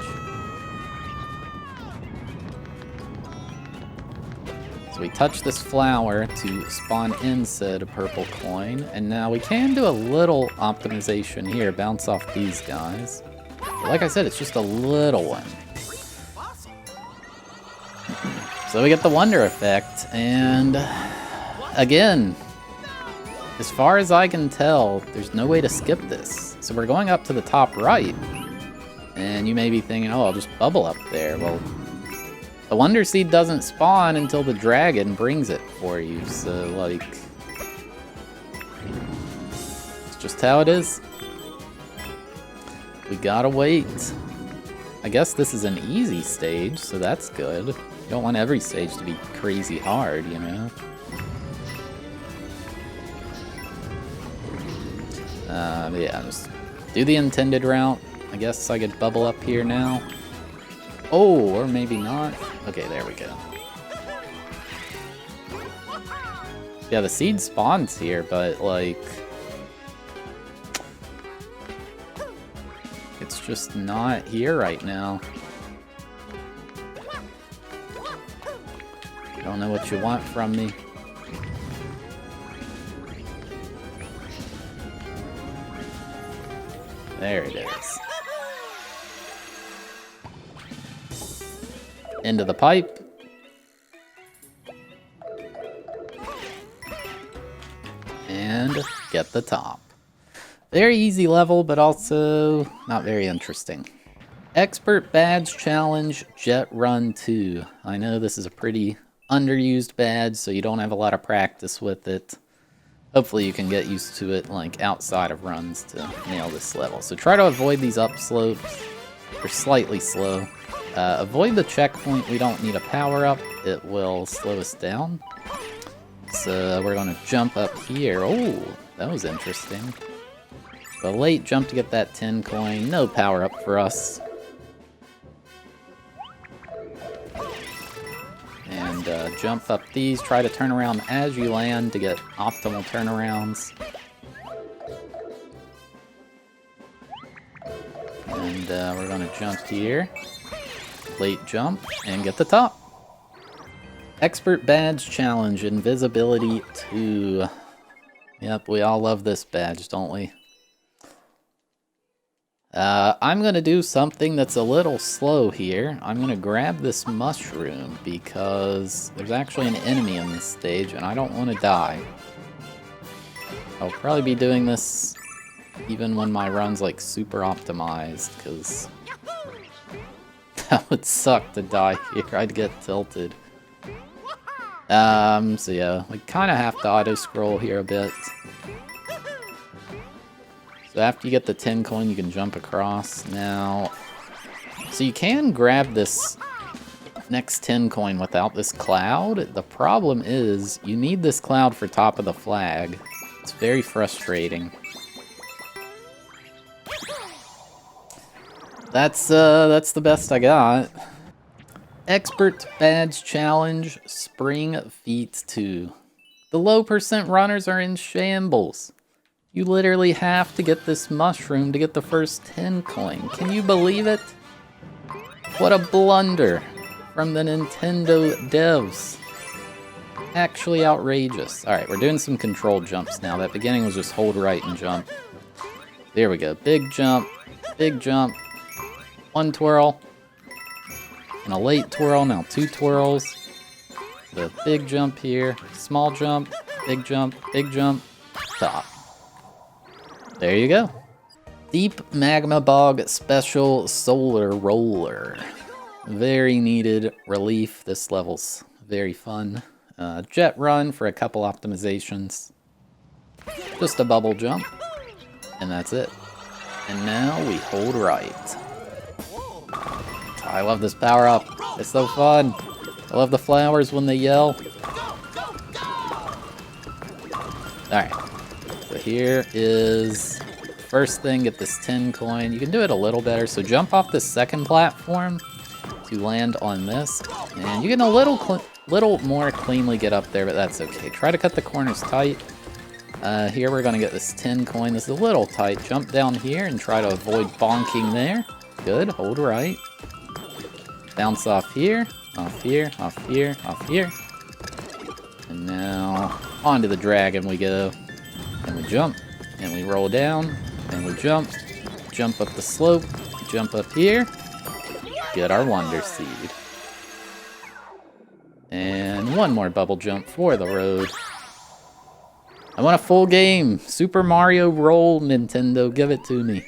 S1: So we touch this flower to spawn in said purple coin, and now we can do a little optimization here, bounce off these guys. But like I said, it's just a little one. So we get the wonder effect, and again, as far as I can tell, there's no way to skip this. So we're going up to the top right, and you may be thinking, oh, I'll just bubble up there. Well, the Wonder Seed doesn't spawn until the dragon brings it for you, so, like, it's just how it is. We gotta wait. I guess this is an easy stage, so that's good. You don't want every stage to be crazy hard, you know? Yeah, just do the intended route, I guess I could bubble up here now. Oh, or maybe not. Okay, there we go. Yeah, the seed spawns here, but, like... it's just not here right now. I don't know what you want from me. There it is. Into the pipe. And get the top. Very easy level, but also not very interesting. Expert Badge Challenge Jet Run 2. I know this is a pretty underused badge, so you don't have a lot of practice with it. Hopefully you can get used to it, like, outside of runs to nail this level. So try to avoid these upslopes. They're slightly slow. Avoid the checkpoint. We don't need a power-up. It will slow us down. So we're going to jump up here. Oh, that was interesting. A late jump to get that 10 coin. No power-up for us. And jump up these. Try to turn around as you land to get optimal turnarounds. And we're going to jump here. Late jump and get the top. Expert Badge Challenge Invisibility 2. Yep, we all love this badge, don't we? I'm going to do something that's a little slow here. I'm going to grab this mushroom because there's actually an enemy in this stage and I don't want to die. I'll probably be doing this even when my run's like super optimized because that would suck to die here. I'd get tilted. So yeah, we kind of have to auto-scroll here a bit. So after you get the 10 coin, you can jump across. Now, so you can grab this next 10 coin without this cloud. The problem is, you need this cloud for top of the flag. It's very frustrating. That's the best I got. Expert Badge Challenge Spring Feet 2. The low percent runners are in shambles. You literally have to get this mushroom to get the first 10 coin. Can you believe it? What a blunder from the Nintendo devs. Actually outrageous. Alright, we're doing some control jumps now. That beginning was just hold right and jump. There we go. Big jump. One twirl. And a late twirl. Now 2 twirls. The big jump here. Small jump. Big jump. Top. There you go. Deep Magma Bog Special Solar Roller. Very needed relief. This level's very fun. Jet run for a couple optimizations. Just a bubble jump. And that's it. And now we hold right. I love this power up. It's so fun. I love the flowers when they yell. Alright. So here is first thing, get this 10 coin. You can do it a little better. So jump off this second platform to land on this. And you can a little more cleanly get up there, but that's okay. Try to cut the corners tight. Here we're going to get this 10 coin. This is a little tight. Jump down here and try to avoid bonking there. Good. Hold right. Bounce off here. Off here. Off here. Off here. And now onto the dragon we go. And we jump, and we roll down, and we jump up the slope, jump up here, get our Wonder Seed. And one more bubble jump for the road. I want a full game. Super Mario Roll, Nintendo, give it to me.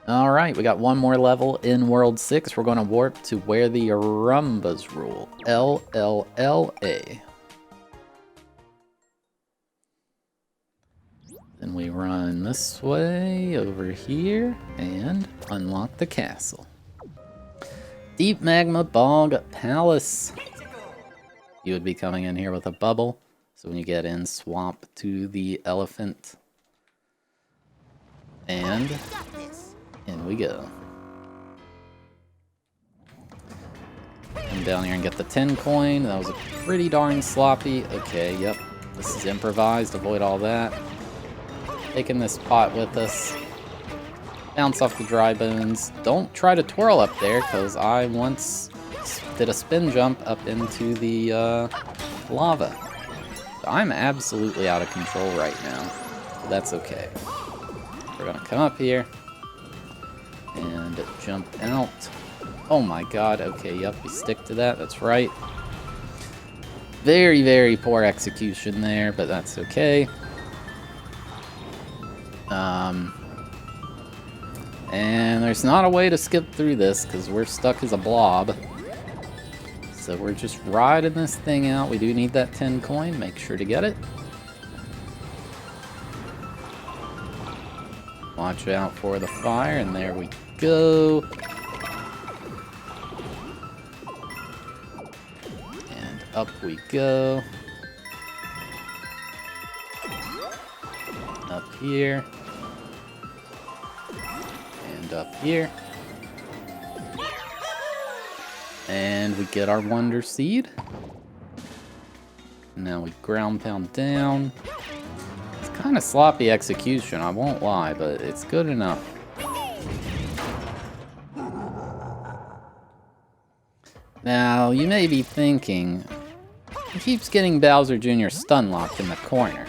S1: Alright, we got one more level in World 6. We're going to warp to where the Rumbas rule. LLLA. Then we run this way, over here, and unlock the castle. Deep Magma Bog Palace. You would be coming in here with a bubble. So when you get in, swap to the elephant. And in we go. Come down here and get the 10 coin. That was pretty darn sloppy. Okay, yep. This is improvised. Avoid all that. Taking this pot with us. Bounce off the dry bones. Don't try to twirl up there, because I once did a spin jump up into the lava. So I'm absolutely out of control right now. So that's okay. We're gonna come up here and jump out. Oh my god, okay, yep, we stick to that, that's right. Very, very poor execution there, but that's okay. And there's not a way to skip through this, because we're stuck as a blob. So we're just riding this thing out. We do need that 10 coin, make sure to get it. Watch out for the fire, and there we go. And up we go. Up here. And up here. And we get our Wonder Seed. Now we ground pound down. It's kind of sloppy execution, I won't lie, but it's good enough. Now, you may be thinking, he keeps getting Bowser Jr. stun locked in the corner.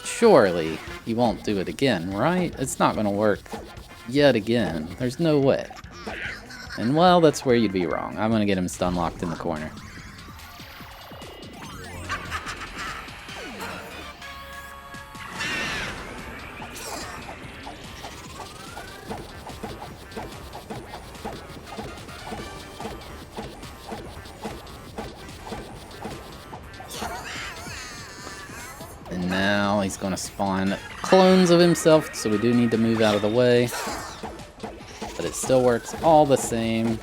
S1: Surely, he won't do it again, right? It's not gonna work yet again. There's no way. And well, that's where you'd be wrong. I'm gonna get him stun locked in the corner. And now he's gonna spawn clones of himself, so we do need to move out of the way. But it still works all the same.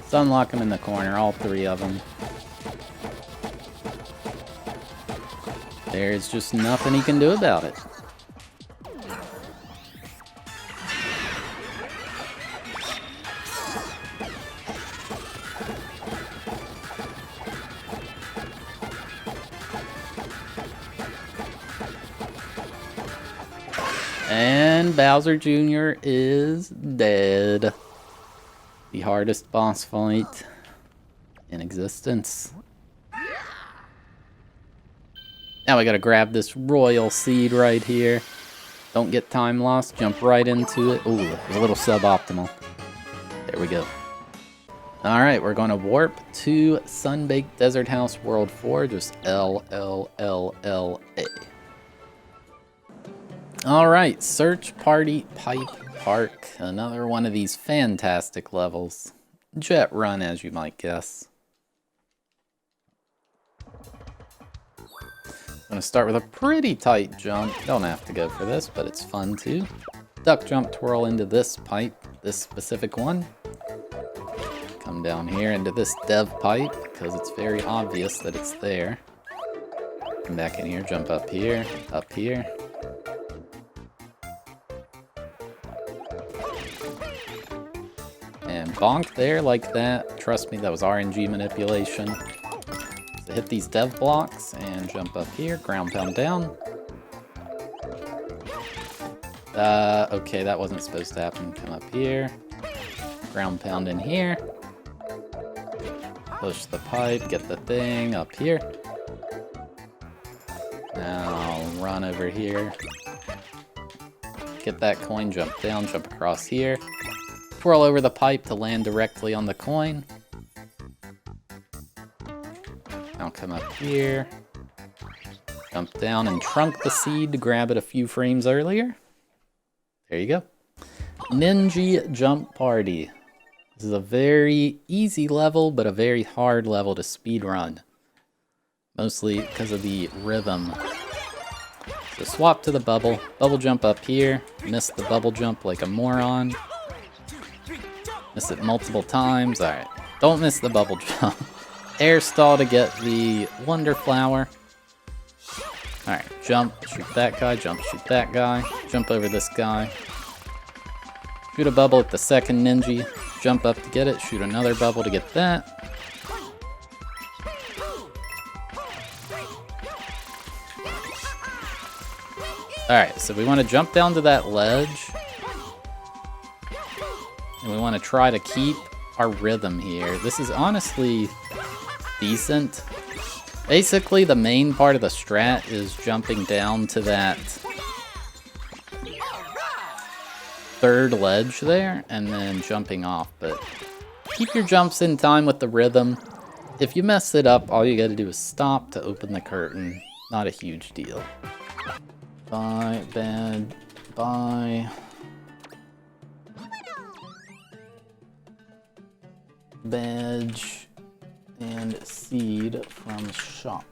S1: Stun lock him in the corner, all three of them. There's just nothing he can do about it. And Bowser Jr. is dead. The hardest boss fight in existence. Now we gotta grab this royal seed right here. Don't get time lost, jump right into it. Ooh, it was a little suboptimal. There we go. Alright, we're gonna warp to Sunbaked Desert House World 4, just LLLLA. Alright, Search Party Pipe Park. Another one of these fantastic levels. Jet run, as you might guess. I'm gonna start with a pretty tight jump. Don't have to go for this, but it's fun too. Duck jump, twirl into this pipe, this specific one. Come down here into this dev pipe, because it's very obvious that it's there. Come back in here, jump up here, up here. And bonk there like that. Trust me, that was RNG manipulation. So hit these dev blocks and jump up here, ground pound down. Okay, that wasn't supposed to happen. Come up here, ground pound in here. Push the pipe, get the thing up here. Now run over here. Get that coin, jump down, jump across here. Twirl over the pipe to land directly on the coin. Now come up here. Jump down and trunk the seed to grab it a few frames earlier. There you go. Ninja Jump Party. This is a very easy level, but a very hard level to speedrun. Mostly because of the rhythm. So swap to the bubble. Bubble jump up here. Miss the bubble jump like a moron. Miss it multiple times. Alright. Don't miss the bubble jump. Air stall to get the Wonder Flower. Alright. Jump, shoot that guy. Jump, shoot that guy. Jump over this guy. Shoot a bubble at the second ninja. Jump up to get it. Shoot another bubble to get that. Alright, so we want to jump down to that ledge. And we want to try to keep our rhythm here. This is honestly decent. Basically, the main part of the strat is jumping down to that third ledge there, and then jumping off. But keep your jumps in time with the rhythm. If you mess it up, all you gotta do is stop to open the curtain. Not a huge deal. Bye, bed, bye. Badge and seed from shop.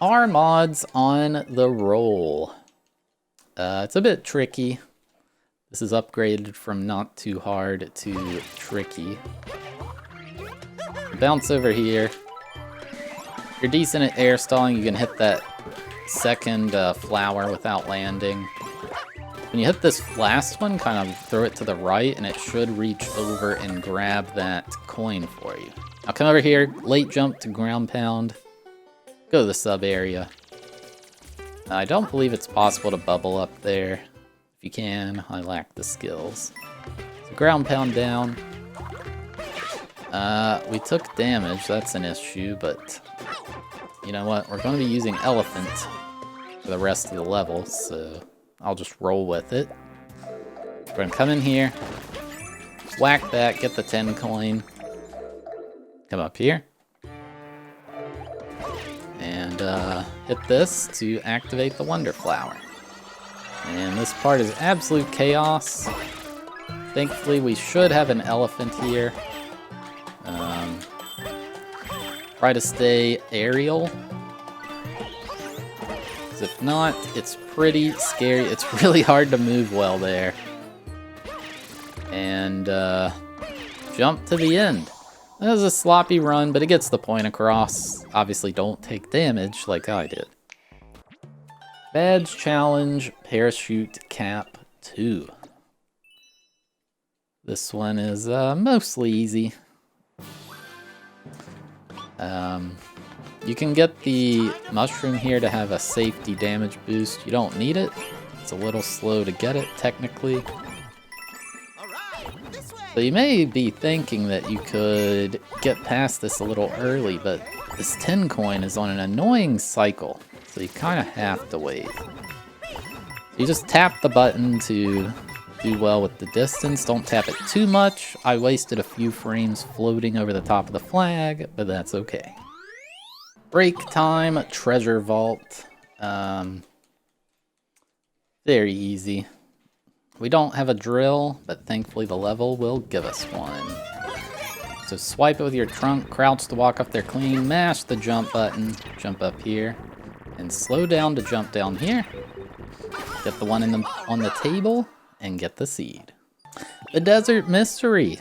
S1: Are mods on the roll? It's a bit tricky. This is upgraded from not too hard to tricky. Bounce over here. If you're decent at air stalling, you can hit that second flower without landing. When you hit this last one, kind of throw it to the right, and it should reach over and grab that coin for you. Now come over here, late jump to ground pound. Go to the sub area. I don't believe it's possible to bubble up there. If you can, I lack the skills. So ground pound down. We took damage, that's an issue, but you know what? We're going to be using elephant for the rest of the level, so I'll just roll with it. We're going to come in here, whack that, get the 10 coin, come up here, and hit this to activate the Wonder Flower. And this part is absolute chaos. Thankfully, we should have an elephant here. Try to stay aerial. If not, it's pretty scary. It's really hard to move well there. And jump to the end. That was a sloppy run, but it gets the point across. Obviously, don't take damage like I did. Badge Challenge Parachute Cap 2. This one is mostly easy. You can get the mushroom here to have a safety damage boost. You don't need it. It's a little slow to get it, technically. So you may be thinking that you could get past this a little early, but this 10 coin is on an annoying cycle, so you kind of have to wait. You just tap the button to do well with the distance. Don't tap it too much. I wasted a few frames floating over the top of the flag, but that's okay. Break time, treasure vault. Very easy. We don't have a drill, but thankfully the level will give us one. So swipe it with your trunk, crouch to walk up there clean, mash the jump button, jump up here, and slow down to jump down here. Get the one on the table, and get the seed. The Desert Mystery.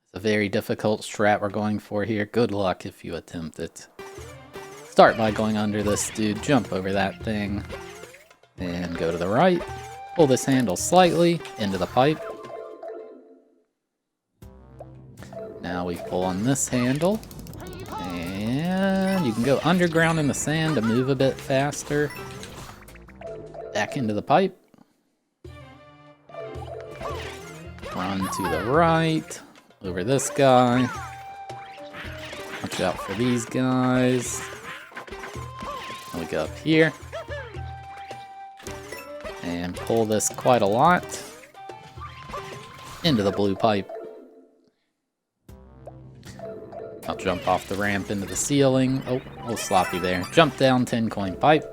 S1: It's a very difficult strat we're going for here. Good luck if you attempt it. Start by going under this dude, jump over that thing, and go to the right. Pull this handle slightly into the pipe. Now we pull on this handle, and you can go underground in the sand to move a bit faster. Back into the pipe. Run to the right. Over this guy. Watch out for these guys. And we go up here. And pull this quite a lot. Into the blue pipe. I'll jump off the ramp into the ceiling. Oh, a little sloppy there. Jump down 10 coin pipe.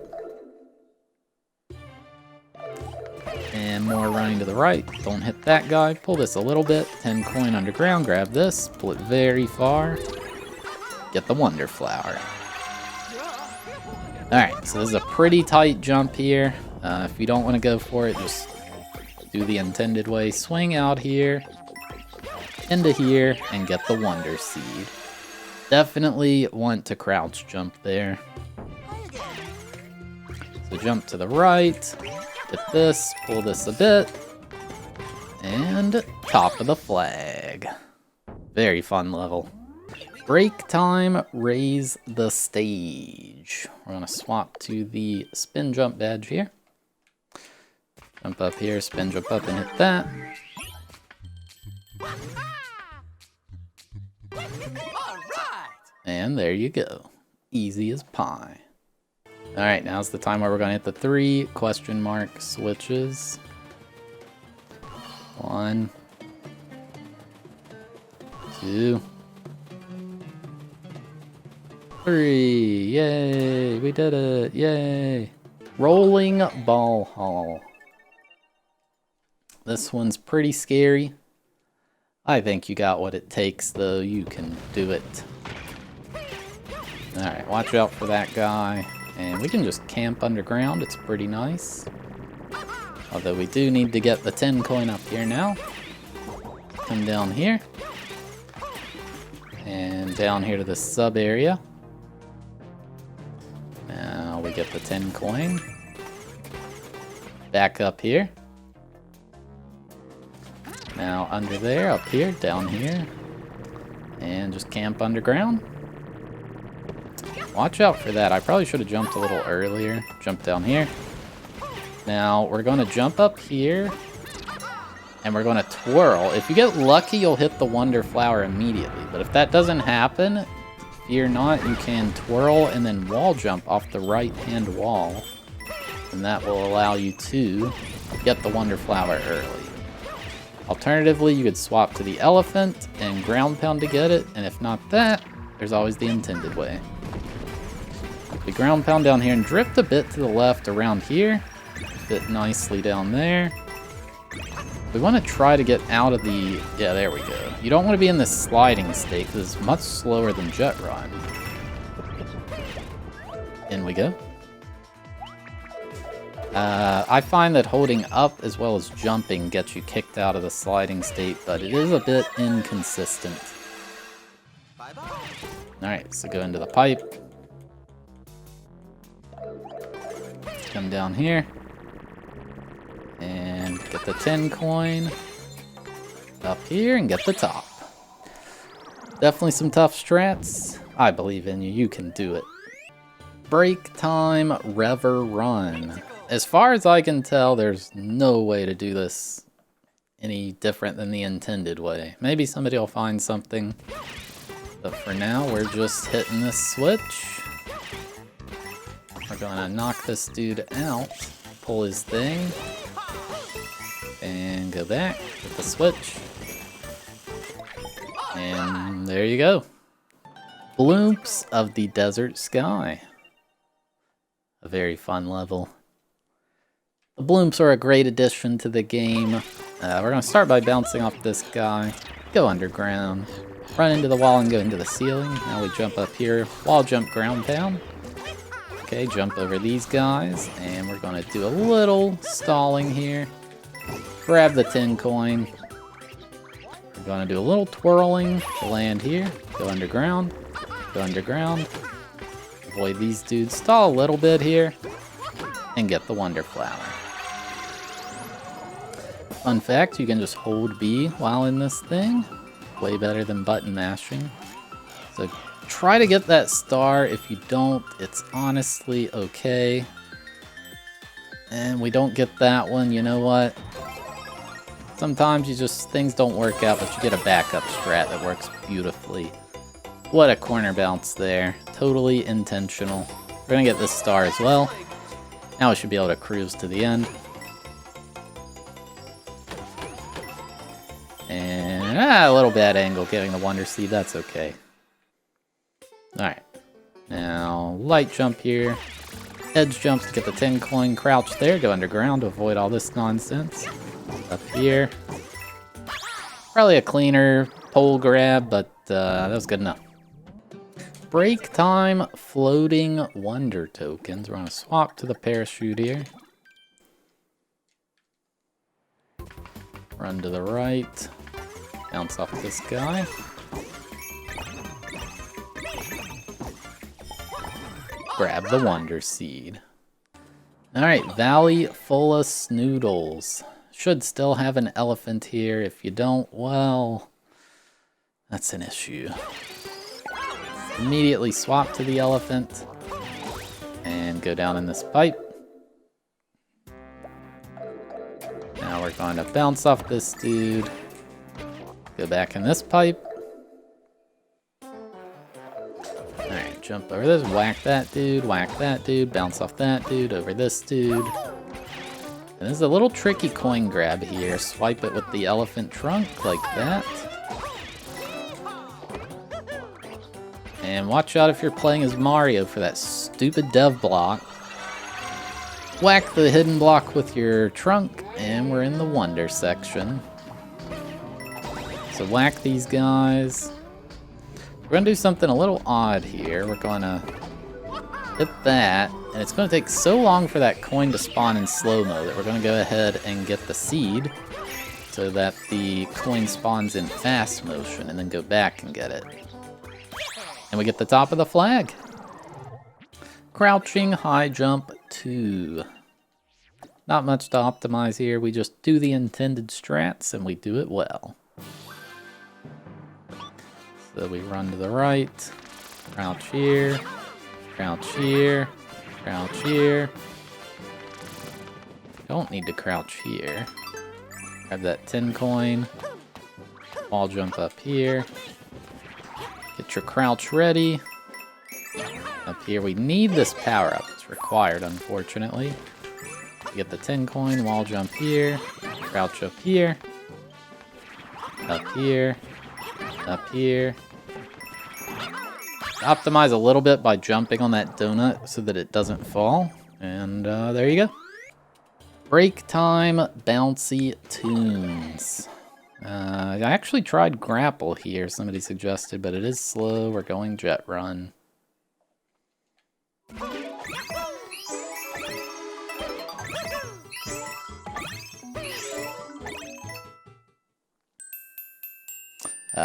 S1: And more running to the right. Don't hit that guy. Pull this a little bit. 10 coin underground. Grab this. Pull it very far. Get the Wonder Flower. Alright, so this is a pretty tight jump here. If you don't want to go for it, just do the intended way. Swing out here. Into here. And get the Wonder Seed. Definitely want to crouch jump there. So jump to the right. Hit this, pull this a bit, and top of the flag. Very fun level. Break time, raise the stage. We're gonna swap to the spin jump badge here. Jump up here, spin jump up and hit that. And there you go. Easy as pie. Alright, now's the time where we're gonna hit the 3 question mark switches. 1, 2, 3. Yay! We did it! Yay! Rolling ball hall. This one's pretty scary. I think you got what it takes, though. You can do it. Alright, watch out for that guy. And we can just camp underground. It's pretty nice. Although we do need to get the 10 coin up here now. Come down here. And down here to the sub area. Now we get the 10 coin. Back up here. Now under there, up here, down here. And just camp underground. Watch out for that. I probably should have jumped a little earlier. Jump down here. Now we're going to jump up here. And we're going to twirl. If you get lucky, you'll hit the Wonder Flower immediately. But if that doesn't happen, fear not, you can twirl and then wall jump off the right-hand wall. And that will allow you to get the Wonder Flower early. Alternatively, you could swap to the elephant and ground pound to get it. And if not that, there's always the intended way. We ground pound down here and drift a bit to the left around here. Fit nicely down there. We want to try to get out of the... Yeah, there we go. You don't want to be in this sliding state because it's much slower than Jet Run. In we go. I find that holding up as well as jumping gets you kicked out of the sliding state, but it is a bit inconsistent. Alright, so go into the pipe. Come down here. And get the 10 coin. Up here and get the top. Definitely some tough strats. I believe in you. You can do it. Break time, Rever Run. As far as I can tell, there's no way to do this any different than the intended way. Maybe somebody will find something. But for now, we're just hitting this switch. We're gonna knock this dude out, pull his thing, and go back with the switch. And there you go. Bloops of the Desert Sky. A very fun level. The bloops are a great addition to the game. We're going to start by bouncing off this guy, go underground, run into the wall and go into the ceiling. Now we jump up here, wall jump, ground pound. Okay, jump over these guys, and we're going to do a little stalling here. Grab the 10 coin. We're going to do a little twirling to land here, go underground, avoid these dudes, stall a little bit here, and get the Wonder Flower. Fun fact, you can just hold B while in this thing. Way better than button mashing. So try to get that star. If you don't, it's honestly okay. And we don't get that one, you know what? Sometimes things don't work out, but you get a backup strat that works beautifully. What a corner bounce there. Totally intentional. We're gonna get this star as well. Now we should be able to cruise to the end. And a little bad angle getting the Wonder Seed, that's okay. Alright. Now, light jump here. Edge jump to get the 10 coin, crouch there, go underground to avoid all this nonsense. Up here. Probably a cleaner pole grab, but that was good enough. Break time, floating wonder tokens. We're gonna swap to the parachute here. Run to the right. Bounce off this guy. Grab the Wonder Seed. Alright, Valley full of snoodles. Should still have an elephant here. If you don't, well, That's an issue. Immediately swap to the elephant and go down in this pipe. Now we're going to bounce off this dude. Go back in this pipe. Alright, jump over this, whack that dude, bounce off that dude, over this dude. And this is a little tricky coin grab here. Swipe it with the elephant trunk like that. And watch out if you're playing as Mario for that stupid dev block. Whack the hidden block with your trunk, and we're in the wonder section. So whack these guys. We're gonna do something a little odd here. We're gonna hit that, and it's gonna take so long for that coin to spawn in slow-mo that we're gonna go ahead and get the seed so that the coin spawns in fast motion, and then go back and get it. And we get the top of the flag. Crouching high jump 2. Not much to optimize here. We just do the intended strats and we do it well. So we run to the right, crouch here, crouch here, crouch here. Don't need to crouch here. Grab that 10 coin. Wall jump up here. Get your crouch ready. Up here, we need this power up. It's required, unfortunately. Get the 10 coin, wall jump here, crouch up here, up here, up here. Optimize a little bit by jumping on that donut so that it doesn't fall. And there you go. Break time, bouncy tunes. I actually tried grapple here, somebody suggested, but it is slow. We're going jet run.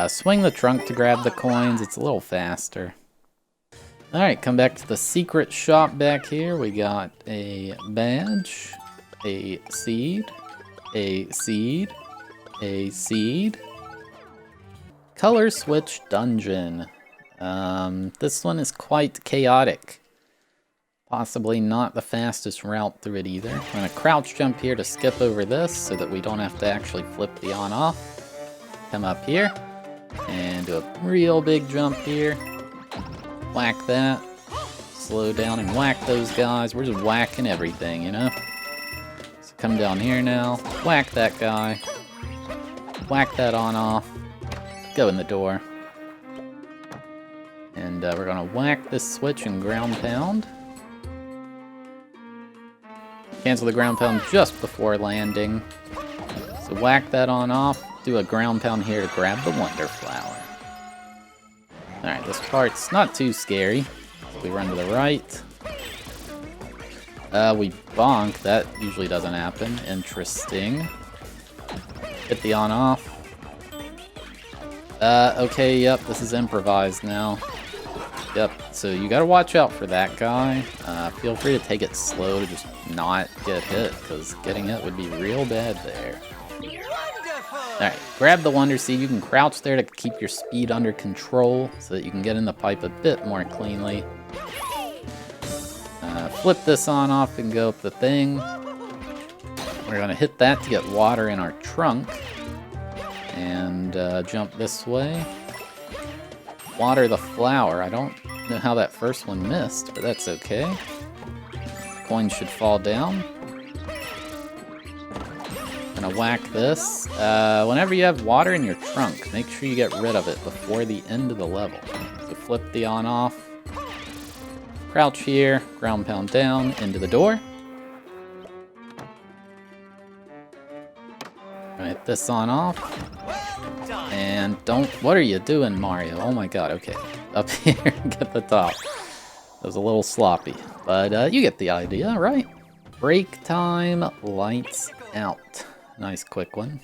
S1: Swing the trunk to grab the coins. It's a little faster. Alright, come back to the secret shop back here. We got a badge, a seed, a seed, a seed. Color switch dungeon. This one is quite chaotic. Possibly not the fastest route through it either. I'm going to crouch jump here to skip over this so that we don't have to actually flip the on-off. Come up here and do a real big jump here. Whack that. Slow down and whack those guys. We're just whacking everything, you know? So come down here now. Whack that guy. Whack that on-off. Go in the door. And we're going to whack this switch and ground pound. Cancel the ground pound just before landing. So whack that on off. Do a ground pound here to grab the Wonder Flower. Alright, this part's not too scary. We run to the right. We bonk. That usually doesn't happen. Interesting. Hit the on off. Okay, yep, this is improvised now. Yep, so you gotta watch out for that guy. Feel free to take it slow to just not get hit, because getting hit would be real bad there. Alright, grab the Wonder Seed. You can crouch there to keep your speed under control so that you can get in the pipe a bit more cleanly. Flip this on off and go up the thing. We're gonna hit that to get water in our trunk. And jump this way. Water the flower. I don't know how that first one missed, but that's okay. Coin should fall down. Gonna whack this. Whenever you have water in your trunk, make sure you get rid of it before the end of the level. So flip the on off. Crouch here, ground pound down, into the door. Right, this on off. And don't, what are you doing, Mario? Oh my god, okay. Up here, get the top. That was a little sloppy, but you get the idea, right? Break time, lights out. Nice quick one.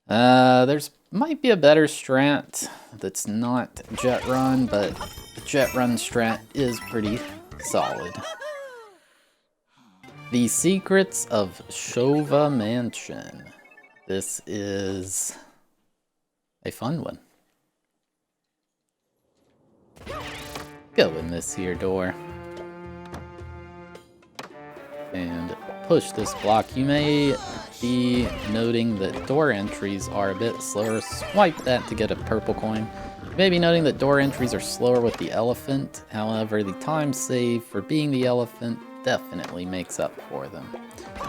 S1: There's might be a better strat that's not jet run, but the jet run strat is pretty solid. The Secrets of Shova Mansion. This is A fun one. Go in this here door. And push this block. You may be noting that door entries are a bit slower. Swipe that to get a purple coin. You may be noting that door entries are slower with the elephant. However, the time save for being the elephant definitely makes up for them.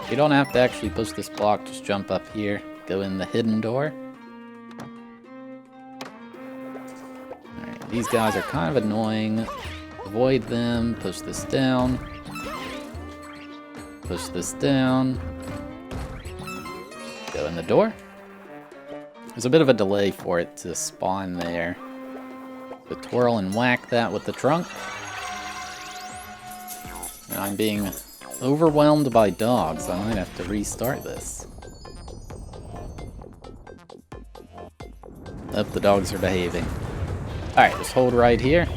S1: You don't have to actually push this block, just jump up here, go in the hidden door. Alright, these guys are kind of annoying. Avoid them, push this down. Push this down. Go in the door. There's a bit of a delay for it to spawn there. So twirl and whack that with the trunk. And I'm being overwhelmed by dogs. I might have to restart this. Oh, the dogs are behaving. Alright, just hold right here.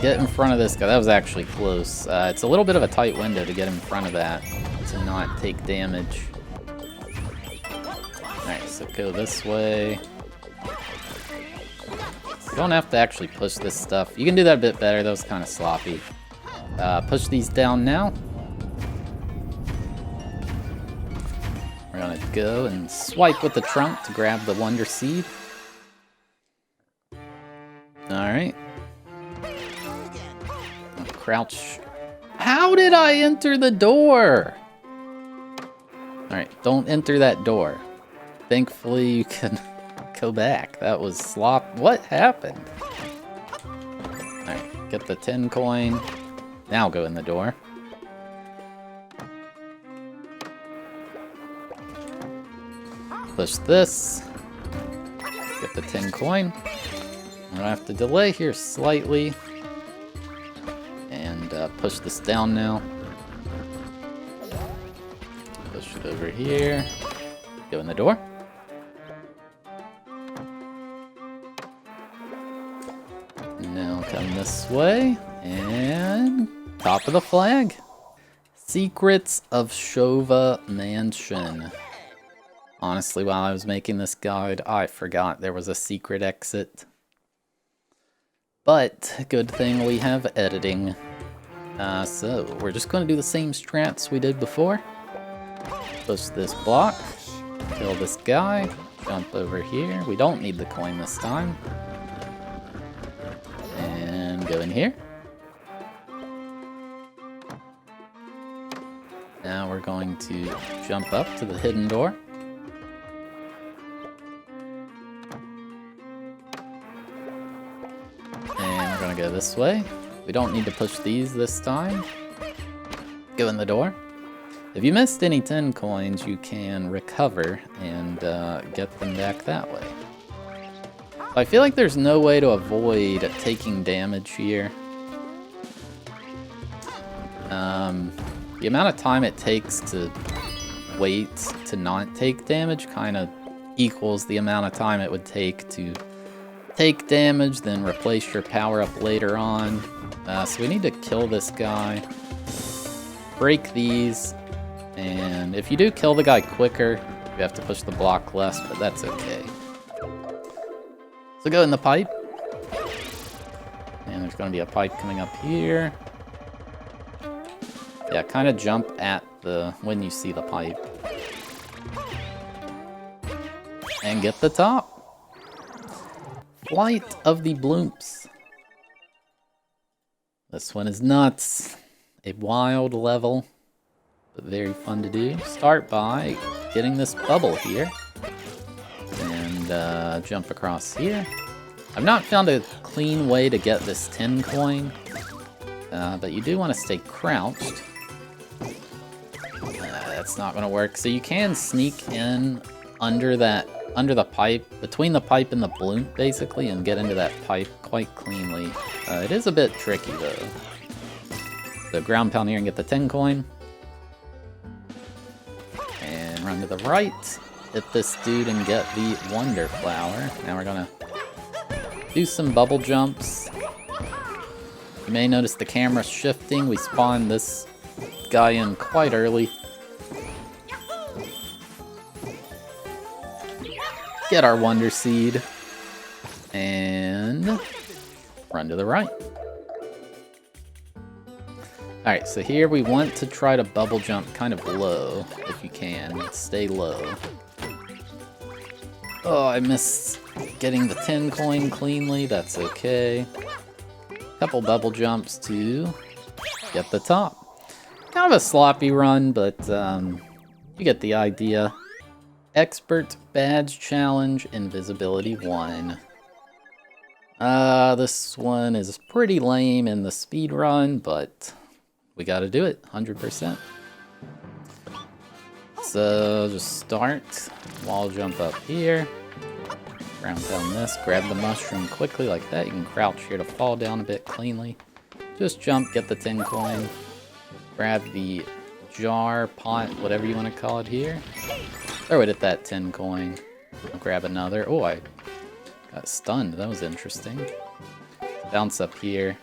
S1: Get in front of this guy. That was actually close. It's a little bit of a tight window to get in front of that to not take damage. Alright, so go this way. You don't have to actually push this stuff. You can do that a bit better. That was kind of sloppy. Push these down now. We're gonna go and swipe with the trunk to grab the Wonder Seed. Alright. Crouch. How did I enter the door? Alright, don't enter that door. Thankfully, you can go back. That was slop. What happened? Alright, get the 10 coin. Now go in the door. Push this. Get the 10 coin. I'm gonna have to delay here slightly. Push this down now. Push it over here. Go in the door. Now come this way. And top of the flag. Secrets of Shova Mansion. Honestly, while I was making this guide, I forgot there was a secret exit. But good thing we have editing. So we're just going to do the same strats we did before. Push this block, kill this guy, jump over here. We don't need the coin this time. And go in here. Now we're going to jump up to the hidden door. And we're going to go this way. We don't need to push these this time. Go in the door. If you missed any 10 coins, you can recover and get them back that way. I feel like there's no way to avoid taking damage here. The amount of time it takes to wait to not take damage kind of equals the amount of time it would take to take damage, then replace your power up later on. So we need to kill this guy, break these, and if you do kill the guy quicker, you have to push the block less, but that's okay. So go in the pipe, and there's going to be a pipe coming up here. Yeah, kind of jump at when you see the pipe. And get the top. Flight of the Bloomps. This one is nuts. A wild level, but very fun to do. Start by getting this bubble here. And jump across here. I've not found a clean way to get this 10 coin. But you do want to stay crouched. That's not going to work. So you can sneak in under the pipe, between the pipe and the bloom, basically, and get into that pipe quite cleanly. It is a bit tricky, though. So ground pound here and get the 10 coin. And run to the right. Hit this dude and get the Wonder Flower. Now we're going to do some bubble jumps. You may notice the camera shifting. We spawned this guy in quite early. get our Wonder Seed, and run to the right. Alright, so here we want to try to bubble jump kind of low, if you can. Stay low. Oh, I missed getting the 10 coin cleanly. That's okay. Couple bubble jumps to get the top. Kind of a sloppy run, but you get the idea. Expert Badge Challenge, Invisibility 1. This one is pretty lame in the speed run, but we gotta do it, 100%. So just start, wall jump up here, ground down this, grab the mushroom quickly like that. You can crouch here to fall down a bit cleanly. Just jump, get the 10 coin, grab the jar, pot, whatever you want to call it here. Throw it at that 10 coin. I'll grab another. Oh, I got stunned. That was interesting. Bounce up here.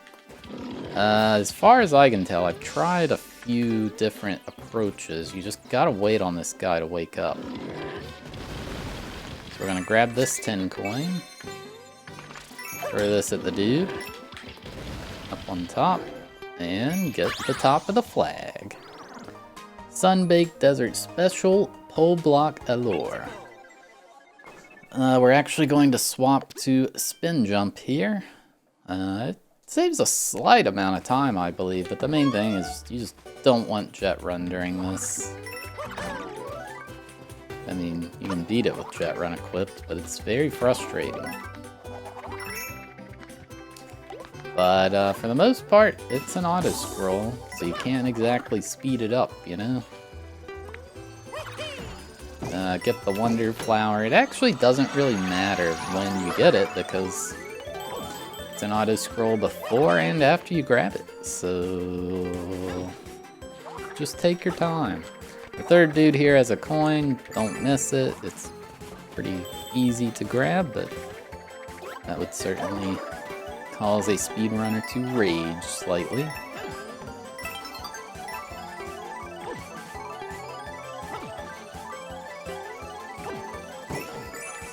S1: As far as I can tell, I've tried a few different approaches. You just gotta wait on this guy to wake up. So we're gonna grab this 10 coin. Throw this at the dude. Up on top. And get the top of the flag. Sun-Baked Desert Special Pole Block Allure. We're actually going to swap to Spin Jump here. It saves a slight amount of time, I believe, but the main thing is you just don't want Jet Run during this. I mean, you can beat it with Jet Run equipped, but it's very frustrating. But for the most part, it's an auto-scroll, so you can't exactly speed it up, you know? Get the Wonder Flower. It actually doesn't really matter when you get it, because it's an auto-scroll before and after you grab it, so just take your time. The third dude here has a coin, don't miss it. It's pretty easy to grab, but that would certainly cause a speedrunner to rage slightly.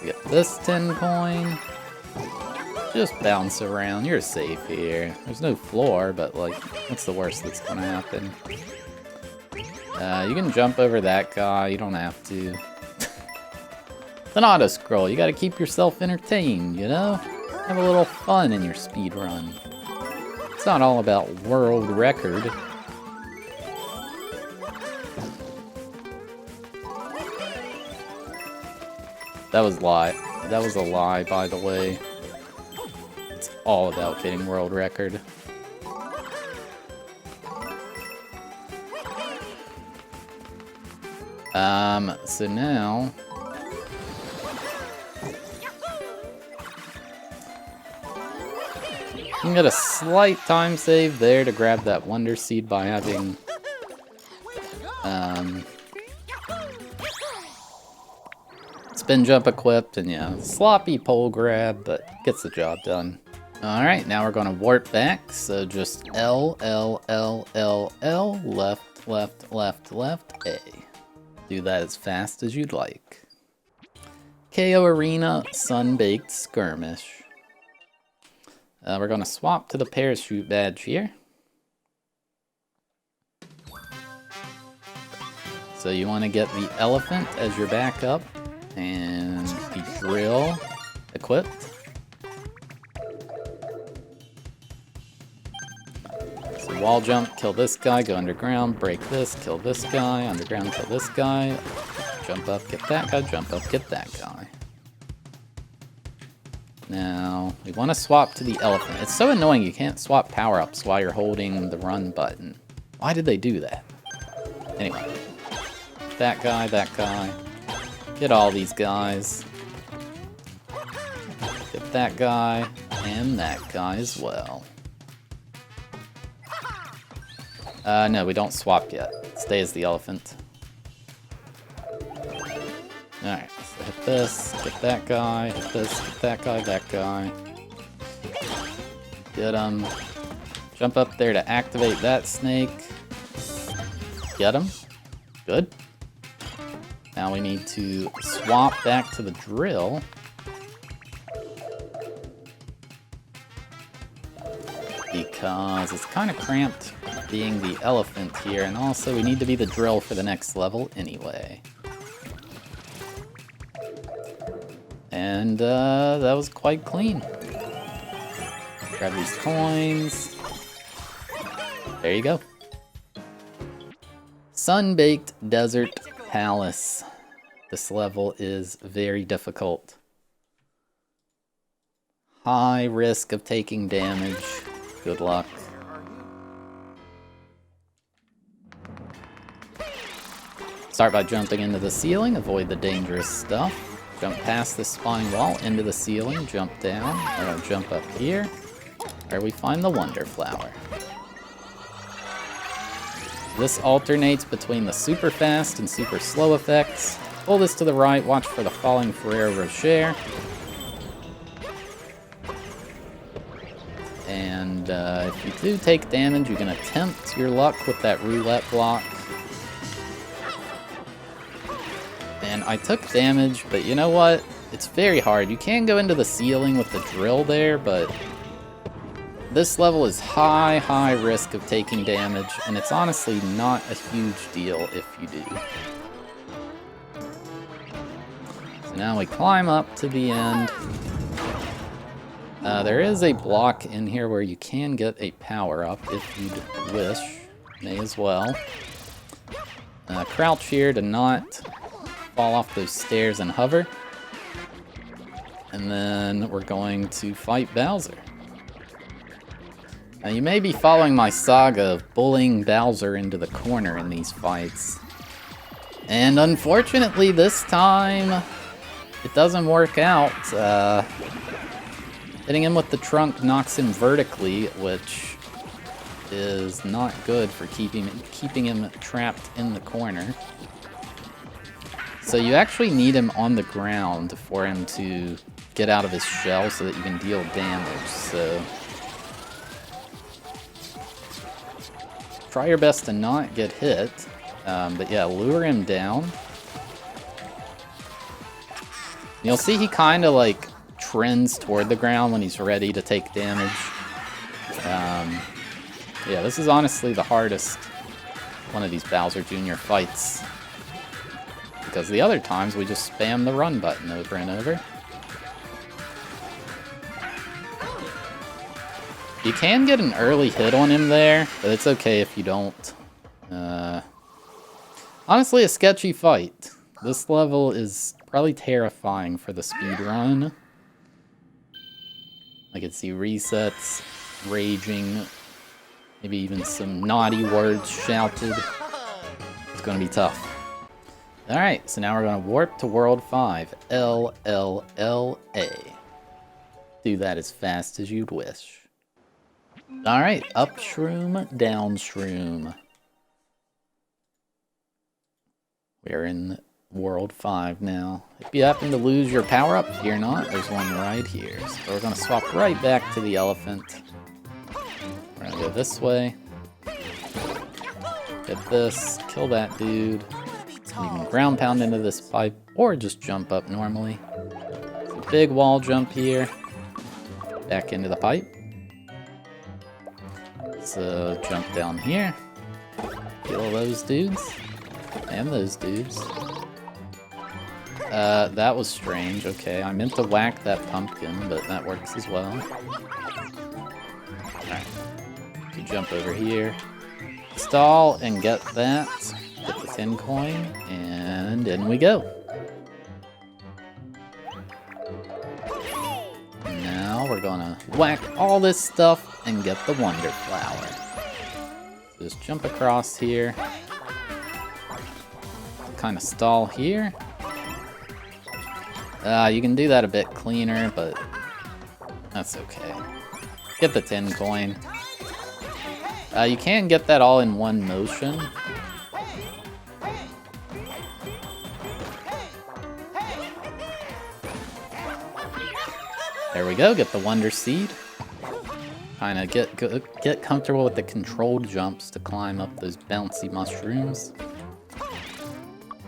S1: Get this 10 coin. Just bounce around. You're safe here. There's no floor, but like, what's the worst that's gonna happen? You can jump over that guy. You don't have to. It's an auto scroll. You gotta keep yourself entertained, you know? Have a little fun in your speed run. It's not all about world record. That was a lie, by the way. It's all about getting world record. So now you can get a slight time save there to grab that Wonder Seed by having Spin Jump equipped, and yeah, sloppy pole grab, but gets the job done. Alright, now we're gonna warp back, so just L, L, L, L, L, left, left, left, left, A. Do that as fast as you'd like. KO Arena Sun-Baked Skirmish. We're gonna swap to the parachute badge here. So you want to get the elephant as your backup, and the drill equipped. So wall jump, kill this guy, go underground, break this, kill this guy, underground, kill this guy, jump up, get that guy, jump up, get that guy. Now, we want to swap to the elephant. It's so annoying you can't swap power-ups while you're holding the run button. Why did they do that? Anyway. That guy, get all these guys. Get that guy, and that guy as well. No, we don't swap yet. Stay as the elephant. Alright, so hit this, get that guy, hit this, get that guy. Get him. Jump up there to activate that snake. Get him. Good. Now we need to swap back to the drill. Because it's kind of cramped being the elephant here, and also we need to be the drill for the next level anyway. And that was quite clean. Grab these coins. There you go. Sun-baked Desert Palace. This level is very difficult. High risk of taking damage. Good luck. Start by jumping into the ceiling, avoid the dangerous stuff. Jump past the spawning wall, into the ceiling, jump down. We're gonna jump up here, where we find the Wonder Flower. This alternates between the super fast and super slow effects. Pull this to the right, watch for the falling Ferrero Rocher. And if you do take damage, you can attempt your luck with that roulette block. And I took damage, but you know what? It's very hard. You can go into the ceiling with the drill there, but this level is high risk of taking damage, and it's honestly not a huge deal if you do. So now we climb up to the end. There is a block in here where you can get a power-up if you'd wish. May as well. Crouch here to not fall off those stairs and hover. And then we're going to fight Bowser. Now you may be following my saga of bullying Bowser into the corner in these fights. And unfortunately this time, it doesn't work out. Hitting him with the trunk knocks him vertically, which is not good for keeping him trapped in the corner. So you actually need him on the ground for him to get out of his shell so that you can deal damage. So try your best to not get hit. But yeah, lure him down. You'll see he kind of like trends toward the ground when he's ready to take damage. Yeah, this is honestly the hardest one of these Bowser Jr. fights. Because the other times we just spam the run button over and over. You can get an early hit on him there, but it's okay if you don't. Honestly, a sketchy fight. This level is probably terrifying for the speedrun. I can see resets, raging, maybe even some naughty words shouted. It's gonna be tough. Alright, so now we're gonna warp to World 5. L-L-L-A. Do that as fast as you'd wish. Alright, up shroom, down shroom. We're in World 5 now. If you happen to lose your power-up, fear not, there's one right here. So we're gonna swap right back to the elephant. We're gonna go this way. Get this, kill that dude. You can ground pound into this pipe, or just jump up normally. There's a big wall jump here. Back into the pipe. So jump down here. Kill those dudes. And those dudes. That was strange. Okay, I meant to whack that pumpkin, but that works as well. Alright. You jump over here. Stall and get that. Get the 10 coin, and in we go. And now we're gonna whack all this stuff and get the Wonder Flower. So just jump across here. Kind of stall here. You can do that a bit cleaner, but that's okay. Get the 10 coin. You can get that all in one motion. There we go, get the Wonder Seed. Kinda get comfortable with the controlled jumps to climb up those bouncy mushrooms.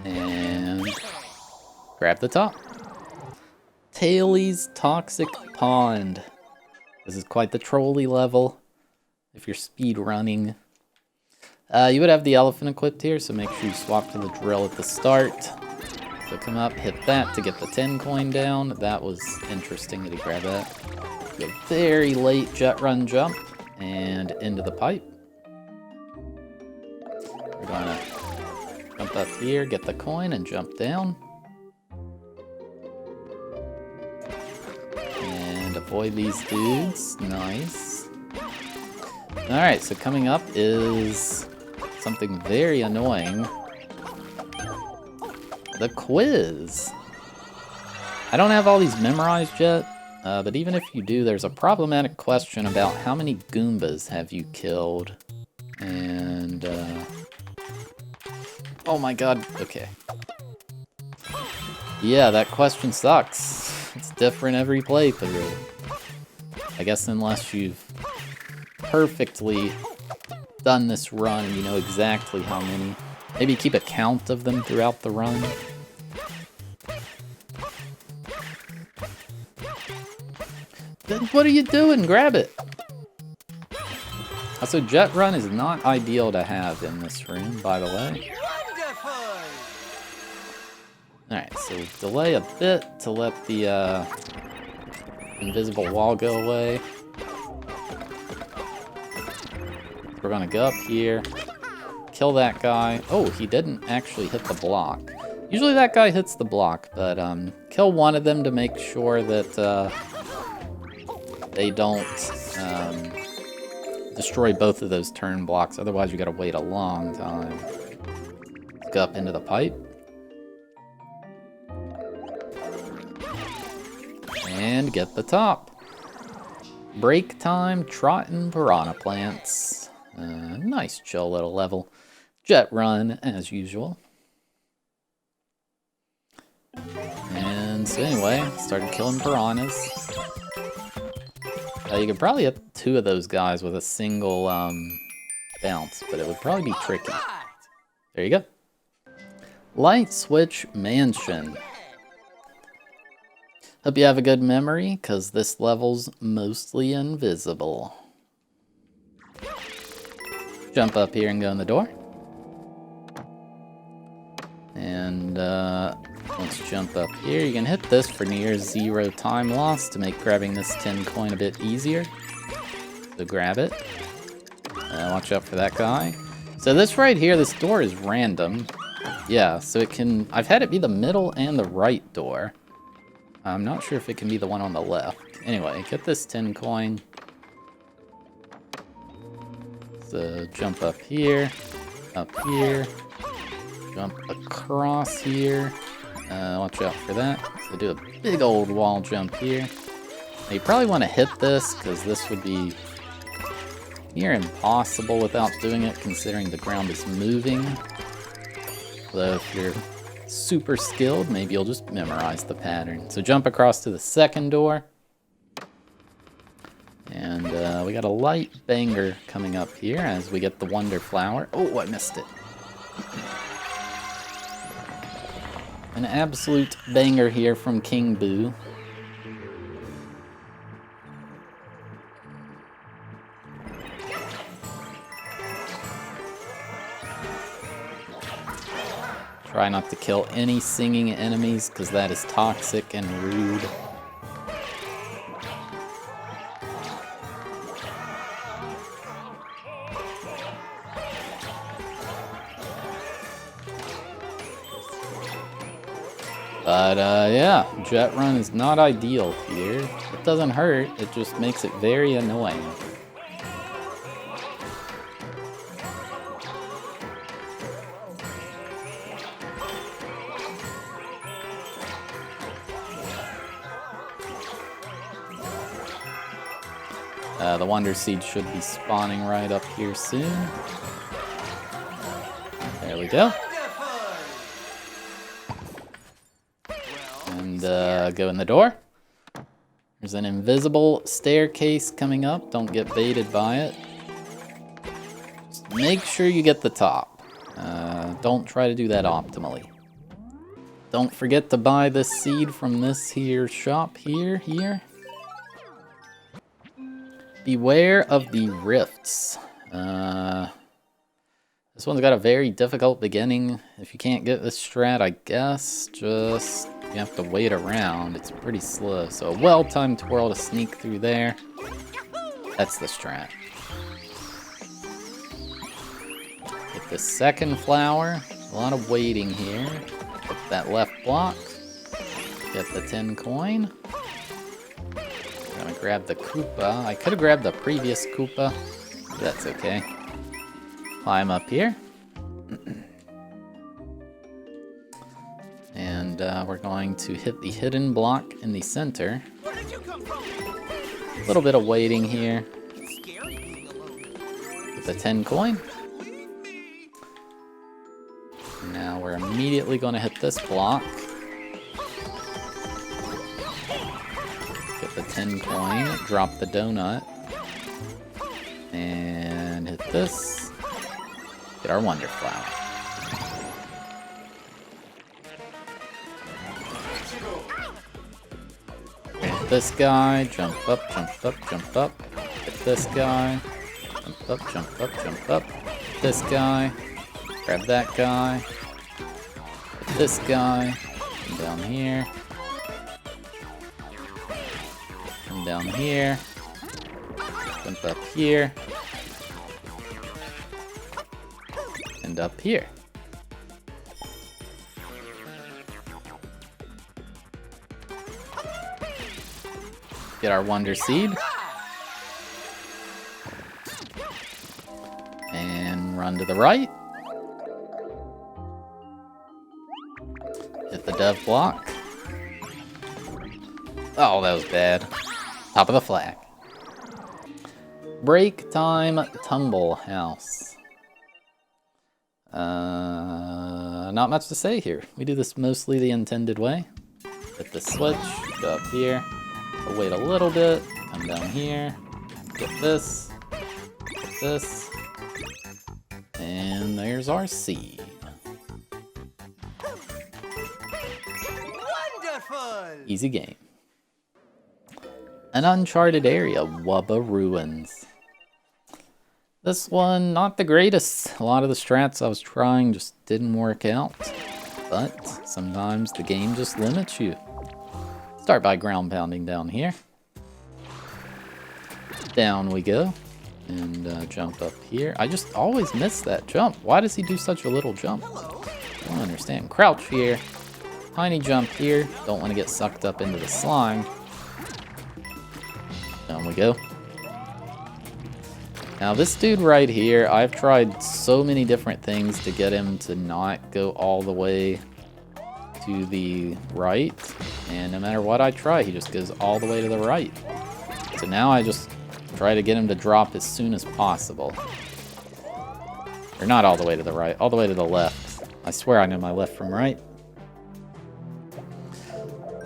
S1: And grab the top. Tailey's Toxic Pond. This is quite the trolley level if you're speed running. You would have the elephant equipped here, so make sure you swap to the drill at the start. So come up, hit that to get the 10 coin down. That was interesting that he grabbed that. Do a very late jet run jump and into the pipe. We're gonna jump up here, get the coin, and jump down. And avoid these dudes. Nice. Alright, so coming up is something very annoying. The quiz. I don't have all these memorized yet, but even if you do, there's a problematic question about how many Goombas have you killed. And, oh my god, okay. Yeah, that question sucks. It's different every playthrough. I guess unless you've perfectly done this run and you know exactly how many. Maybe keep a count of them throughout the run. Then what are you doing? Grab it! Also, jet run is not ideal to have in this room, by the way. Alright, so delay a bit to let the invisible wall go away. We're gonna go up here, kill that guy. Oh, he didn't actually hit the block. Usually that guy hits the block, but kill one of them to make sure that they don't destroy both of those turn blocks. Otherwise, you gotta wait a long time. Let's go up into the pipe. And get the top. Break time, trotting piranha plants. Nice chill little level. Jet run, as usual. And so anyway, started killing piranhas. You could probably hit 2 of those guys with a single bounce, but it would probably be tricky. There you go. Light Switch Mansion. Hope you have a good memory, because this level's mostly invisible. Jump up here and go in the door. And let's jump up here. You can hit this for near 0 time loss to make grabbing this 10 coin a bit easier. So grab it. Watch out for that guy. So this right here, this door is random. Yeah, so it can... I've had it be the middle and the right door. I'm not sure if it can be the one on the left. Anyway, get this 10 coin. So jump up here, jump across here. Watch out for that. So do a big old wall jump here. Now you probably want to hit this, because this would be near impossible without doing it, considering the ground is moving. So if you're super skilled, maybe you'll just memorize the pattern. So jump across to the second door. And we got a light banger coming up here as we get the Wonder Flower. Oh, I missed it. An absolute banger here from King Boo. Try not to kill any singing enemies, because that is toxic and rude. But yeah, jet run is not ideal here. It doesn't hurt, it just makes it very annoying. The Wonder Seed should be spawning right up here soon. There we go. And go in the door. There's an invisible staircase coming up. Don't get baited by it. Just make sure you get the top. Don't try to do that optimally. Don't forget to buy this seed from this here shop here. Beware of the rifts. This one's got a very difficult beginning. If you can't get this strat, I guess just you have to wait around. It's pretty slow. So a well-timed twirl to sneak through there. That's the strat. Get the second flower. A lot of waiting here. Hit that left block. Get the 10 coin. Gonna grab the Koopa. I could have grabbed the previous Koopa, but that's okay. Climb up here. And we're going to hit the hidden block in the center. A little bit of waiting here. Get the 10 coin. Now we're immediately going to hit this block. Get the 10 coin, drop the donut, and hit this. Get our Wonder Flower. Hit this guy, jump up, jump up, jump up. Hit this guy, jump up, jump up, jump up. Hit this guy, grab that guy. Hit this guy, come down here. Come down here. Jump up here. And up here. Get our Wonder Seed. And run to the right. Hit the dev block. Oh, that was bad. Top of the flag. Break time tumble house. Not much to say here. We do this mostly the intended way. Hit the switch, go up here, wait a little bit, come down here, get this, and there's our seed.
S2: Wonderful!
S1: Easy game. An uncharted area, Wubba Ruins. This one, not the greatest. A lot of the strats I was trying just didn't work out. But sometimes the game just limits you. Start by ground pounding down here. Down we go. And jump up here. I just always miss that jump. Why does he do such a little jump? I don't understand. Crouch here. Tiny jump here. Don't want to get sucked up into the slime. Down we go. Now this dude right here, I've tried so many different things to get him to not go all the way to the right. And no matter what I try, he just goes all the way to the right. So now I just try to get him to drop as soon as possible. Or not all the way to the right, all the way to the left. I swear I know my left from right.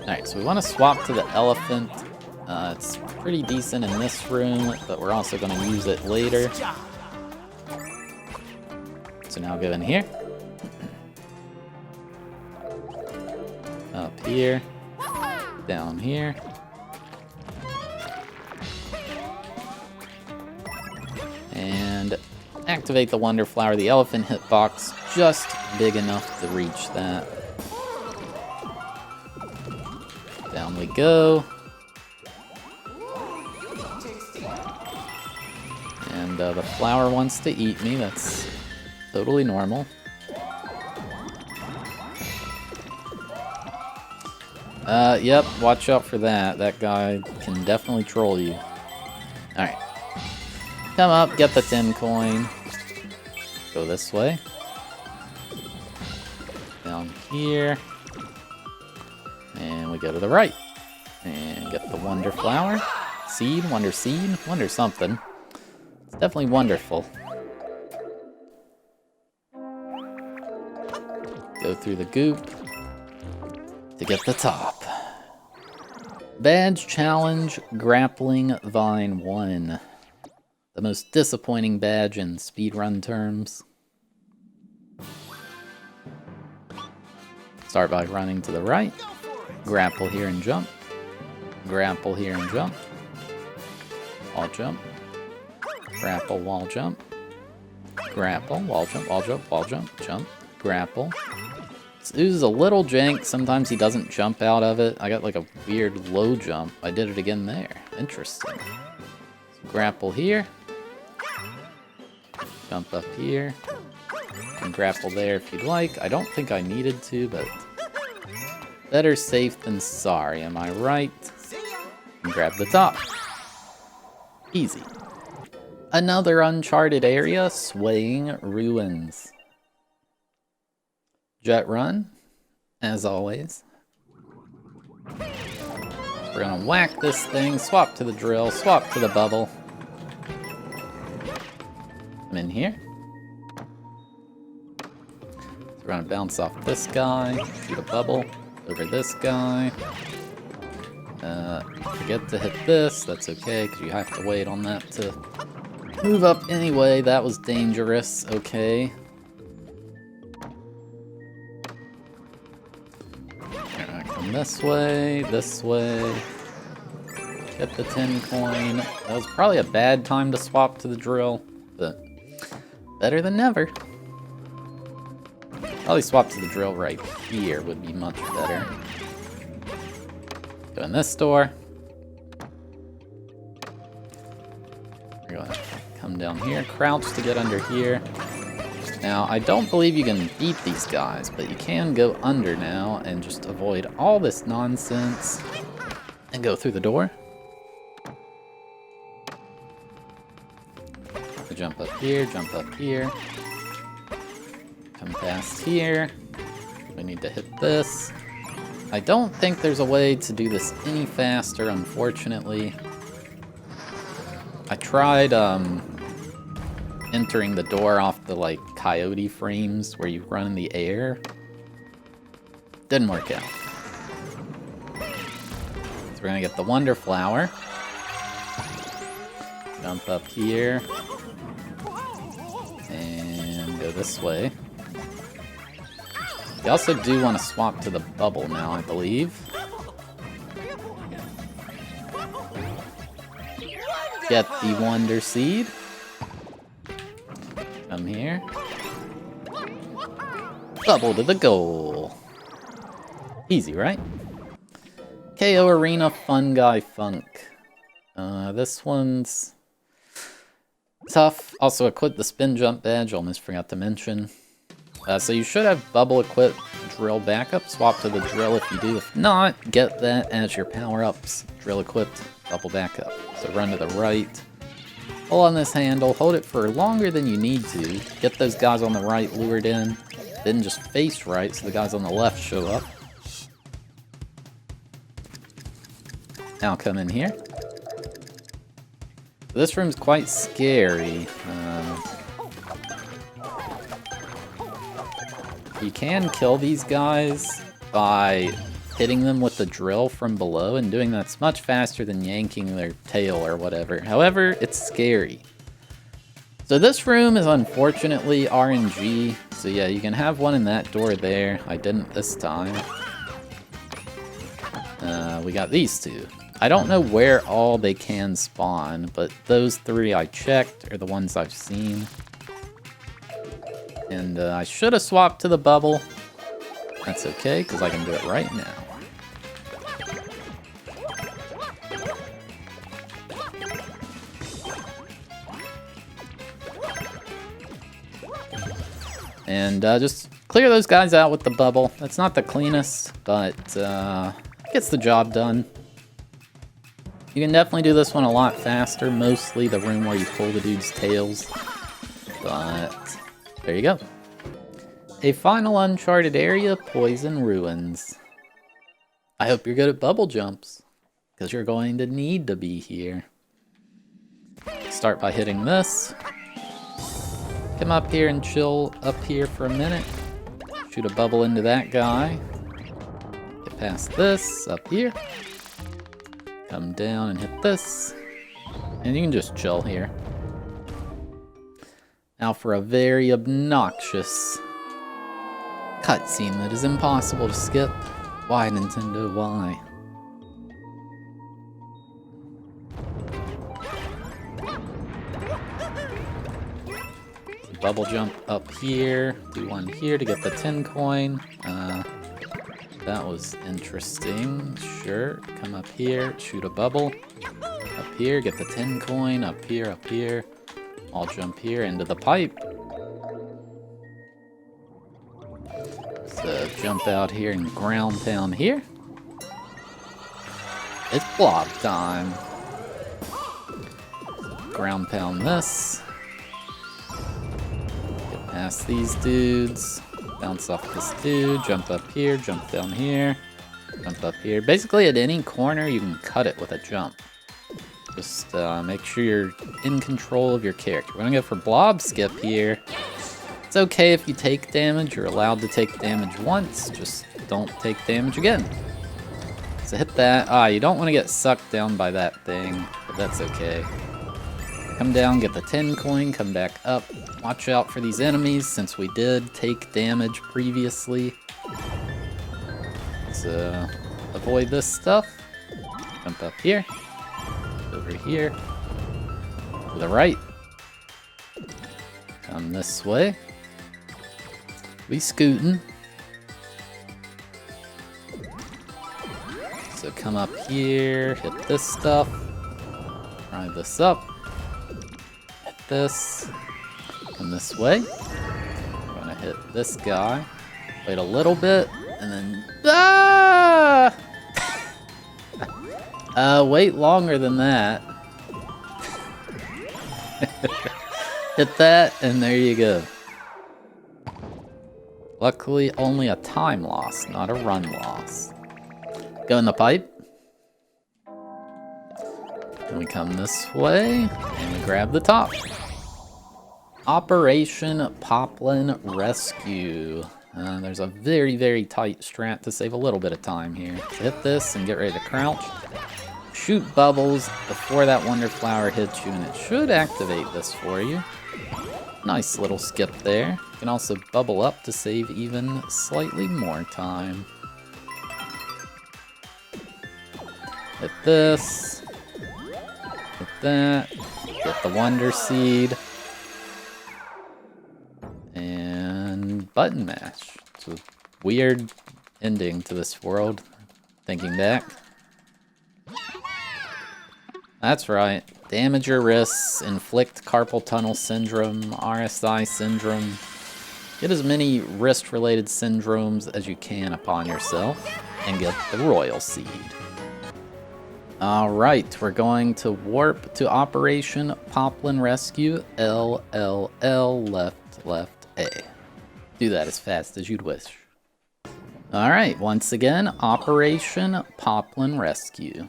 S1: Alright, so we want to swap to the elephant. It's pretty decent in this room, but we're also going to use it later. So now go in here. Up here. Down here. And activate the Wonder Flower. The elephant hitbox just big enough to reach that. Down we go. And the flower wants to eat me. That's totally normal. Yep, watch out for that. That guy can definitely troll you. Alright. Come up, get the 10 coin. Go this way. Down here. And we go to the right. And get the Wonder Flower. Seed, Wonder Seed, Wonder something. It's definitely wonderful. Go through the goop to get the top. Badge Challenge Grappling Vine 1. The most disappointing badge in speedrun terms. Start by running to the right. Grapple here and jump. Grapple here and jump. Wall jump. Grapple, wall jump. Grapple, wall jump, wall jump, wall jump, jump. Grapple. This ooze is a little jank. Sometimes he doesn't jump out of it. I got like a weird low jump. I did it again there. Interesting. So grapple here. Jump up here. And grapple there if you'd like. I don't think I needed to, but better safe than sorry, am I right? And grab the top. Easy. Another uncharted area, Swaying Ruins. Jet run, as always. We're gonna whack this thing, swap to the drill, swap to the bubble. I'm in here. So we're gonna bounce off this guy, shoot a bubble, over this guy. Forget to hit this, that's okay, because you have to wait on that to move up anyway. That was dangerous, okay. Alright, come this way, get the 10 coin. That was probably a bad time to swap to the drill, but better than never. Probably swap to the drill right here would be much better. Go in this door. We're gonna come down here, crouch to get under here. Now, I don't believe you can beat these guys, but you can go under now and just avoid all this nonsense and go through the door. So jump up here, come past here. We need to hit this. I don't think there's a way to do this any faster, unfortunately. I tried entering the door off the like coyote frames where you run in the air. Didn't work out. So we're gonna get the Wonder Flower. Jump up here. And go this way. You also do want to swap to the bubble now, I believe. Get the Wonder Seed. Come here. Bubble to the goal. Easy, right? KO Arena Fun Guy Funk. This one's tough. Also equip the spin jump badge, almost forgot to mention. So you should have bubble equipped, drill backup. Swap to the drill if you do. If not, get that as your power-ups. Drill equipped, bubble backup. So run to the right. Pull on this handle, hold it for longer than you need to. Get those guys on the right lured in. Then just face right so the guys on the left show up. Now come in here. This room's quite scary. You can kill these guys by hitting them with the drill from below, and doing that's much faster than yanking their tail or whatever. However, it's scary. So this room is unfortunately RNG. So yeah, you can have one in that door there. I didn't this time. We got these two. I don't know where all they can spawn, but those three I checked are the ones I've seen. And I should have swapped to the bubble. That's okay, because I can do it right now. And just clear those guys out with the bubble. It's not the cleanest, but gets the job done. You can definitely do this one a lot faster, mostly the room where you pull the dude's tails. But there you go. A final uncharted area, Poison Ruins. I hope you're good at bubble jumps, because you're going to need to be here. Start by hitting this. Come up here and chill up here for a minute. Shoot a bubble into that guy. Get past this, up here. Come down and hit this. And you can just chill here. Now for a very obnoxious cutscene that is impossible to skip. Why, Nintendo, why? Bubble jump up here, do one here to get the 10 coin. That was interesting. Sure, come up here, shoot a bubble. Up here, get the 10 coin, up here, up here. I'll jump here into the pipe. So jump out here and ground pound here. It's blob time. Ground pound this. Get past these dudes. Bounce off this dude. Jump up here. Jump down here. Jump up here. Basically, at any corner, you can cut it with a jump. Just make sure you're in control of your character. We're gonna go for blob skip here. It's okay if you take damage. You're allowed to take damage once. Just don't take damage again. So hit that. You don't want to get sucked down by that thing, but that's okay. Come down, get the 10 coin, come back up. Watch out for these enemies since we did take damage previously. So avoid this stuff. Jump up here. Over here. To the right. Come this way. We scootin'. So come up here, hit this stuff. Try this up. Hit this. Come this way. I'm gonna hit this guy. Wait a little bit, and then wait longer than that. Hit that, and there you go. Luckily, only a time loss, not a run loss. Go in the pipe. And we come this way, and we grab the top. Operation Poplin Rescue. There's a very, very tight strat to save a little bit of time here. So hit this and get ready to crouch. Shoot bubbles before that Wonder Flower hits you, and it should activate this for you. Nice little skip there. You can also bubble up to save even slightly more time. Hit this. Hit that. Get the Wonder Seed. And button mash. It's a weird ending to this world, thinking back. That's right. Damage your wrists, inflict carpal tunnel syndrome, RSI syndrome. Get as many wrist-related syndromes as you can upon yourself, and get the Royal Seed. Alright, we're going to warp to Operation Poplin Rescue, LLL, left, left, A. Do that as fast as you'd wish. Alright, once again, Operation Poplin Rescue.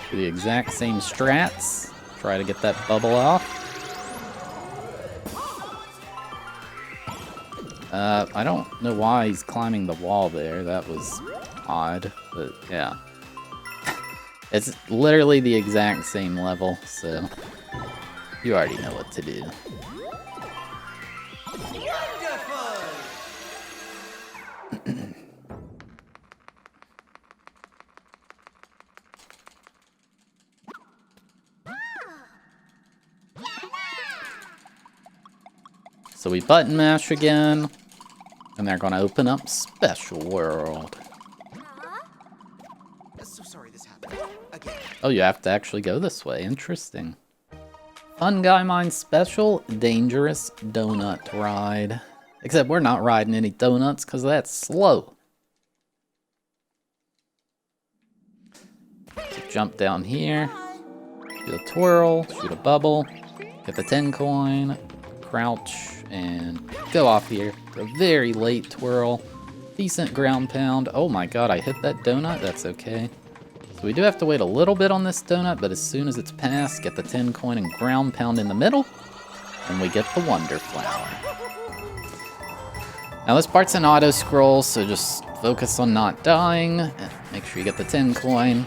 S1: Do the exact same strats. Try to get that bubble off. I don't know why he's climbing the wall there. That was odd, but yeah. It's literally the exact same level, so you already know what to do. So we button mash again, and they're gonna open up Special World.
S2: So sorry this happened again.
S1: Oh, you have to actually go this way. Interesting. Fun Guy Mine Special, Dangerous Donut Ride. Except we're not riding any donuts, because that's slow. So jump down here, do a twirl, shoot a bubble, get the 10 coin, crouch, and go off here for a very late twirl. Decent ground pound. Oh my god, I hit that donut? That's okay. So we do have to wait a little bit on this donut, but as soon as it's passed, get the 10 coin and ground pound in the middle, and we get the Wonder Flower. Now this part's an auto scroll, so just focus on not dying. Make sure you get the 10 coin.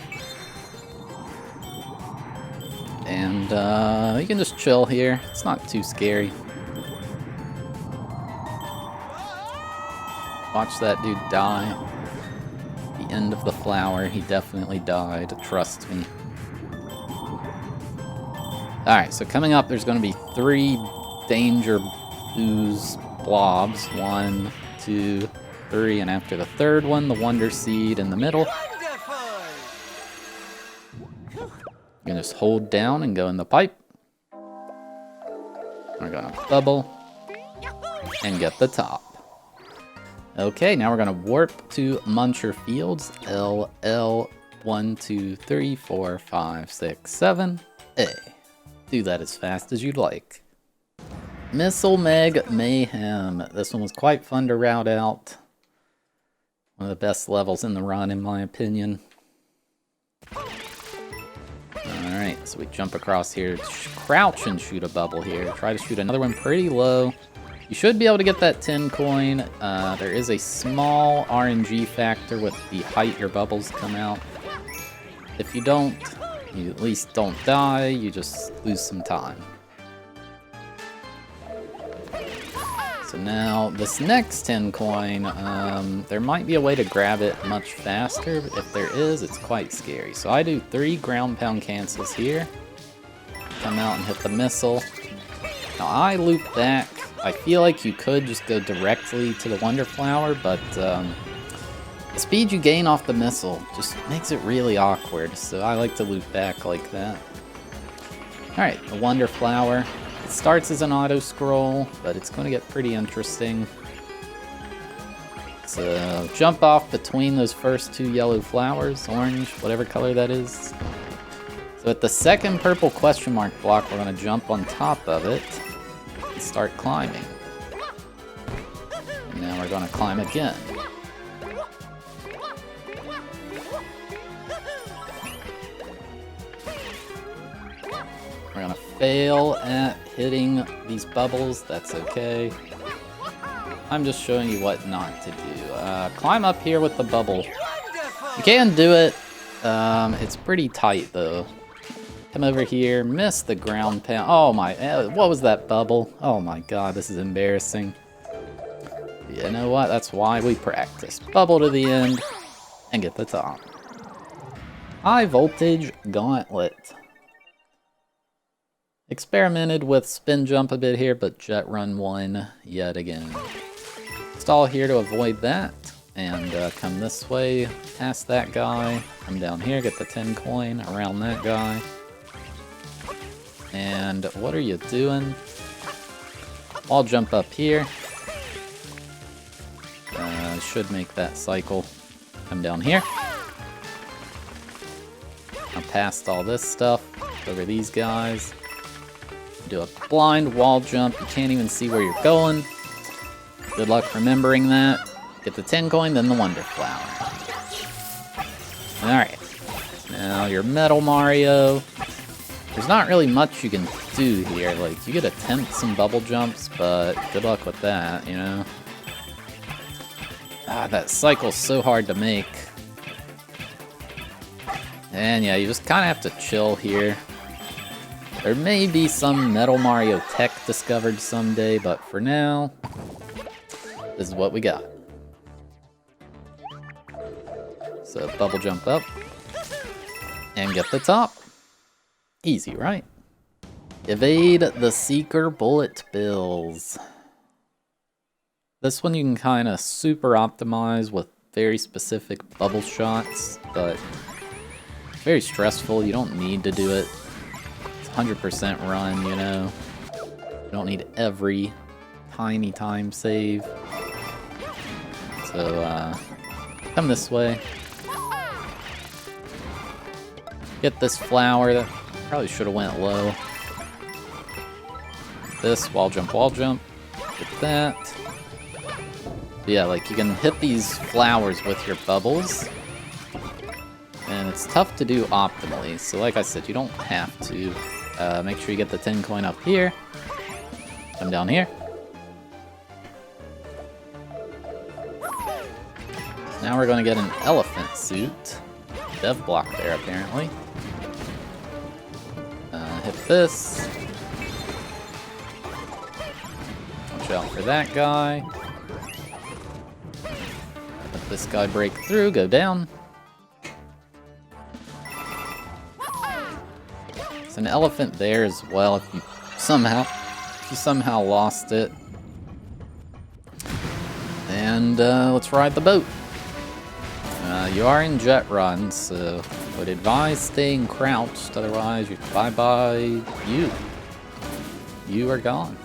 S1: And you can just chill here. It's not too scary. Watch that dude die. The end of the flower, he definitely died, trust me. Alright, so coming up, there's going to be 3 danger ooze blobs. 1, 2, 3, and after the 3rd one, the Wonder Seed in the middle. You can just hold down and go in the pipe. We're gonna bubble and get the top. Okay, now we're gonna warp to Muncher Fields. LL 1, 2, 3, 4, 5, 6, 7, A. Do that as fast as you'd like. Missile Meg Mayhem. This one was quite fun to route out. One of the best levels in the run, in my opinion. Alright, so we jump across here, crouch and shoot a bubble here. Try to shoot another one pretty low. You should be able to get that 10 coin. There is a small RNG factor with the height your bubbles come out. If you don't, you at least don't die, you just lose some time. So now, this next 10 coin, there might be a way to grab it much faster, but if there is, it's quite scary. So I do 3 ground pound cancels here. Come out and hit the missile. Now I loop back. I feel like you could just go directly to the Wonder Flower, but the speed you gain off the missile just makes it really awkward, so I like to loop back like that. Alright, the Wonder Flower. It starts as an auto-scroll, but it's going to get pretty interesting. So jump off between those first 2 yellow flowers, orange, whatever color that is. So at the second purple question mark block, we're going to jump on top of it and start climbing. And now we're going to climb again. We're gonna fail at hitting these bubbles, that's okay. I'm just showing you what not to do. Climb up here with the bubble. You can do it. It's pretty tight though. Come over here, miss the ground pound. Oh my, what was that bubble? Oh my god, this is embarrassing. You know what, that's why we practice. Bubble to the end and get the top. High voltage gauntlet. Experimented with spin jump a bit here, but jet run 1 yet again. Stall here to avoid that, and come this way, past that guy, come down here, get the 10 coin around that guy. And what are you doing? I'll jump up here. Should make that cycle. Come down here. I'm past all this stuff, over these guys. Do a blind wall jump. You can't even see where you're going. Good luck remembering that. Get the 10 coin, then the Wonder Flower. Alright. Now your Metal Mario. There's not really much you can do here. Like, you could attempt some bubble jumps, but good luck with that, you know? Ah, that cycle's so hard to make. And yeah, you just kind of have to chill here. There may be some Metal Mario tech discovered someday, but for now, this is what we got. So bubble jump up and get the top. Easy, right? Evade the Seeker bullet bills. This one you can kind of super optimize with very specific bubble shots, but it's very stressful. You don't need to do it. 100% run, you know. You don't need every tiny time save. So, come this way. Get this flower that probably should have went low. This, wall jump, get that. Yeah, like you can hit these flowers with your bubbles. And it's tough to do optimally, so like I said, you don't have to. Make sure you get the 10 coin up here. Come down here. Now we're going to get an elephant suit. Dev block there, apparently. Hit this. Watch out for that guy. this guy break through, go down. There's an elephant there as well if you somehow lost it. And let's ride the boat. You are in jet run, so I would advise staying crouched, otherwise bye-bye you. You are gone.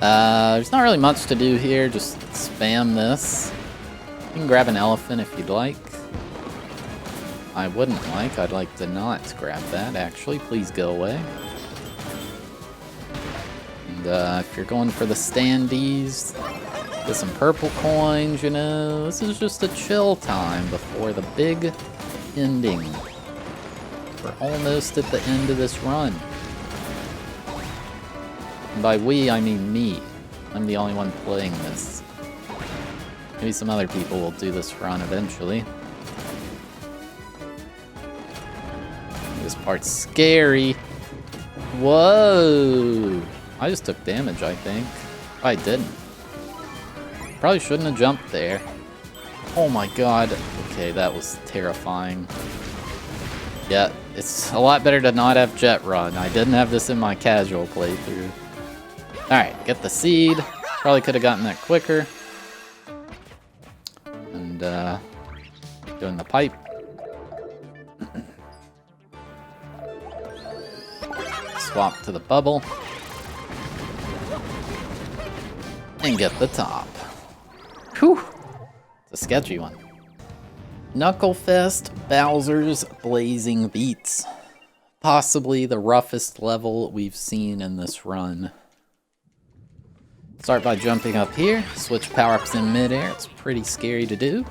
S1: There's not really much to do here, just spam this. You can grab an elephant if you'd like. I wouldn't like, I'd like to not grab that actually, please go away. And if you're going for the standees, get some purple coins, you know, this is just a chill time before the big ending. We're almost at the end of this run. And by we, I mean me. I'm the only one playing this. Maybe some other people will do this run eventually. This part's scary. Whoa! I just took damage, I think. I didn't. Probably shouldn't have jumped there. Oh my god. Okay, that was terrifying. Yeah, it's a lot better to not have jet run. I didn't have this in my casual playthrough. Alright, get the seed. Probably could have gotten that quicker. And, doing the pipe. Swap to the bubble. And get the top. Whew! It's a sketchy one. Knucklefest Bowser's Blazing Beats. Possibly the roughest level we've seen in this run. Start by jumping up here, switch power-ups in midair, it's pretty scary to do.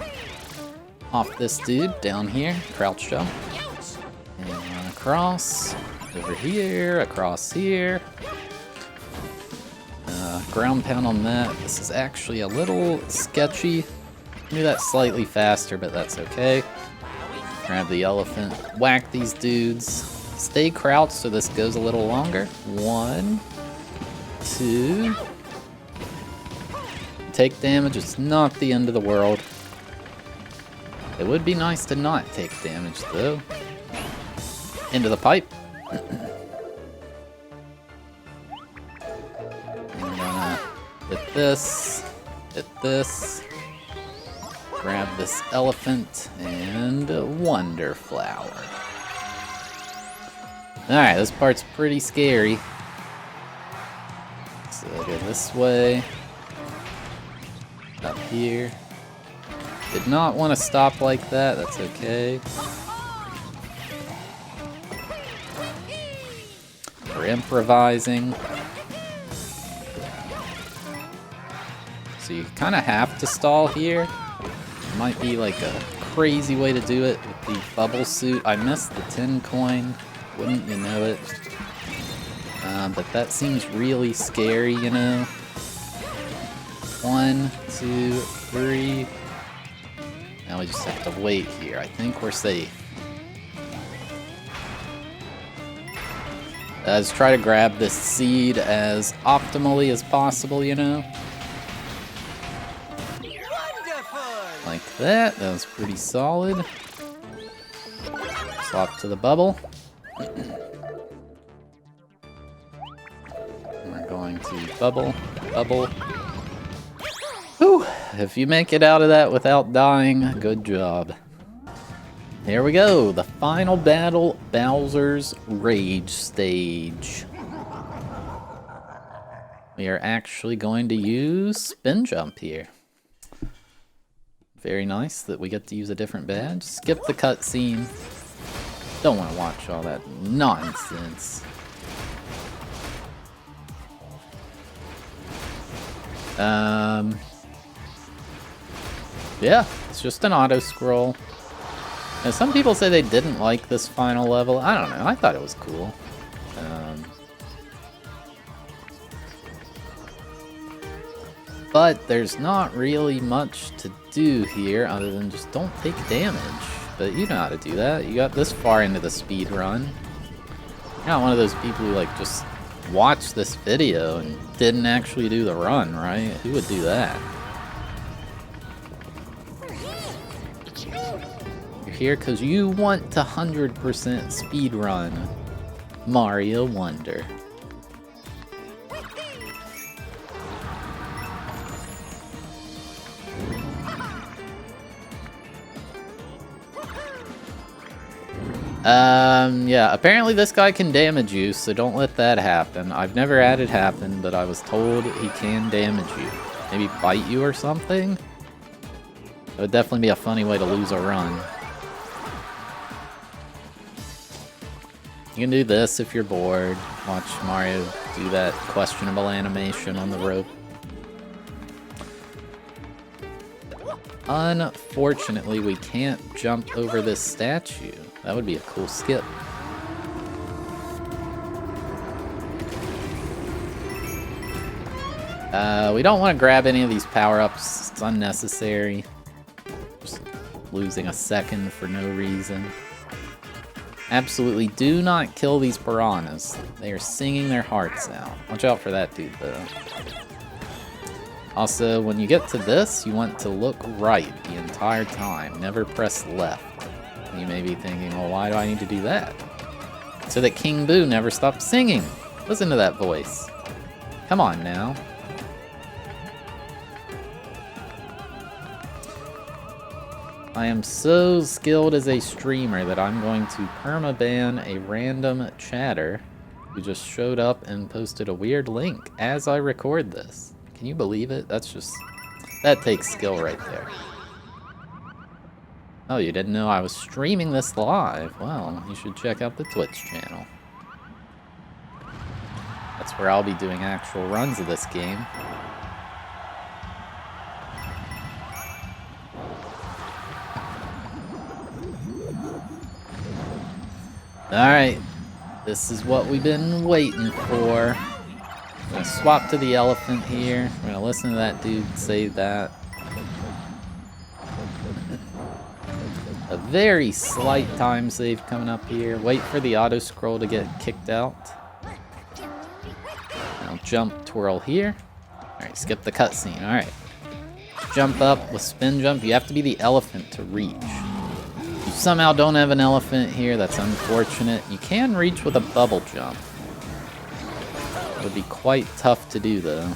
S1: Off this dude, down here, crouch jump. And run across, over here, across here. Ground pound on that. This is actually a little sketchy. Do that slightly faster, but that's okay. Grab the elephant, whack these dudes. Stay crouched so this goes a little longer. 1, 2. Take damage, it's not the end of the world. It would be nice to not take damage though. Into the pipe. I'm gonna hit this. Grab this elephant and Wonder Flower. Alright, this part's pretty scary. So go this way. Up here. Did not want to stop like that, that's okay. We're improvising. So you kind of have to stall here. Might be like a crazy way to do it with the bubble suit. I missed the 10 coin, wouldn't you know it? But that seems really scary, you know? 1, 2, 3. Now we just have to wait here. I think we're safe. Let's try to grab this seed as optimally as possible, you know? Like that. That was pretty solid. Swap to the bubble. We're going to bubble. Whew. If you make it out of that without dying, good job. Here we go. The final battle, Bowser's Rage stage. We are actually going to use spin jump here. Very nice that we get to use a different badge. Skip the cutscene. Don't want to watch all that nonsense. Yeah, it's just an auto-scroll. Now, some people say they didn't like this final level. I don't know, I thought it was cool. But there's not really much to do here other than just don't take damage. But you know how to do that. You got this far into the speed run. You're not one of those people who like just watched this video and didn't actually do the run, right? Who would do that? here because you want to 100% speedrun Mario Wonder. Yeah, apparently this guy can damage you, so don't let that happen. I've never had it happen, but I was told he can damage you. Maybe bite you or something? It would definitely be a funny way to lose a run. You can do this if you're bored. Watch Mario do that questionable animation on the rope. Unfortunately, we can't jump over this statue. That would be a cool skip. We don't want to grab any of these power-ups. It's unnecessary. Just losing a second for no reason. Absolutely do not kill these piranhas. They are singing their hearts out. Watch out for that dude, though. Also, when you get to this, you want to look right the entire time. Never press left. You may be thinking, well, why do I need to do that? So that King Boo never stops singing. Listen to that voice. Come on now. I am so skilled as a streamer that I'm going to permaban a random chatter who just showed up and posted a weird link as I record this. Can you believe it? That takes skill right there. Oh, you didn't know I was streaming this live? Well, you should check out the Twitch channel. That's where I'll be doing actual runs of this game. Alright, this is what we've been waiting for. I'm gonna swap to the elephant here. We're gonna listen to that dude say that. A very slight time save coming up here. Wait for the auto scroll to get kicked out. Now jump, twirl here. Alright, skip the cutscene. Alright. Jump up with spin jump. You have to be the elephant to reach. If you somehow don't have an elephant here, that's unfortunate. You can reach with a bubble jump. It would be quite tough to do, though.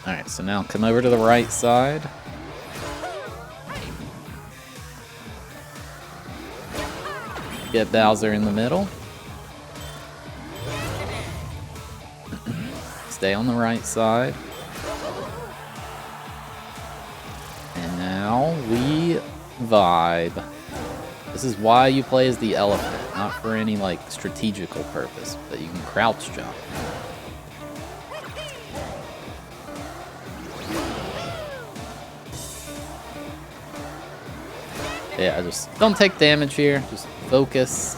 S1: Alright, so now come over to the right side. Get Bowser in the middle. Stay on the right side. And now we vibe. This is why you play as the elephant, not for any like strategical purpose, but you can crouch jump. Yeah, just don't take damage here, just focus.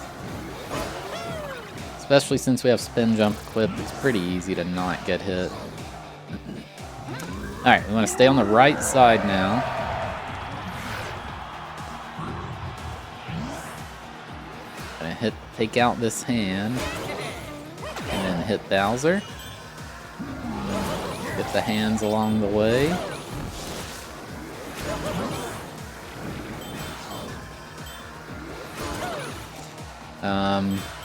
S1: Especially since we have spin jump equipped, it's pretty easy to not get hit. Alright, we want to stay on the right side now. Gonna take out this hand, and then hit Bowser. Get the hands along the way.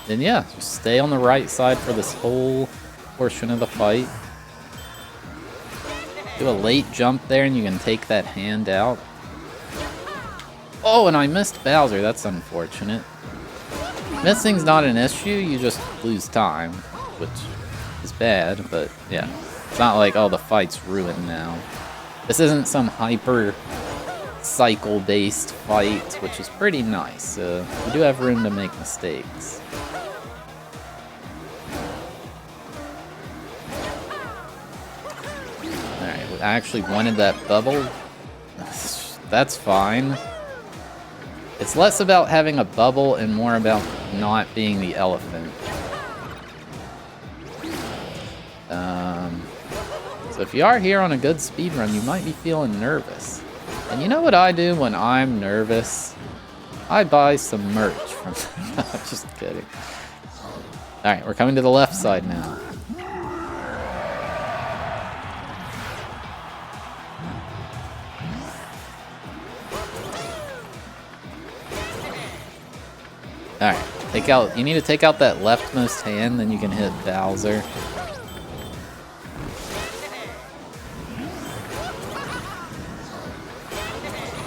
S1: Then yeah, just stay on the right side for this whole portion of the fight. Do a late jump there and you can take that hand out. Oh, and I missed Bowser, that's unfortunate. Missing's not an issue, you just lose time, which is bad, but yeah. It's not like, oh, the fight's ruined now. This isn't some hyper cycle-based fight, which is pretty nice. You do have room to make mistakes. Alright, I actually wanted that bubble. That's fine. It's less about having a bubble and more about not being the elephant. So if you are here on a good speedrun, you might be feeling nervous. And you know what I do when I'm nervous? I buy some merch from them. Just kidding. Alright, we're coming to the left side now. Alright, take out. You need to take out that leftmost hand, then you can hit Bowser.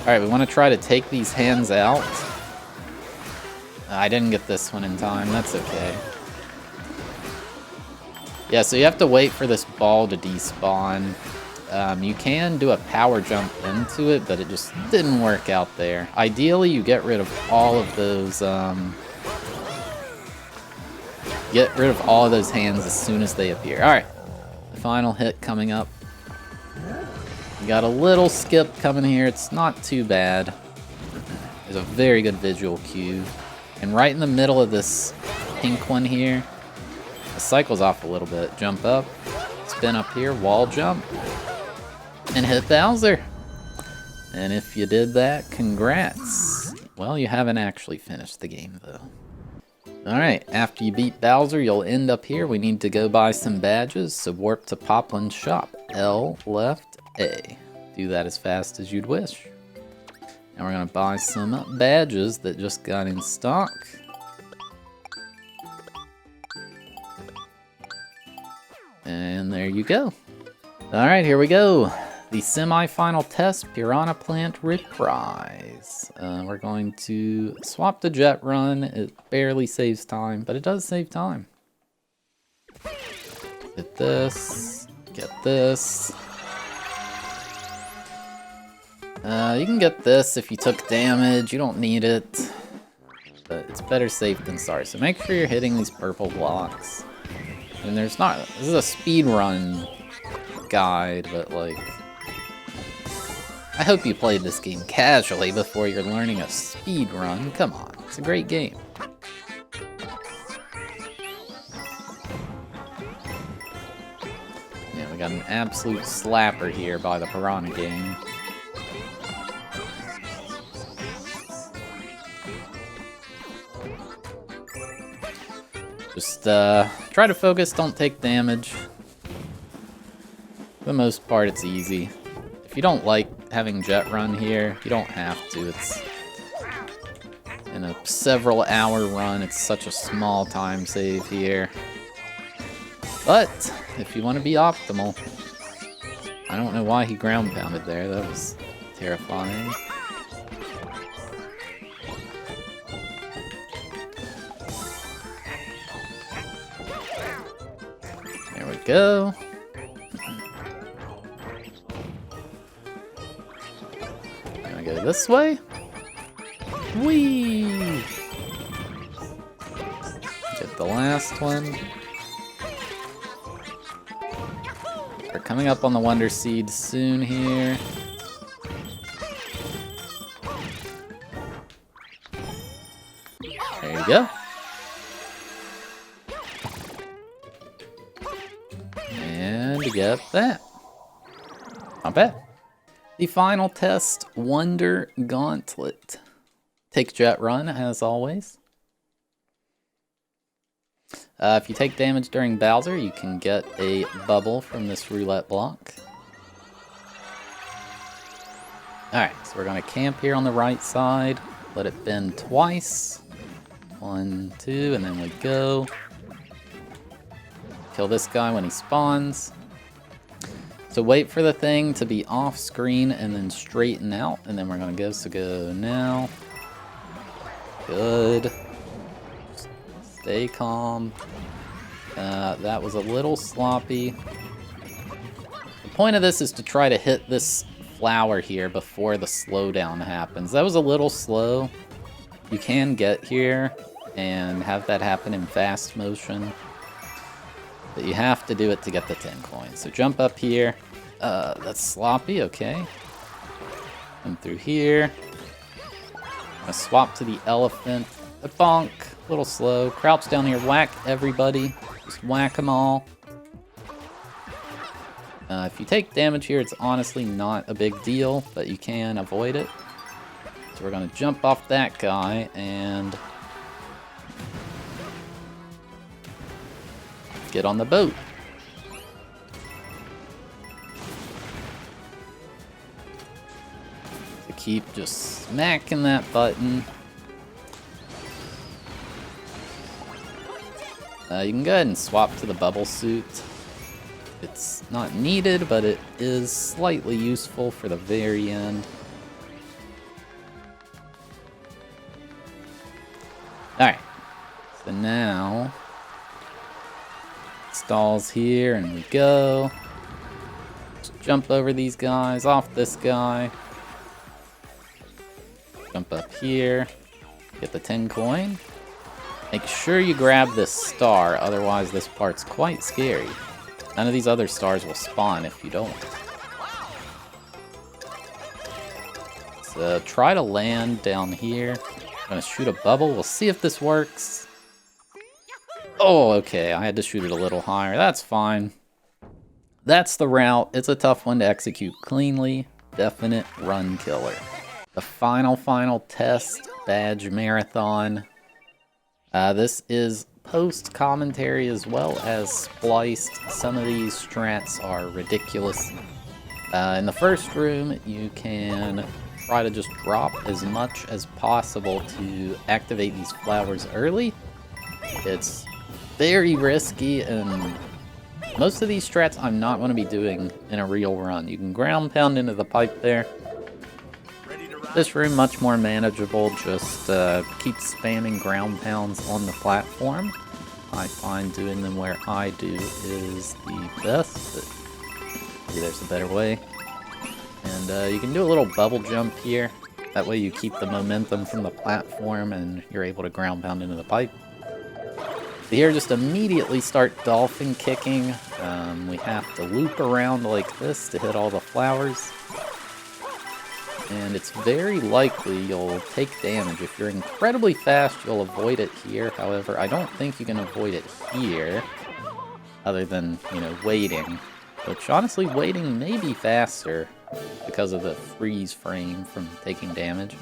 S1: Alright, we want to try to take these hands out. I didn't get this one in time, that's okay. Yeah, so you have to wait for this ball to despawn. You can do a power jump into it, but it just didn't work out there. Ideally, you get rid of all of those, hands as soon as they appear. Alright, the final hit coming up. You got a little skip coming here, it's not too bad. There's a very good visual cue. And right in the middle of this pink one here, the cycle's off a little bit. Jump up, spin up here, wall jump, and hit Bowser. And if you did that, congrats. Well, you haven't actually finished the game, though. Alright, after you beat Bowser, you'll end up here. We need to go buy some badges, so warp to Poplin's shop. L, left, A. Do that as fast as you'd wish. Now we're going to buy some badges that just got in stock. And there you go. Alright, here we go. The semi-final test, Piranha Plant Reprise. We're going to swap to Jet Run. It barely saves time, but it does save time. Get this. Get this. You can get this if you took damage. You don't need it. But it's better safe than sorry. So make sure you're hitting these purple blocks. And there's not... This is a speedrun guide, but like... I hope you played this game casually before you're learning a speedrun. Come on, it's a great game. Yeah, we got an absolute slapper here by the Piranha Gang. Just try to focus, don't take damage. For the most part, it's easy. If you don't like having Jet Run here, you don't have to. It's in a several hour run, it's such a small time save here. But if you want to be optimal, I don't know why he ground pounded there, that was terrifying. There we go. Gonna go this way. Whee! Get the last one. We're coming up on the Wonder Seed soon here. There you go. And get that. Not bad. The final test, Wonder Gauntlet. Take Jet Run, as always. If you take damage during Bowser, you can get a bubble from this roulette block. Alright, so we're going to camp here on the right side. Let it bend twice. 1, 2, and then we go. Kill this guy when he spawns. So wait for the thing to be off screen and then straighten out, and then we're going to go, so go now. Good. Stay calm. That was a little sloppy. The point of this is to try to hit this flower here before the slowdown happens. That was a little slow. You can get here and have that happen in fast motion. But you have to do it to get the 10 coins. So jump up here. That's sloppy, okay. Come through here. I'm gonna swap to the elephant. A bonk. A little slow. Crouch down here. Whack everybody. Just whack them all. If you take damage here, it's honestly not a big deal, but you can avoid it. So we're gonna jump off that guy and get on the boat. So keep just smacking that button. You can go ahead and swap to the bubble suit. It's not needed, but it is slightly useful for the very end. Alright, so now, stalls here, and we go. Just jump over these guys, off this guy. Jump up here, get the 10 coin. Make sure you grab this star, otherwise this part's quite scary. None of these other stars will spawn if you don't. So try to land down here. I'm gonna shoot a bubble. We'll see if this works. Oh, okay. I had to shoot it a little higher. That's fine. That's the route. It's a tough one to execute cleanly. Definite run killer. The final test badge marathon. This is post commentary as well as spliced. Some of these strats are ridiculous. In the first room, you can try to just drop as much as possible to activate these flowers early. It's very risky, and most of these strats I'm not going to be doing in a real run. You can ground pound into the pipe there. This room much more manageable, just keep spamming ground pounds on the platform. I find doing them where I do is the best, but maybe there's a better way. And you can do a little bubble jump here. That way you keep the momentum from the platform and you're able to ground pound into the pipe. So here, just immediately start dolphin kicking. We have to loop around like this to hit all the flowers. And it's very likely you'll take damage. If you're incredibly fast, you'll avoid it here. However, I don't think you can avoid it here, other than, you know, waiting. Which, honestly, waiting may be faster because of the freeze frame from taking damage.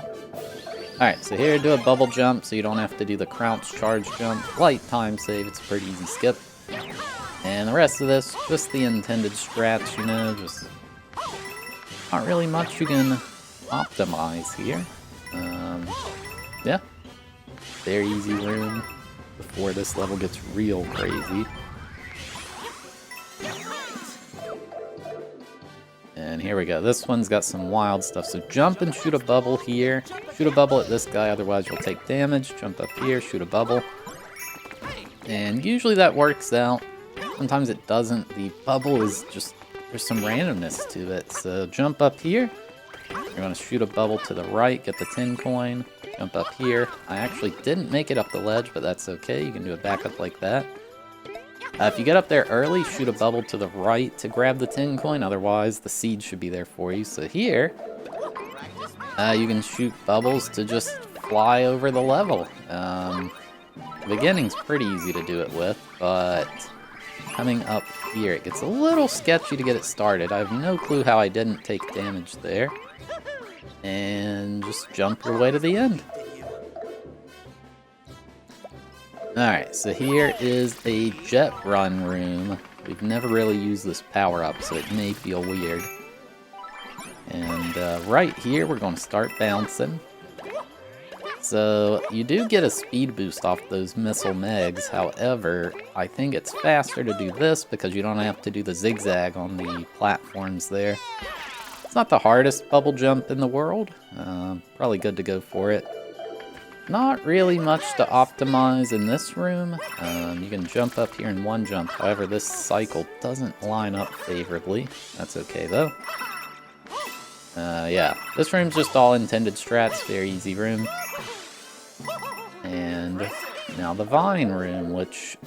S1: Alright, so here, do a bubble jump so you don't have to do the crouch charge jump. Light time save, it's a pretty easy skip. And the rest of this, just the intended strats, you know, just not really much you can optimize here. Yeah, very easy room before this level gets real crazy. And here we go. This one's got some wild stuff. So jump and shoot a bubble here. Shoot a bubble at this guy, otherwise you'll take damage. Jump up here, shoot a bubble. And usually that works out. Sometimes it doesn't. The bubble is just, there's some randomness to it. So jump up here. You're going to shoot a bubble to the right, get the 10 coin. Jump up here. I actually didn't make it up the ledge, but that's okay. You can do a backup like that. If you get up there early, shoot a bubble to the right to grab the 10 coin. Otherwise, the seed should be there for you. So here, you can shoot bubbles to just fly over the level. The beginning's pretty easy to do it with, but coming up here, it gets a little sketchy to get it started. I have no clue how I didn't take damage there. And just jump your way to the end. Alright, so here is a jet run room. We've never really used this power-up, so it may feel weird. And right here, we're going to start bouncing. So you do get a speed boost off those missile megs. However, I think it's faster to do this because you don't have to do the zigzag on the platforms there. It's not the hardest bubble jump in the world. Probably good to go for it. Not really much to optimize in this room. You can jump up here in one jump. However, this cycle doesn't line up favorably. That's okay, though. Yeah, this room's just all intended strats. Very easy room. And now the vine room, which,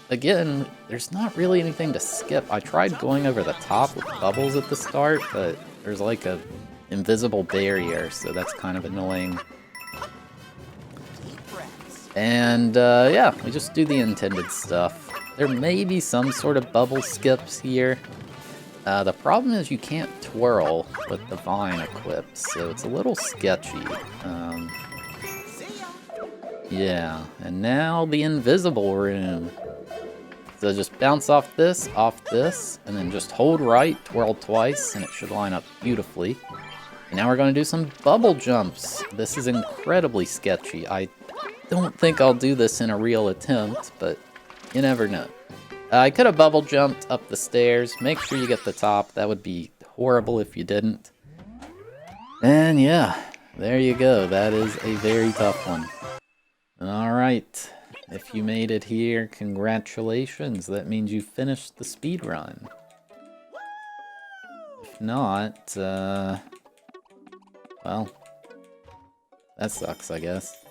S1: again, there's not really anything to skip. I tried going over the top with bubbles at the start, but there's like a invisible barrier, so that's kind of annoying. And yeah, we just do the intended stuff. There may be some sort of bubble skips here. The problem is you can't twirl with the vine equipped, so it's a little sketchy. Yeah, and now the invisible room. So just bounce off this, and then just hold right, twirl twice, and it should line up beautifully. And now we're going to do some bubble jumps. This is incredibly sketchy. I don't think I'll do this in a real attempt, but You never know. I could have bubble jumped up the stairs. Make sure you get the top. That would be horrible if you didn't. And yeah, there you go. That is a very tough one. Alright, if you made it here, congratulations. That means you finished the speed run. If not, well, that sucks, I guess.